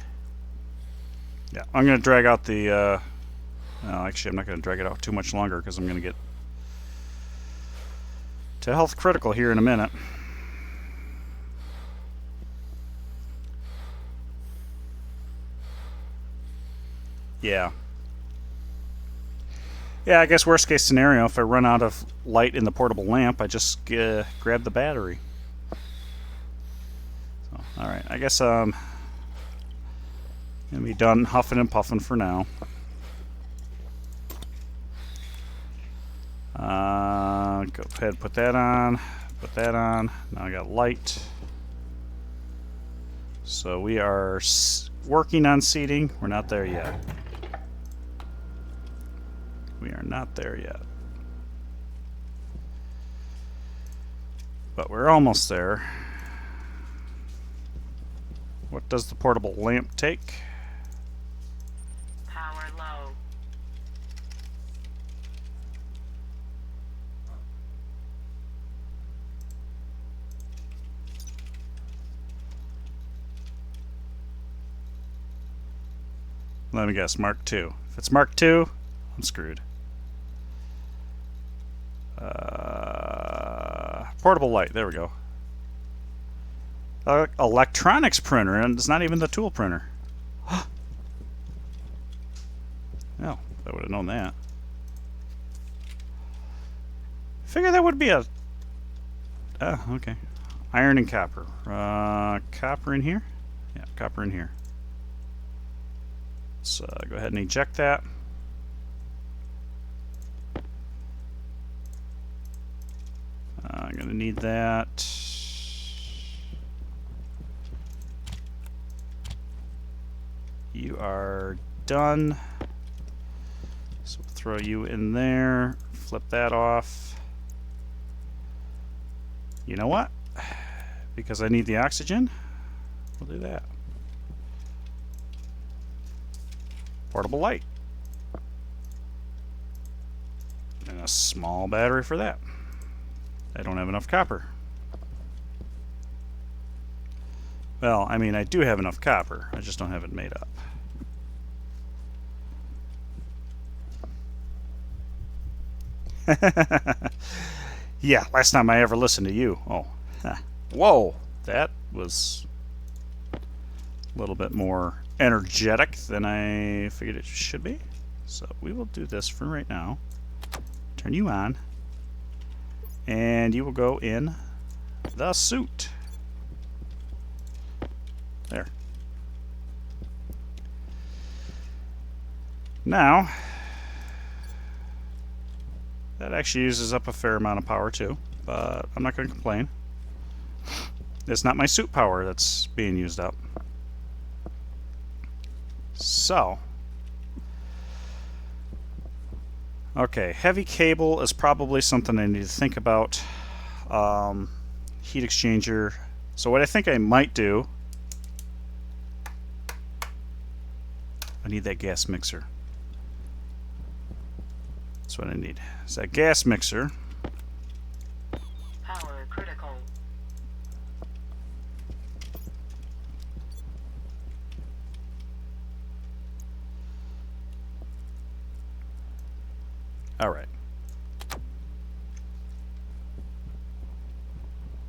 Yeah, I'm going to drag out the... actually, I'm not going to drag it out too much longer because I'm going to get to health critical here in a minute. Yeah. Yeah, I guess worst case scenario, if I run out of light in the portable lamp, I just grab the battery. Alright, I guess I'm gonna be done huffing and puffing for now. Go ahead, put that on, Now I got light. So we are working on seating. We're not there yet. We are not there yet. But we're almost there. What does the portable lamp take? Power low. Let me guess, Mark II. If it's Mark II, I'm screwed. Portable light, there we go. Electronics printer, and it's not even the tool printer. No, I would have known that. Figure that would be a... Oh, okay. Iron and copper. Copper in here? Yeah, copper in here. Let's go ahead and eject that. I'm going to need that. You are done. So we'll throw you in there. Flip that off. You know what? Because I need the oxygen, we'll do that. Portable light. a small battery for that. I don't have enough copper. Well, I mean, I do have enough copper. I just don't have it made up. Yeah, last time I ever listened to you. Oh, whoa, that was a little bit more energetic than I figured it should be. So we will do this for right now. Turn you on, and you will go in the suit. There. Now, that actually uses up a fair amount of power too, but I'm not going to complain. It's not my suit power that's being used up. So, okay, heavy cable is probably something I need to think about. Heat exchanger. So what I think I might do, I need that gas mixer. That's what I need. Is that gas mixer. Power critical. All right.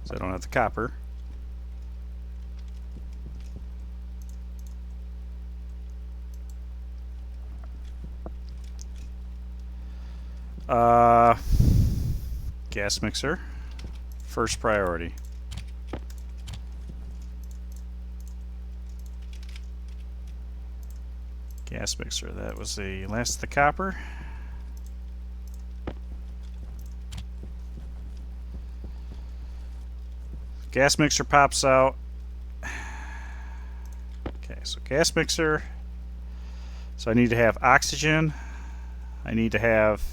So I don't have the copper. Gas mixer, first priority. Gas mixer, that was the last of the copper. Gas mixer pops out. Okay, so gas mixer. So I need to have oxygen. I need to have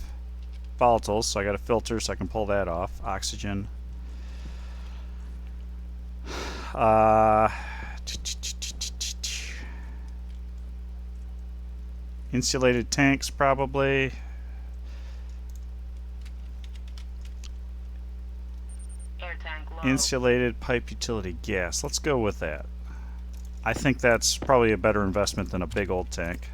volatiles, so I got a filter so I can pull that off. Oxygen. Insulated tanks, probably. Air tank low. Insulated pipe utility gas. Let's go with that. I think that's probably a better investment than a big old tank.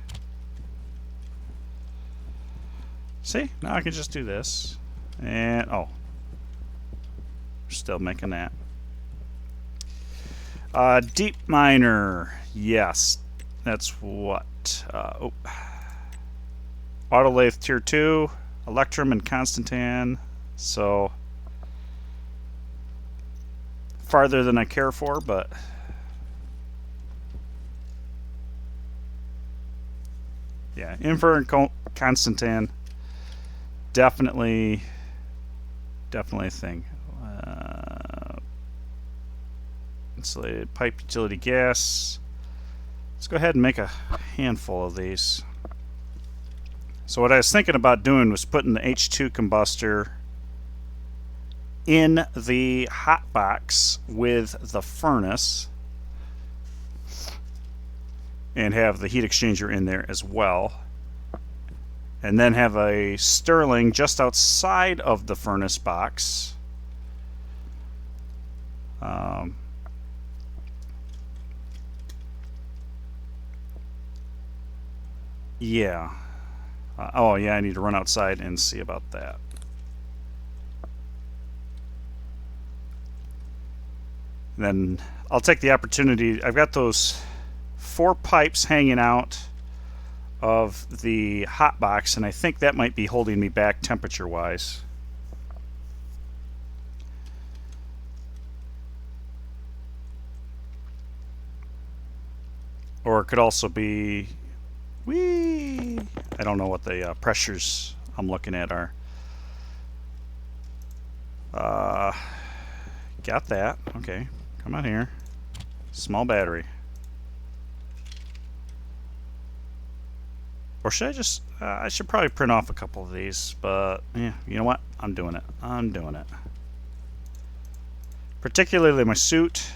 See, now I can just do this. And, oh. We're still making that. Deep miner. Yes. That's what? Oh. Autolathe tier 2. Electrum and Constantan. So, farther than I care for, but yeah, Infer and Constantan. Definitely a thing. Insulated pipe utility gas. Let's go ahead and make a handful of these. So what I was thinking about doing was putting the H2 combustor in the hot box with the furnace and have the heat exchanger in there as well. And then have a Stirling just outside of the furnace box. Yeah. Oh, yeah, I need to run outside and see about that. Then I'll take the opportunity. I've got those 4 pipes hanging out of the hot box, and I think that might be holding me back temperature wise. Or it could also be, I don't know what the pressures I'm looking at are. Got that. Okay, come on here. Small battery. Or should I just, I should probably print off a couple of these, but yeah, you know what? I'm doing it. I'm doing it. Particularly my suit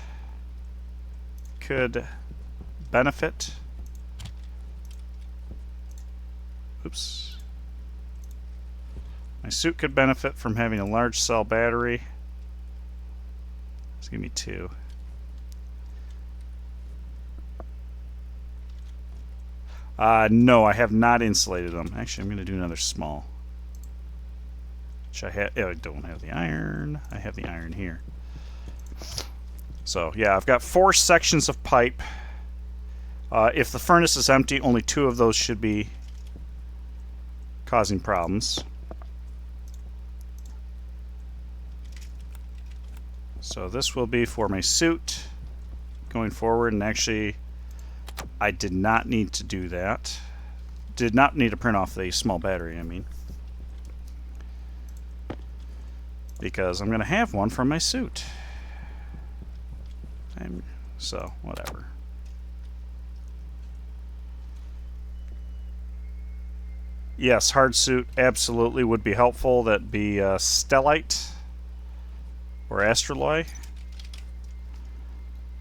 could benefit. Oops. My suit could benefit from having a large cell battery. Just give me 2. No, I have not insulated them. Actually, I'm going to do another small. Which I don't have the iron. I have the iron here. So, yeah, I've got 4 sections of pipe. If the furnace is empty, only 2 of those should be causing problems. So this will be for my suit going forward, and actually I did not need to do that. Did not need to print off the small battery, I mean. Because I'm going to have one for my suit. So, whatever. Yes, hard suit absolutely would be helpful. That'd be stellite or astraloy.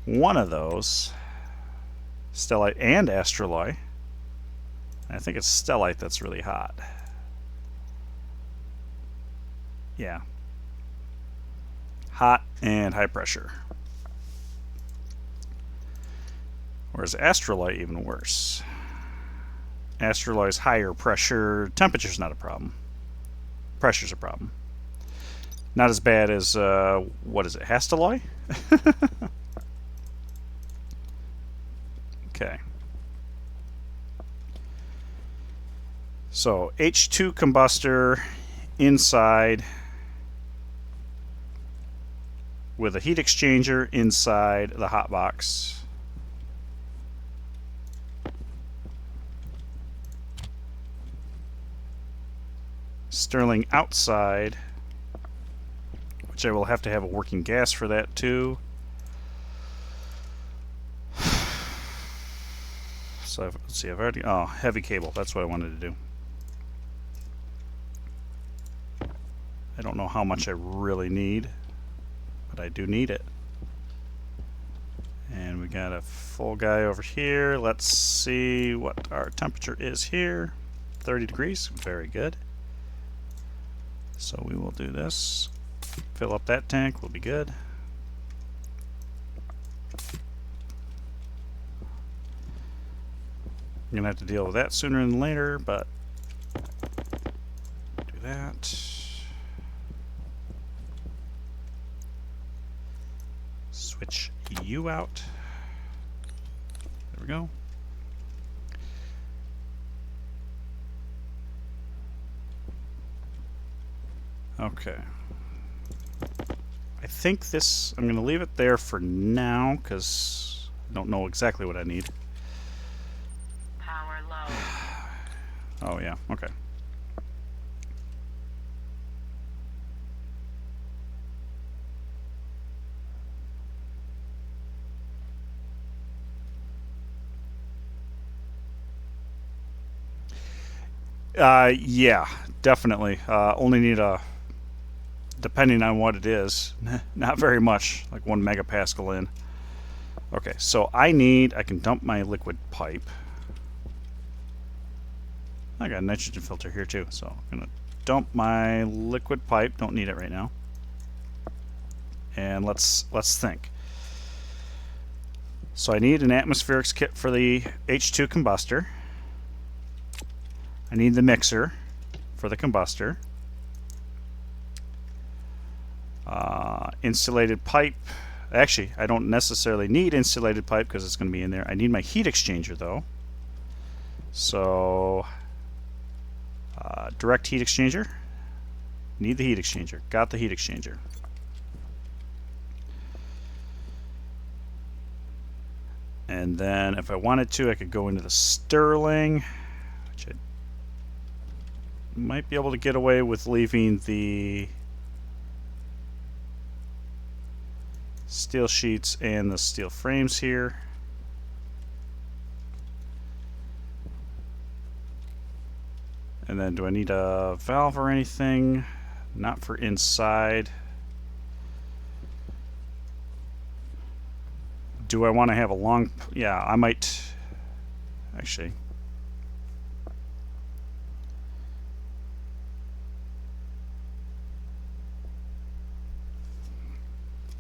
One of those, stellite and astraloy. I think it's stellite that's really hot. Yeah. Hot and high pressure. Whereas astraloy even worse. Astraloy is higher pressure. Temperature's not a problem. Pressure's a problem. Not as bad as, what is it, hastaloy? Okay. So, H2 combustor inside with a heat exchanger inside the hot box. Stirling outside, which I will have to have a working gas for that too. So let's see, I've already, heavy cable, that's what I wanted to do. I don't know how much I really need, but I do need it. And we got a full guy over here. Let's see what our temperature is here. 30 degrees, very good. So we will do this. Fill up that tank, we'll be good. I'm gonna have to deal with that sooner than later, but do that. Switch you out. There we go. Okay. I think this, I'm going to leave it there for now because I don't know exactly what I need. Power low. Oh yeah, okay. Yeah, definitely. Only need a, depending on what it is, not very much, like 1 megapascal in. Okay, so I can dump my liquid pipe. I got a nitrogen filter here too, so I'm gonna dump my liquid pipe. Don't need it right now. And let's think. So I need an atmospherics kit for the H2 combustor. I need the mixer for the combustor. Insulated pipe. Actually, I don't necessarily need insulated pipe because it's going to be in there. I need my heat exchanger though. So, direct heat exchanger. Need the heat exchanger. Got the heat exchanger. And then if I wanted to, I could go into the Stirling, which I might be able to get away with leaving the steel sheets and the steel frames here. And then do I need a valve or anything? Not for inside. Do I want to have a long... Yeah, I might... Actually...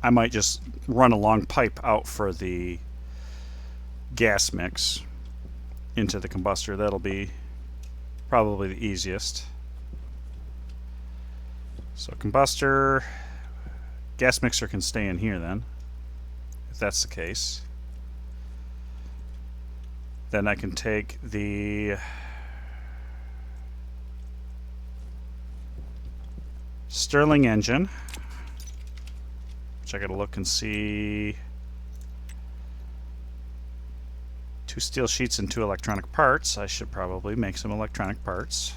I might just run a long pipe out for the gas mix into the combustor. That'll be probably the easiest. So combustor, gas mixer can stay in here then, if that's the case. Then I can take the Stirling engine, which I gotta look and see. 2 steel sheets and 2 electronic parts. I should probably make some electronic parts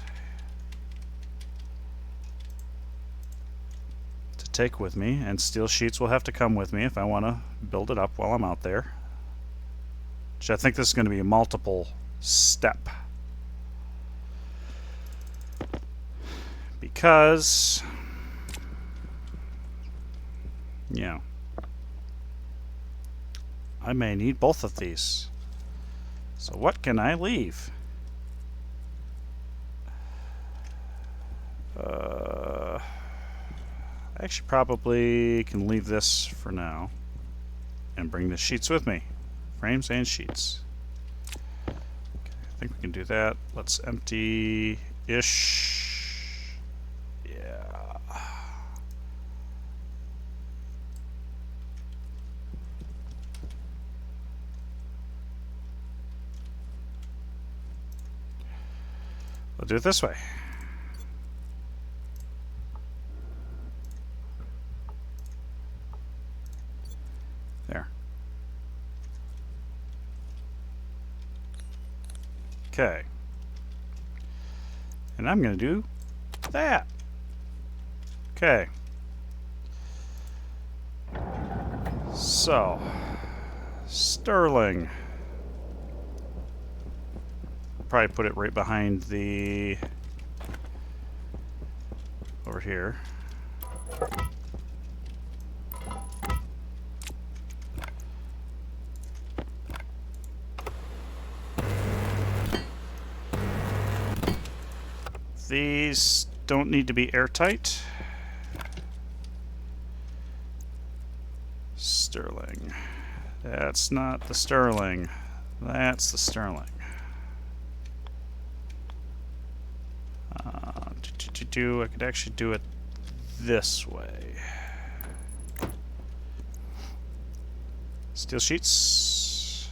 to take with me, and steel sheets will have to come with me if I want to build it up while I'm out there. Which I think this is going to be a multiple step, because yeah, I may need both of these. So what can I leave? I actually probably can leave this for now and bring the sheets with me. Frames and sheets. Okay, I think we can do that. Let's empty-ish. Yeah. We'll do it this way. There. Okay. And I'm going to do that. Okay. So, Stirling. Probably put it right behind the over here. These don't need to be airtight. Stirling. That's not the Stirling. That's the Stirling. I could actually do it this way. Steel sheets.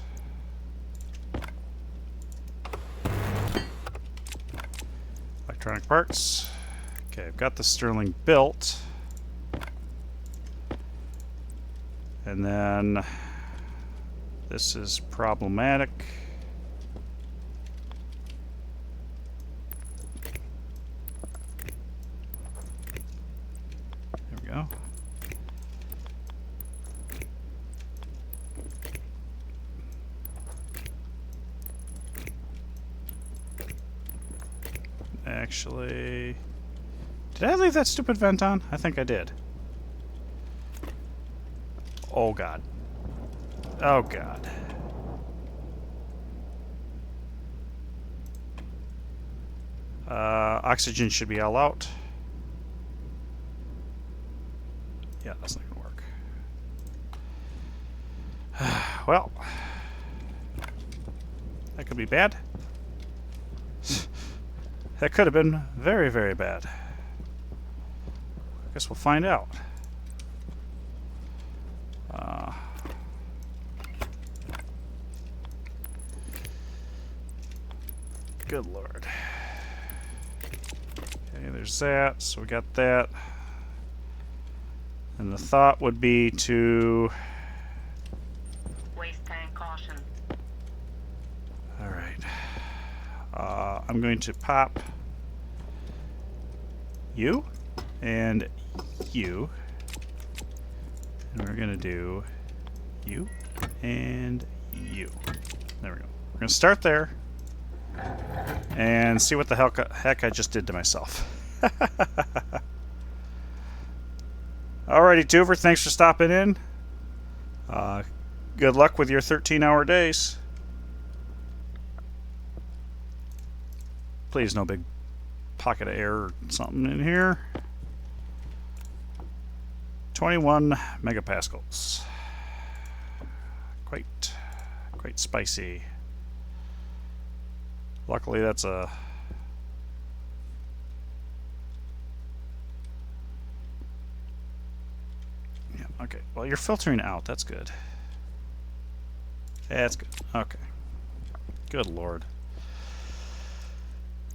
Electronic parts. Okay, I've got the Stirling built. And then this is problematic. There we go. Actually, did I leave that stupid vent on? I think I did. Oh god. Oh god. Oxygen should be all out. Yeah, that's not gonna work. Well, that could be bad. That could have been very, very bad. I guess we'll find out. Good lord. Okay, there's that. So we got that. And the thought would be to... Waste tank caution. Alright. I'm going to pop you and you. And we're going to do you and you. There we go. We're going to start there and see what the heck I just did to myself. Alrighty, Tuver, thanks for stopping in. Good luck with your 13-hour days. Please, no big pocket of air or something in here. 21 megapascals. Quite spicy. Luckily, that's a yeah. Okay. Well, you're filtering out. That's good. That's good. Okay. Good lord.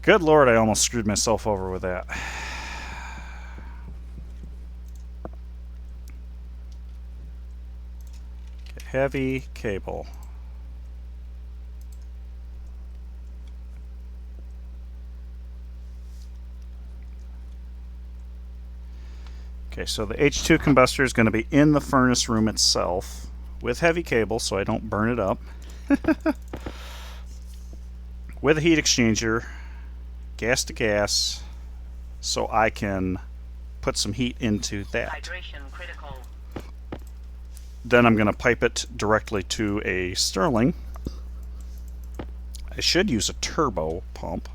Good lord, I almost screwed myself over with that. Okay, heavy cable. Okay, so the H2 combustor is going to be in the furnace room itself with heavy cable so I don't burn it up. With a heat exchanger, gas to gas, so I can put some heat into that. Hydration critical. Then I'm going to pipe it directly to a Stirling. I should use a turbo pump.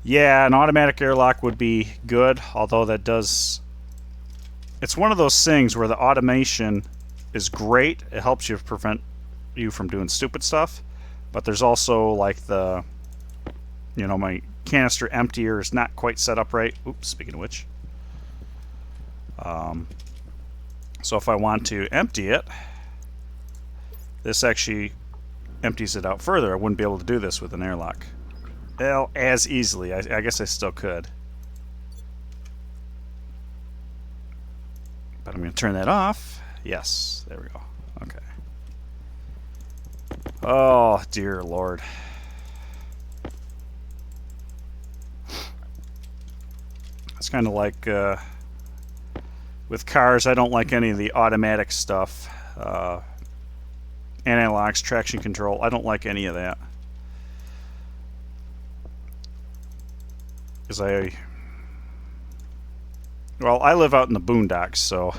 Yeah, an automatic airlock would be good, although that does... It's one of those things where the automation is great. It helps you prevent you from doing stupid stuff. But there's also like the... You know, my canister emptier is not quite set up right. Oops, speaking of which. So if I want to empty it, this actually empties it out further. I wouldn't be able to do this with an airlock. Well, as easily. I guess I still could. But I'm going to turn that off. Yes, there we go. Okay. Oh, dear Lord. It's kind of like with cars, I don't like any of the automatic stuff. Anti-locks, traction control, I don't like any of that. Because I live out in the boondocks, so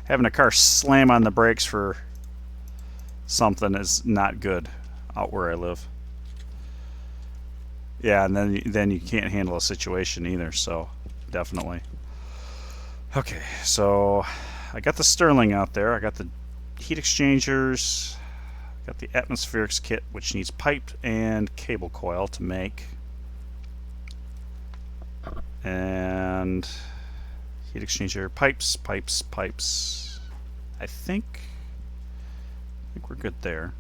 having a car slam on the brakes for something is not good out where I live. Yeah, and then you can't handle a situation either, so definitely. Okay, so I got the Stirling out there. I got the heat exchangers. I got the atmospherics kit, which needs pipe and cable coil to make. And heat exchanger, pipes. I think we're good there.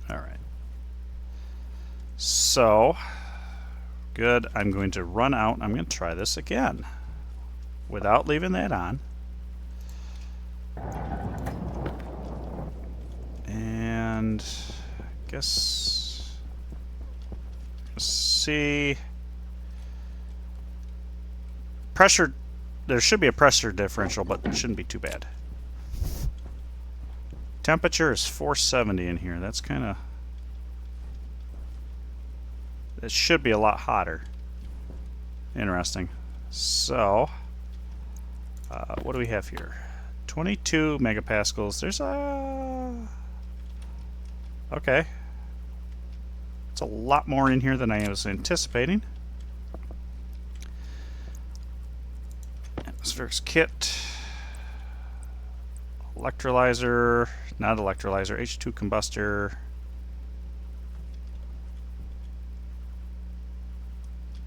All right. So, good. I'm going to run out. I'm going to try this again without leaving that on. And I guess see pressure. There should be a pressure differential, but it shouldn't be too bad. Temperature is 470 in here. That's kind of... It should be a lot hotter. Interesting. So, what do we have here? 22 megapascals. There's a... Okay. It's a lot more in here than I was anticipating. Atmospherics kit. Electrolyzer. Not electrolyzer. H2 combustor.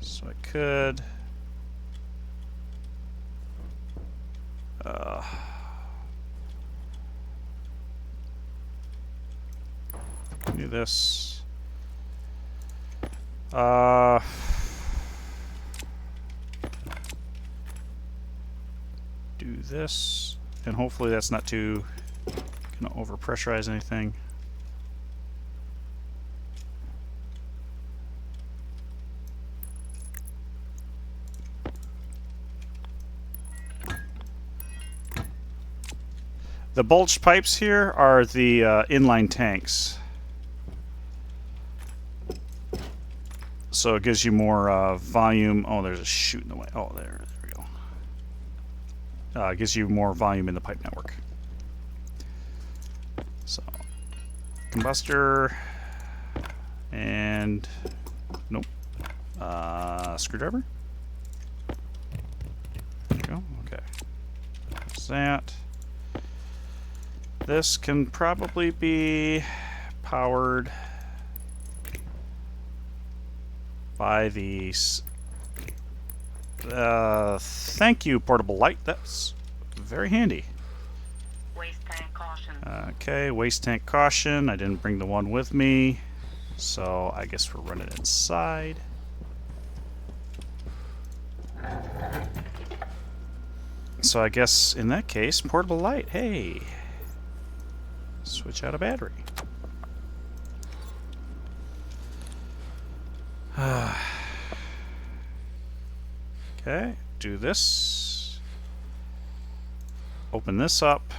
So I could... do this. Do this, and hopefully that's not too gonna overpressurize anything. The bulged pipes here are the inline tanks. So it gives you more volume. Oh, there's a chute in the way. Oh, there we go. It gives you more volume in the pipe network. So, combustor, and nope, screwdriver. that. This can probably be powered by the... thank you, portable light. That's very handy. Waste tank caution. Okay, waste tank caution. I didn't bring the one with me, so I guess we're running inside. So I guess in that case, portable light. Hey, switch out a battery. Okay, do this. Open this up.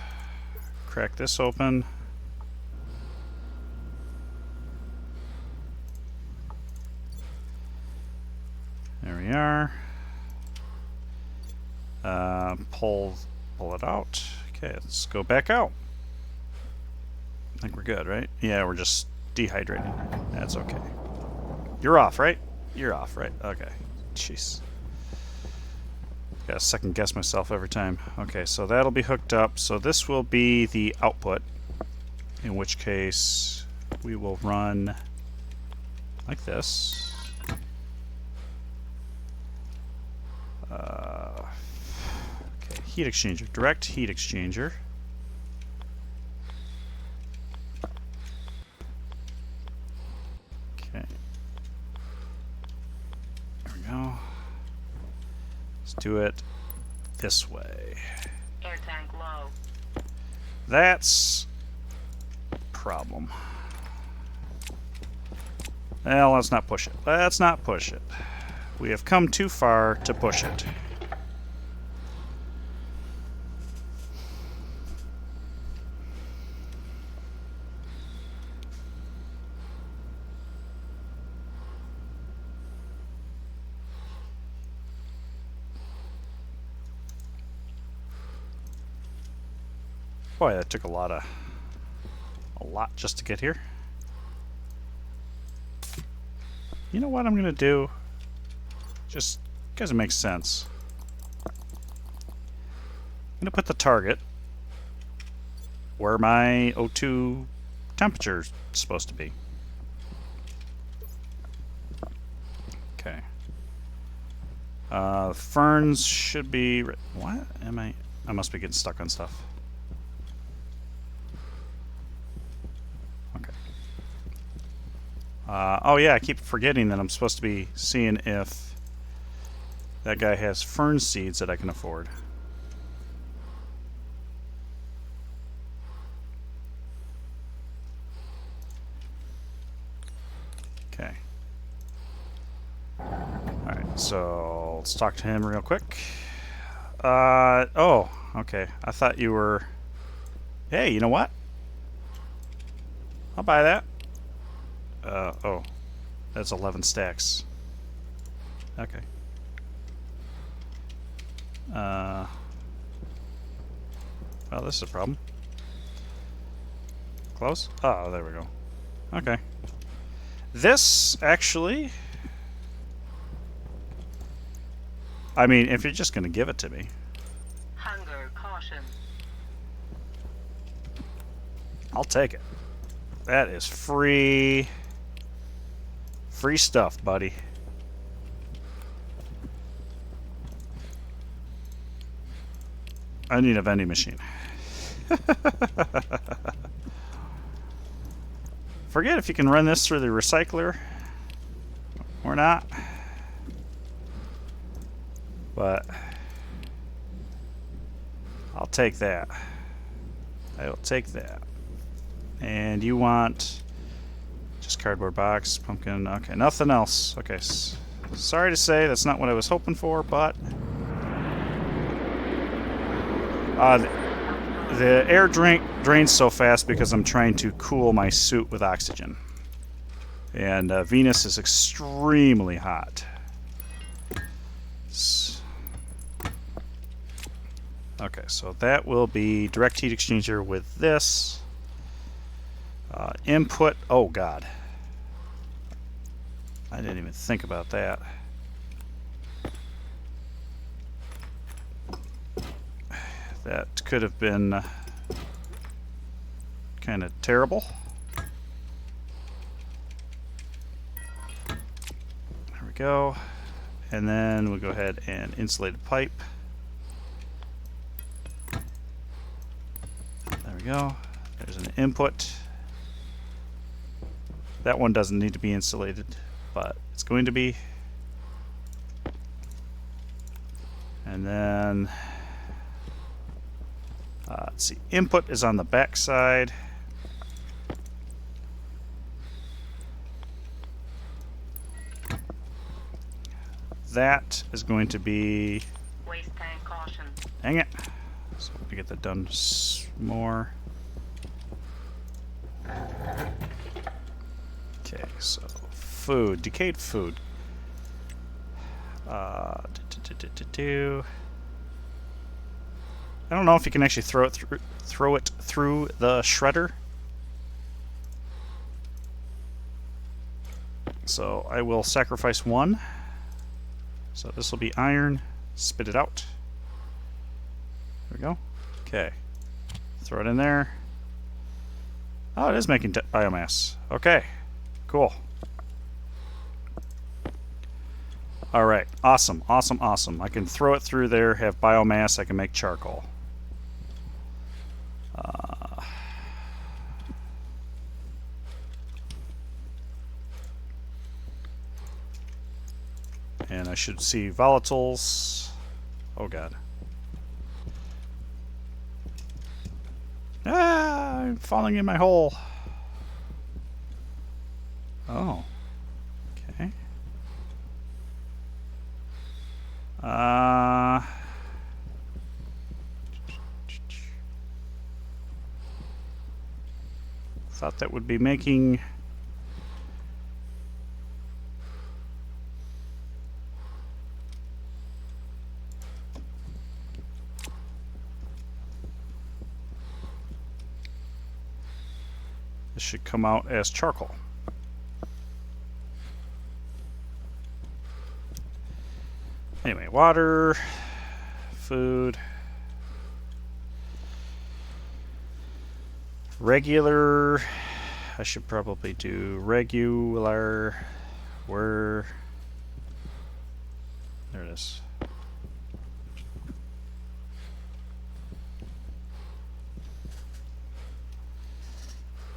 Crack this open. There we are. Pull it out. Okay, let's go back out. I think we're good, right? Yeah, we're just dehydrating. That's okay. You're off, right? You're off, right? Okay. Jeez. Gotta second guess myself every time. Okay, so that'll be hooked up. So this will be the output, in which case we will run like this. Okay, heat exchanger, direct heat exchanger. Okay. There we go. Let's do it this way. Air tank low. That's a problem. Well, let's not push it. Let's not push it. We have come too far to push it. Boy, that took a lot just to get here. You know what I'm gonna do? Just because it makes sense. I'm gonna put the target where my O2 temperature is supposed to be. Okay. Ferns should be... What? Am I must be getting stuck on stuff. Okay. Oh yeah, I keep forgetting that I'm supposed to be seeing if that guy has fern seeds that I can afford. Okay. Alright, so let's talk to him real quick. Oh, okay. I thought you were... Hey, you know what? I'll buy that. Oh. That's 11 stacks. Okay. Well, this is a problem. Close? Oh, there we go. Okay. This, actually... I mean, if you're just going to give it to me. Hunger caution. I'll take it. That is free... Free stuff, buddy. I need a vending machine. Forget if you can run this through the recycler or not. But I'll take that. I will take that. And you want just cardboard box, pumpkin. Okay, nothing else. Okay, sorry to say that's not what I was hoping for, but the air drains so fast because I'm trying to cool my suit with oxygen. And Venus is extremely hot. Okay, so that will be direct heat exchanger with this. Input, oh god. I didn't even think about that. That could have been kind of terrible. There we go. And then we'll go ahead and insulate the pipe. There we go. There's an input. That one doesn't need to be insulated, but it's going to be. And then, let's see, input is on the back side. That is going to be. Waste tank caution. Dang it. So let me get that done more. Okay, so food, decayed food. I don't know if you can actually throw it through the shredder. So I will sacrifice one. So this will be iron. Spit it out. There we go. Okay. Throw it in there. Oh, it is making biomass. Okay. Cool. Alright. Awesome. Awesome. Awesome. I can throw it through there, have biomass, I can make charcoal. And I should see volatiles. Oh god. Ah, I'm falling in my hole. Oh. Okay. Thought that would be making. This should come out as charcoal. Anyway, water, food, regular. I should probably do regular. Where? There it is.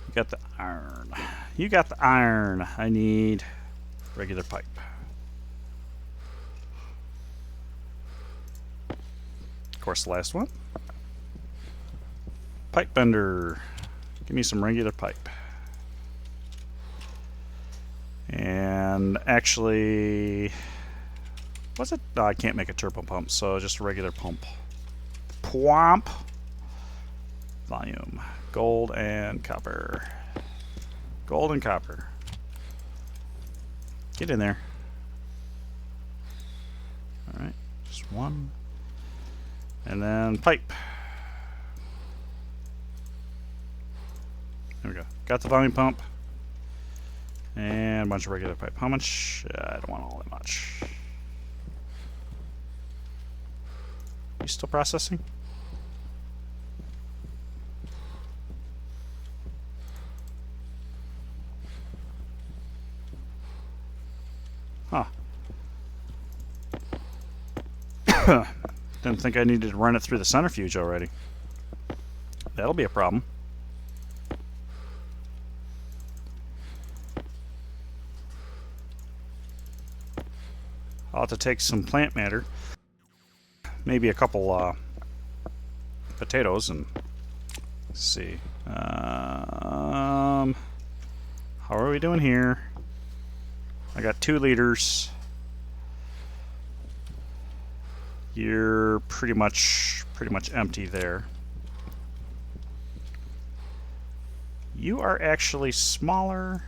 You got the iron. You got the iron. I need regular pipe. Of course, the last one. Pipe bender. Give me some regular pipe. And actually, was it? No, I can't make a turbo pump, so just a regular pump. Pwomp. Volume. Gold and copper. Gold and copper. Get in there. Alright, just one. And then pipe. There we go. Got the volume pump. And a bunch of regular pipe. How much? I don't want all that much. You still processing? Huh. Didn't think I needed to run it through the centrifuge already. That'll be a problem. I'll have to take some plant matter, maybe a couple potatoes, and let's see. How are we doing here? I got 2 liters. You're pretty much empty there. You are actually smaller.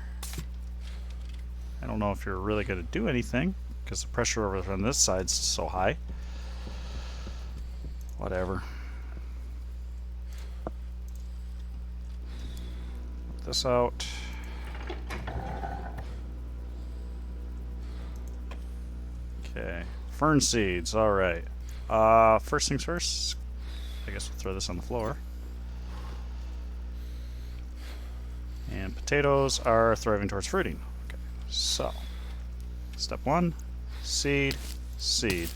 I don't know if you're really going to do anything because the pressure over on this side's so high. Whatever. Put this out. Okay. Fern seeds, alright. First things first. I guess we'll throw this on the floor. And potatoes are thriving towards fruiting. Okay, so step 1, seed, seed.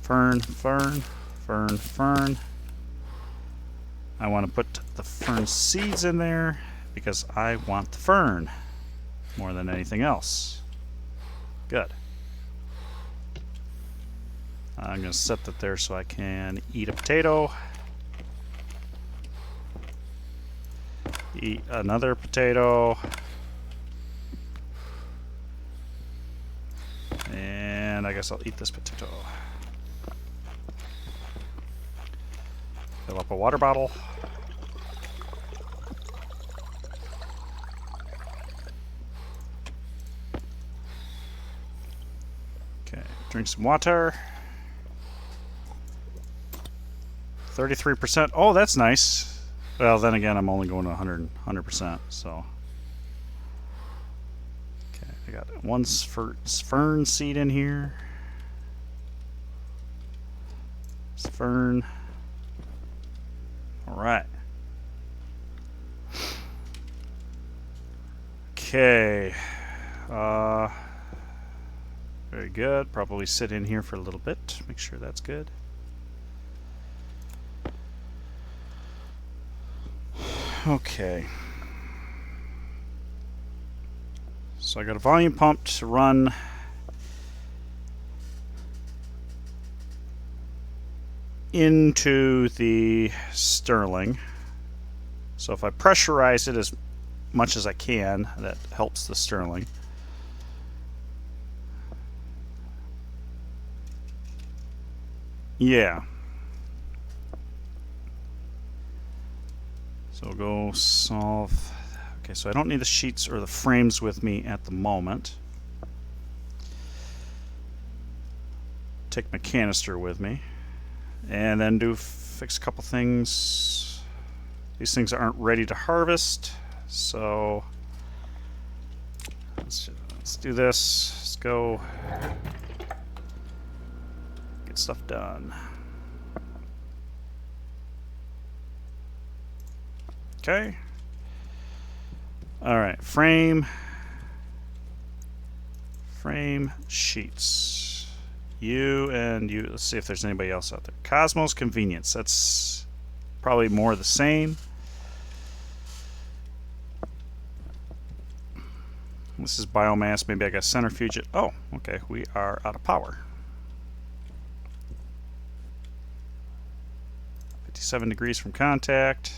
Fern, fern, fern, fern. I want to put the fern seeds in there because I want the fern more than anything else. Good. I'm going to set that there so I can eat a potato. Eat another potato. And I guess I'll eat this potato. Fill up a water bottle. Okay, drink some water. 33%. Oh, that's nice. Well, then again, I'm only going to 100%, so. Okay, I got one fern seed in here. It's fern. All right. Okay. Very good. Probably sit in here for a little bit. Make sure that's good. Okay. So I got a volume pump to run into the Stirling. So if I pressurize it as much as I can, that helps the Stirling. Yeah. So we'll go solve. Okay, so I don't need the sheets or the frames with me at the moment. Take my canister with me. And then fix a couple things. These things aren't ready to harvest, so let's do this. Let's go get stuff done. Okay. All right, frame sheets. You and you. Let's see if there's anybody else out there. Cosmos Convenience. That's probably more the same. This is biomass. Maybe I got centrifuge it. Oh, okay. We are out of power. 57 degrees from contact.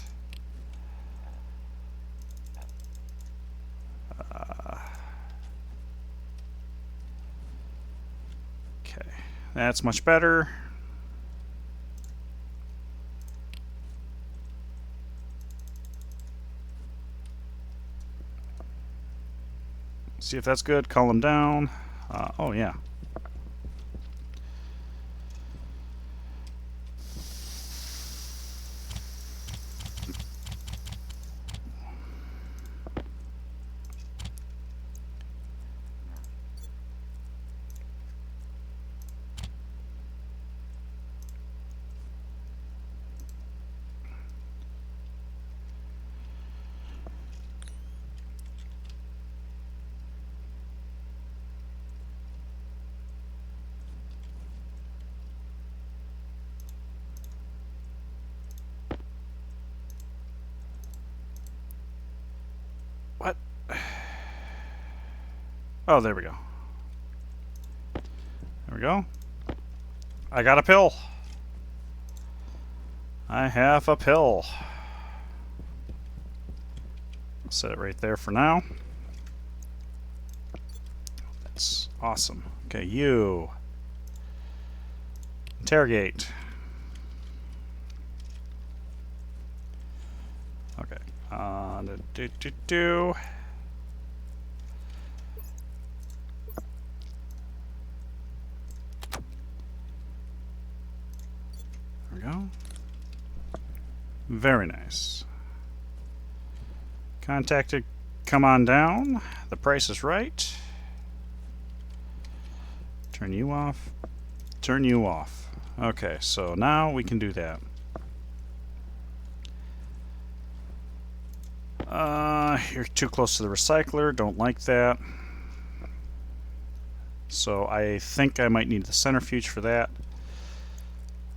Okay, that's much better. See if that's good. Column down. Oh yeah. What? Oh, there we go. There we go. I got a pill. I have a pill. I'll set it right there for now. That's awesome. Okay, you. Interrogate. Okay. There we go. Very nice. Contacted. Come on down. The price is right. Turn you off. Turn you off. Okay, so now we can do that. You're too close to the recycler. Don't like that. So I think I might need the centrifuge for that.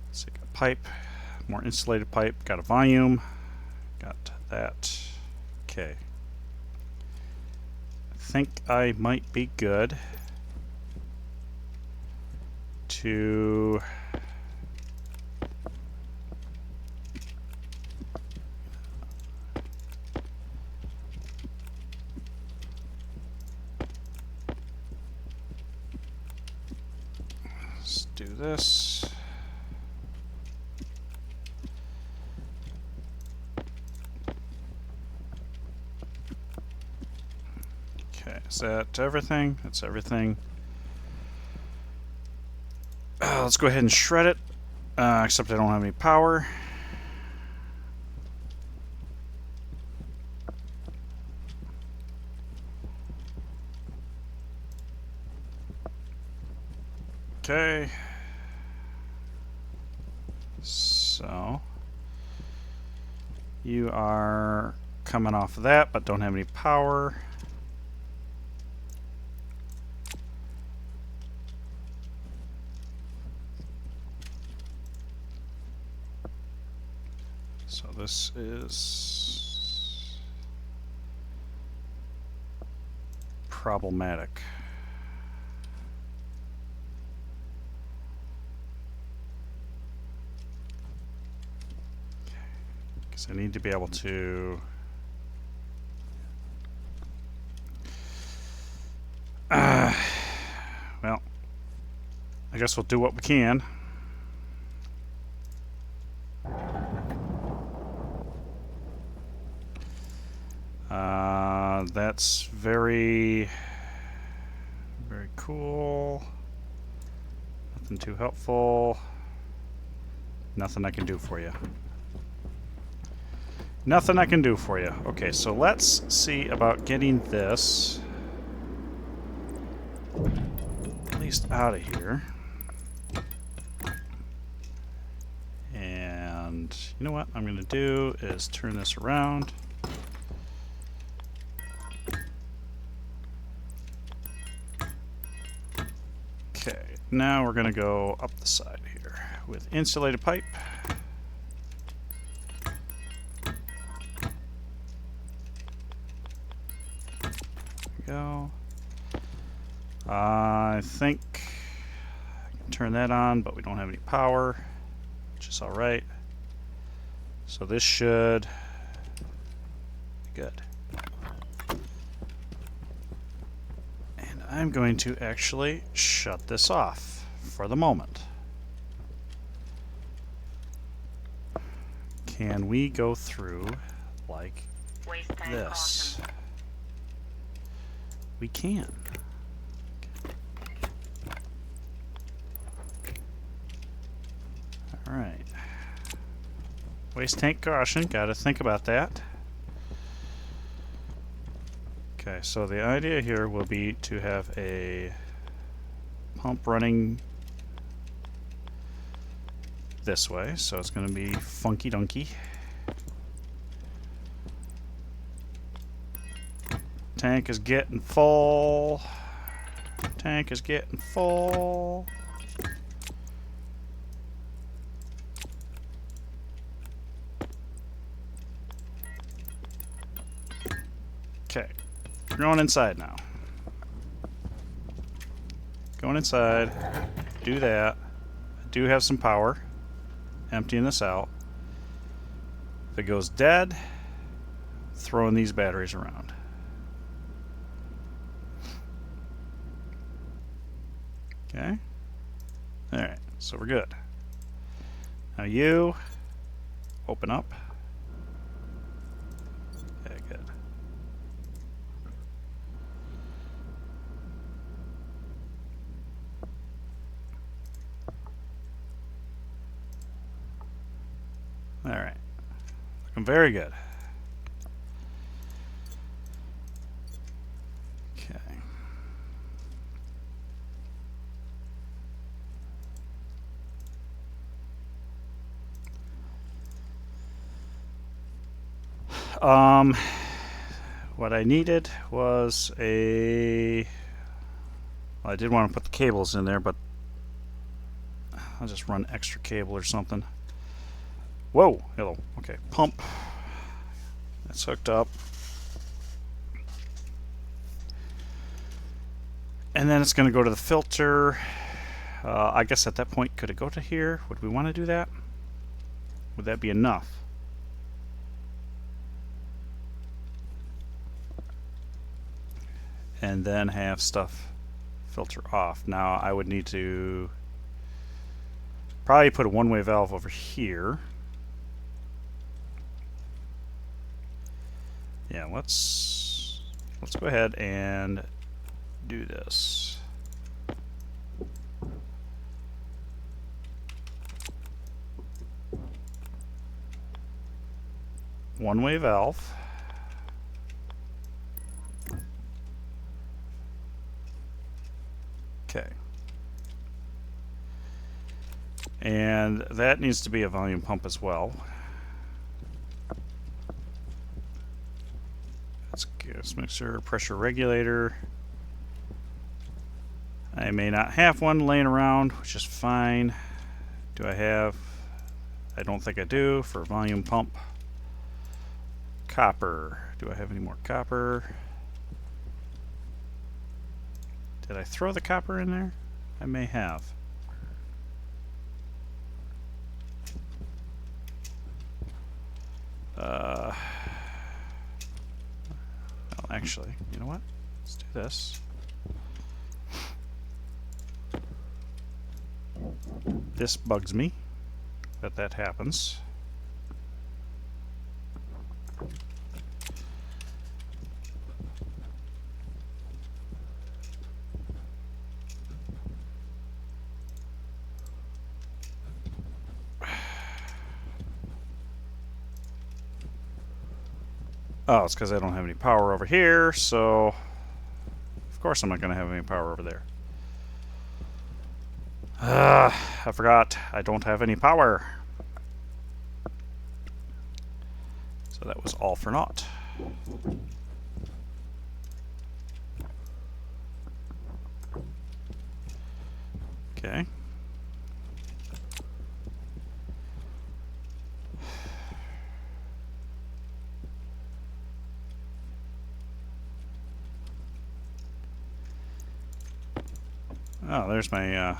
Let's take a pipe, more insulated pipe. Got a volume. Got that. Okay. I think I might be good to let's do this. Okay, is that everything? That's everything. Let's go ahead and shred it, except I don't have any power. Okay. So you are coming off of that, but don't have any power. So this is problematic. Because I need to be able to well, I guess we'll do what we can. That's very, very cool. Nothing too helpful. Nothing I can do for you. Nothing I can do for you. Okay, so let's see about getting this at least out of here. And you know what I'm going to do is turn this around. Okay, now we're going to go up the side here with insulated pipe. Go. I think I can turn that on, but we don't have any power, which is all right. So this should be good. And I'm going to actually shut this off for the moment. Can we go through like Waste tank this? caution. We can. Alright. Waste tank caution, gotta think about that. Okay, so the idea here will be to have a pump running this way, so it's gonna be funky dunky. Tank is getting full. Tank is getting full. Okay, we're going inside now. Going inside. Do that. I do have some power. Emptying this out. If it goes dead, throwing these batteries around. Okay. Alright, so we're good. Now you open up. Okay, good. Alright. Looking very good. Okay. What I needed was a... Well, I did want to put the cables in there, but I'll just run extra cable or something. Whoa, hello. Okay, pump. That's hooked up. And then it's going to go to the filter. I guess at that point, could it go to here? Would we want to do that? Would that be enough? And then have stuff filter off. Now I would need to probably put a one-way valve over here. Yeah, let's go ahead and do this. One-way valve. Okay. And that needs to be a volume pump as well. That's gas mixer, pressure regulator. I may not have one laying around, which is fine. Do I have? I don't think I do. For volume pump. Copper. Do I have any more copper? Did I throw the copper in there? I may have. Well, actually, you know what? Let's do this. This bugs me that happens. Oh, it's because I don't have any power over here, so of course I'm not going to have any power over there. I forgot I don't have any power. So that was all for naught. Okay. Oh, there's my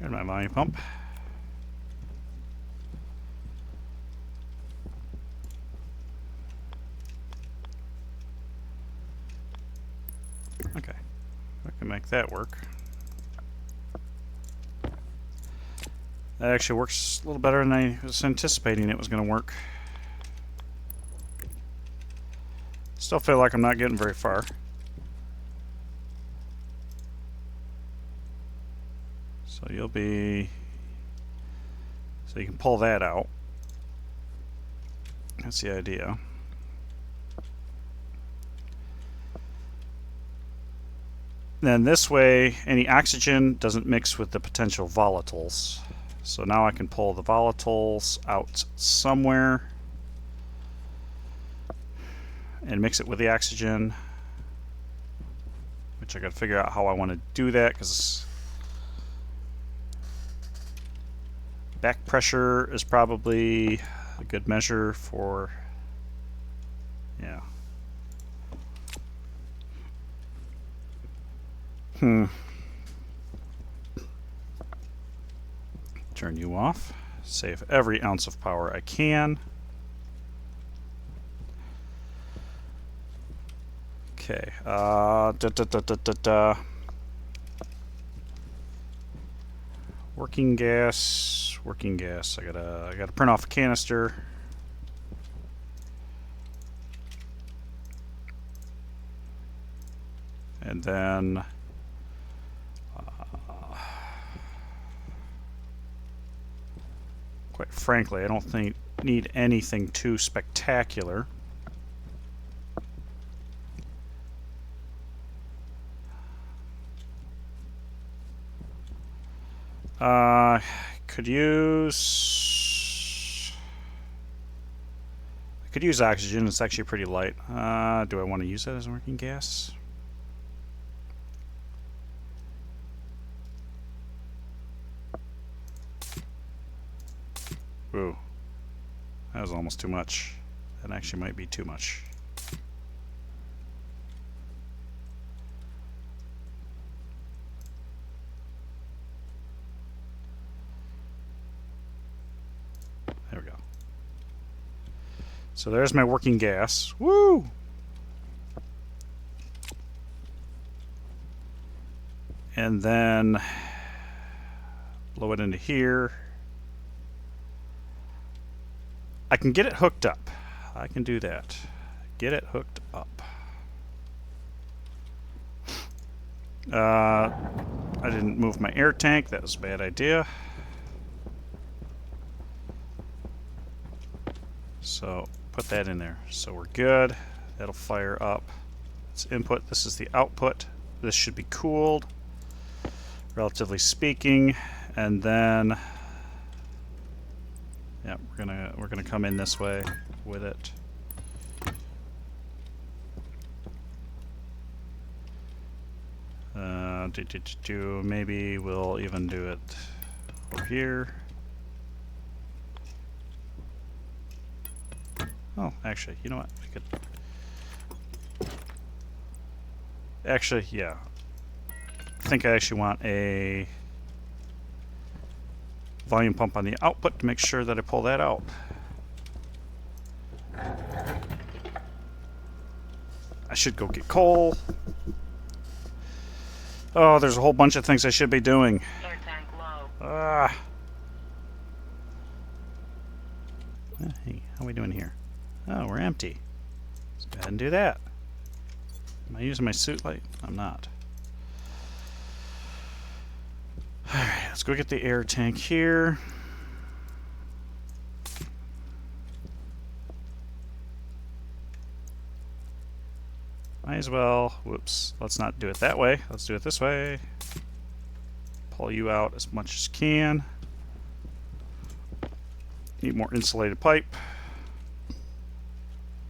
volume pump. Okay, I can make that work. That actually works a little better than I was anticipating it was going to work. Still feel like I'm not getting very far. So you'll be... So you can pull that out. That's the idea. Then this way, any oxygen doesn't mix with the potential volatiles. So now I can pull the volatiles out somewhere and mix it with the oxygen, which I got to figure out how I want to do that, because back pressure is probably a good measure for, yeah. Turn you off. Save every ounce of power I can. Okay. Working gas. Working gas. I gotta print off a canister. And then quite frankly, I don't need anything too spectacular. Could use Could use oxygen. It's actually pretty light. Do I want to use that as a working gas? Ooh. That was almost too much. That actually might be too much. There we go. So there's my working gas. Woo! And then blow it into here. I can get it hooked up. I can do that. Get it hooked up. I didn't move my air tank. That was a bad idea. So put that in there. So we're good. That'll fire up. It's input. This is the output. This should be cooled, relatively speaking, and then yeah, we're gonna come in this way with it. Maybe we'll even do it over here. Oh, actually, you know what? I could. Actually, yeah. I think I actually want a volume pump on the output to make sure that I pull that out. I should go get coal. Oh, there's a whole bunch of things I should be doing. Air tank low. Hey, how are we doing here? Oh, we're empty. Let's go ahead and do that. Am I using my suit light? I'm not. Alright, let's go get the air tank here. Might as well, whoops, let's not do it that way. Let's do it this way. Pull you out as much as can. Need more insulated pipe.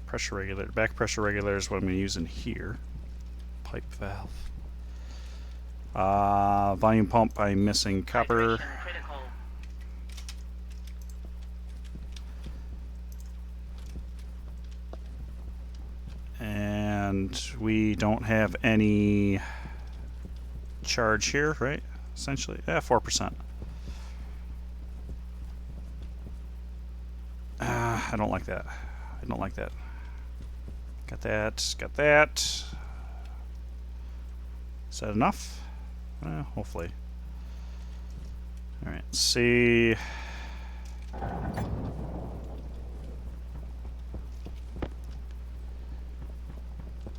Pressure regulator, back pressure regulator is what I'm going to use in here. Pipe valve. Volume pump, I'm missing copper. Hydration critical. And we don't have any charge here, right? Essentially, 4%. I don't like that. I don't like that. Got that. Got that. Is that enough? Hopefully. All right. Let's see.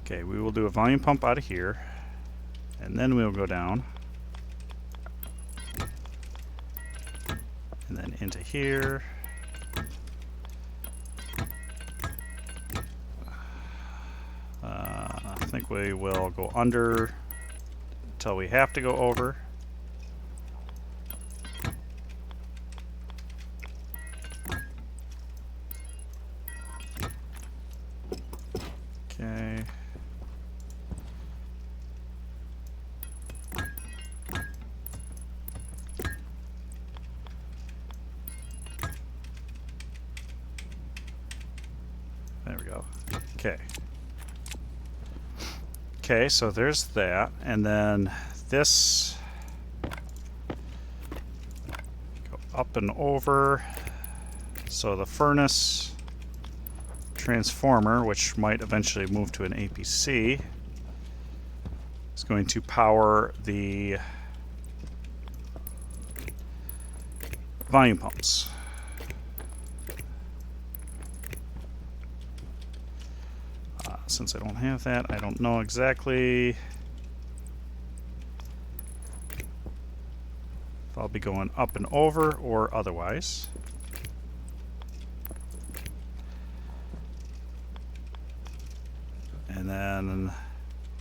Okay, we will do a volume pump out of here, and then we'll go down, and then into here. I think we will go under until we have to go over. Okay. There we go. Okay. Okay, so there's that, and then this go up and over. So the furnace transformer, which might eventually move to an APC, is going to power the volume pumps. Since I don't have that, I don't know exactly if I'll be going up and over or otherwise. And then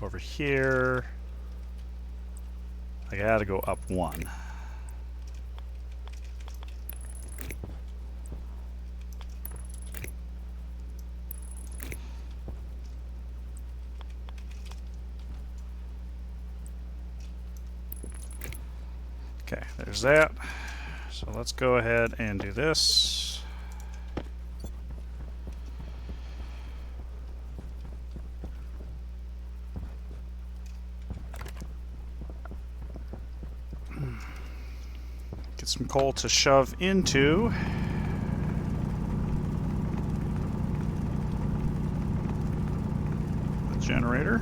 over here, I gotta go up one. Okay, there's that. So let's go ahead and do this. Get some coal to shove into. The generator.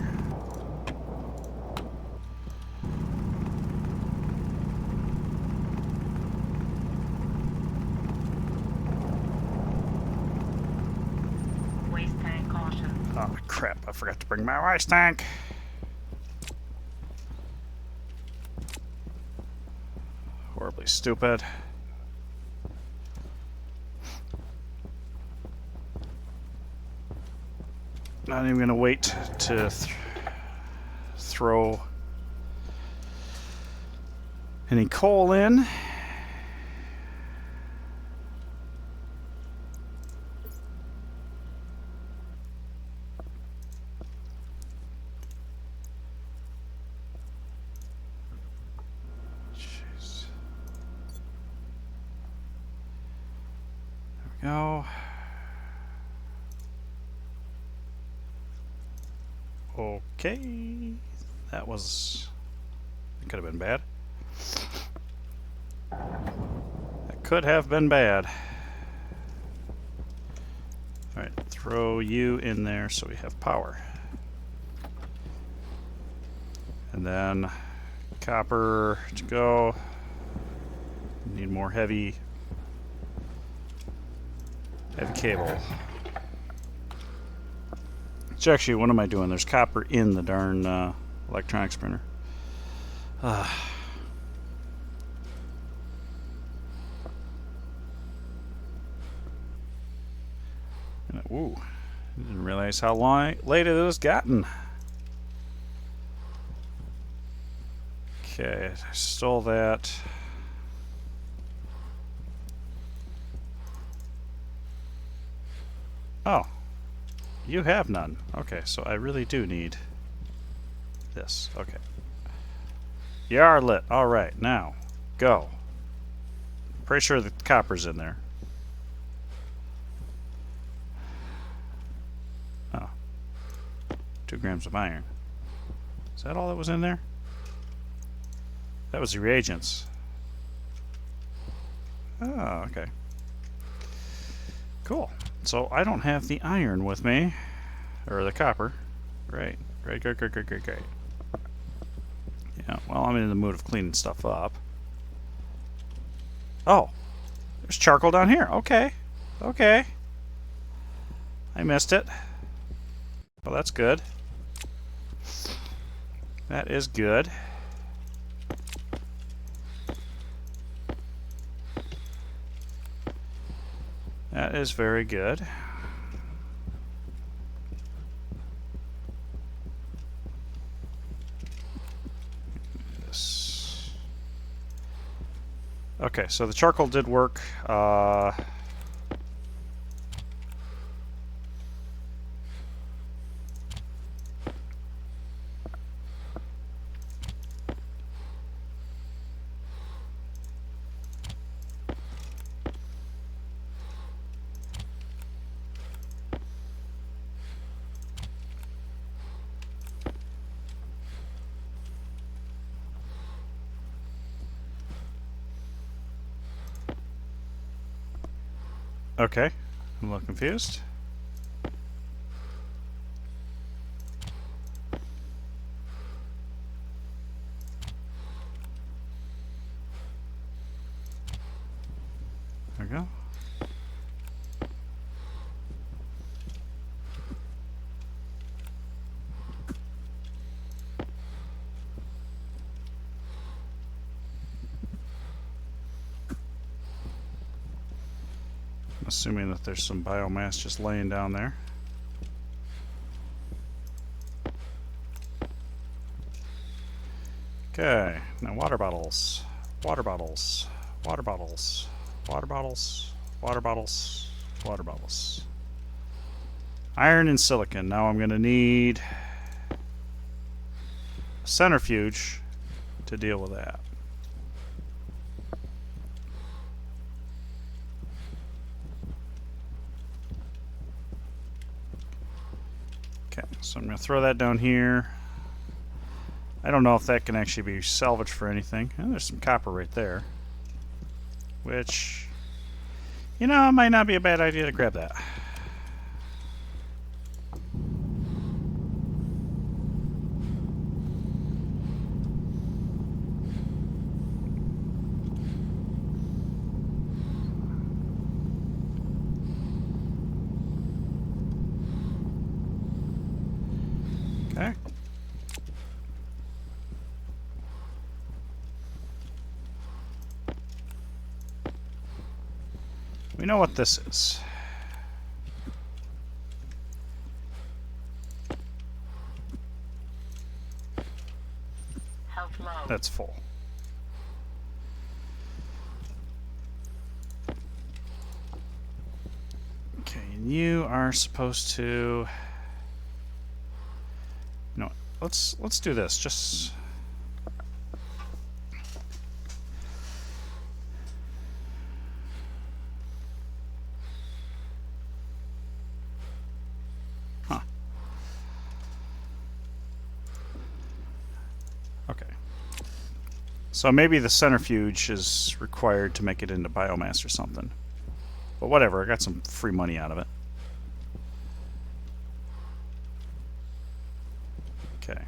Waste tank caution. Oh crap, I forgot to bring my rice tank. Horribly stupid. Not even gonna wait to throw any coal in. Jeez. There we go. Okay. That could have been bad. That could have been bad. Alright, throw you in there so we have power. And then copper to go. Need more heavy cable. Which actually, what am I doing? There's copper in the darn electronics printer. Ooh, didn't realize how late it has gotten. Okay, I stole that. Oh, you have none. Okay, so I really do need this. Okay. You are lit. Alright, now, go. Pretty sure the copper's in there. Oh. 2 grams of iron. Is that all that was in there? That was the reagents. Oh, okay. Cool. So I don't have the iron with me. Or the copper. Great. Great. Yeah, well, I'm in the mood of cleaning stuff up. Oh. There's charcoal down here. Okay. Okay. I missed it. Well, that's good. That is good. That is very good. This. Okay, so the charcoal did work. Okay, I'm a little confused. There we go. Assuming that there's some biomass just laying down there. Okay, now water bottles, water bottles, water bottles, water bottles, water bottles, water bottles. Iron and silicon. Now I'm going to need a centrifuge to deal with that. Okay, so I'm going to throw that down here. I don't know if that can actually be salvaged for anything. Oh, there's some copper right there. Which, you know, it might not be a bad idea to grab that. Okay. We know what this is. Health low. That's full. Okay, and you are supposed to. No, let's do this. Just. Huh. Okay. So maybe the centrifuge is required to make it into biomass or something. But whatever, I got some free money out of it. Okay.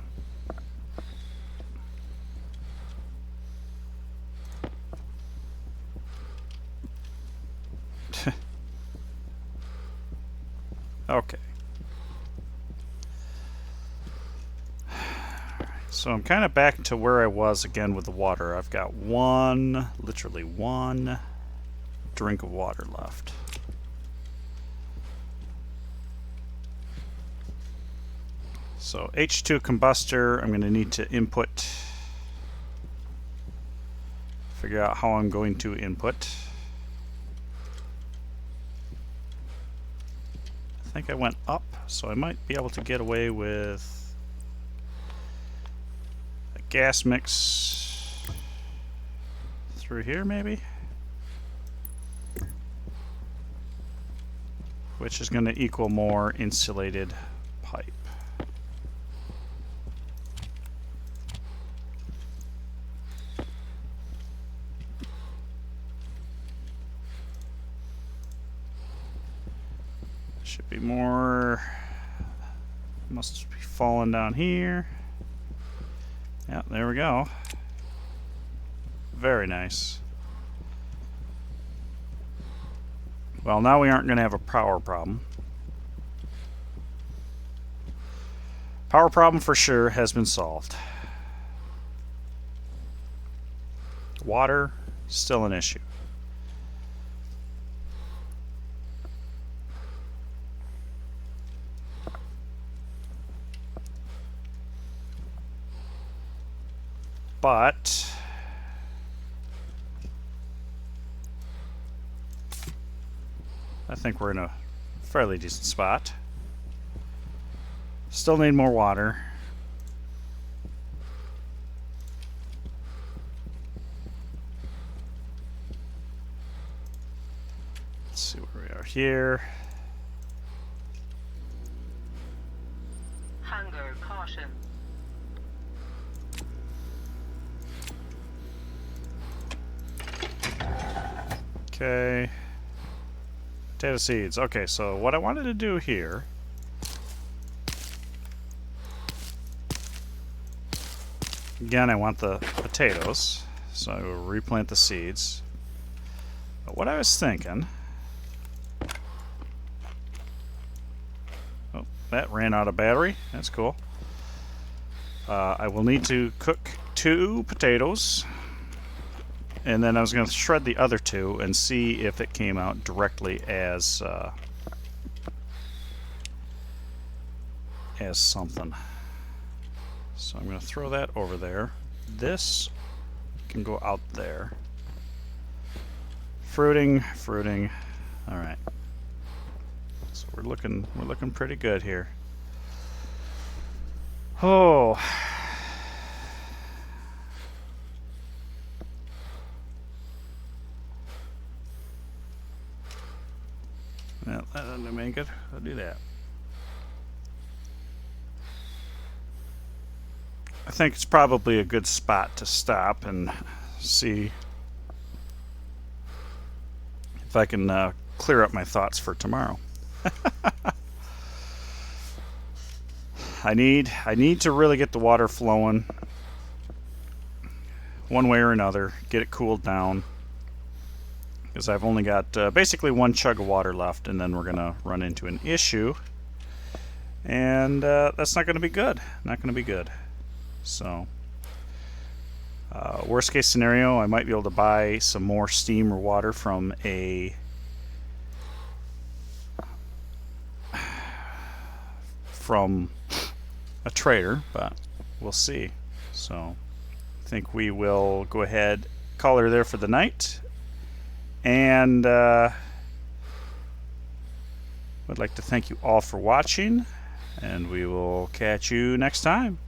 Okay. So I'm kind of back to where I was again with the water. I've got literally one drink of water left. So H2 combustor, I'm going to need to figure out how I'm going to input. I think I went up, so I might be able to get away with a gas mix through here maybe, which is going to equal more insulated pipe. Should be more, must be falling down here. Yeah, there we go. Very nice. Well, now we aren't going to have a power problem. Power problem for sure has been solved. Water, still an issue. But I think we're in a fairly decent spot. Still need more water. Let's see where we are here. Hunger caution. Okay. Potato seeds. Okay, so what I wanted to do here again, I want the potatoes, so I will replant the seeds. But what I was thinking, oh, that ran out of battery. That's cool. I will need to cook 2 potatoes, and then I was going to shred the other 2 and see if it came out directly as something. So I'm going to throw that over there. This can go out there. Fruiting. All right. So we're looking pretty good here. Oh. Well, that doesn't make it. I'll do that. I think it's probably a good spot to stop and see if I can clear up my thoughts for tomorrow. I need to really get the water flowing one way or another, get it cooled down, because I've only got basically one chug of water left, and then we're gonna run into an issue, and that's not gonna be good. Not gonna be good. So worst case scenario, I might be able to buy some more steam or water from a trader, but we'll see. So I think we will go ahead, call her there for the night, and I'd like to thank you all for watching, and we will catch you next time.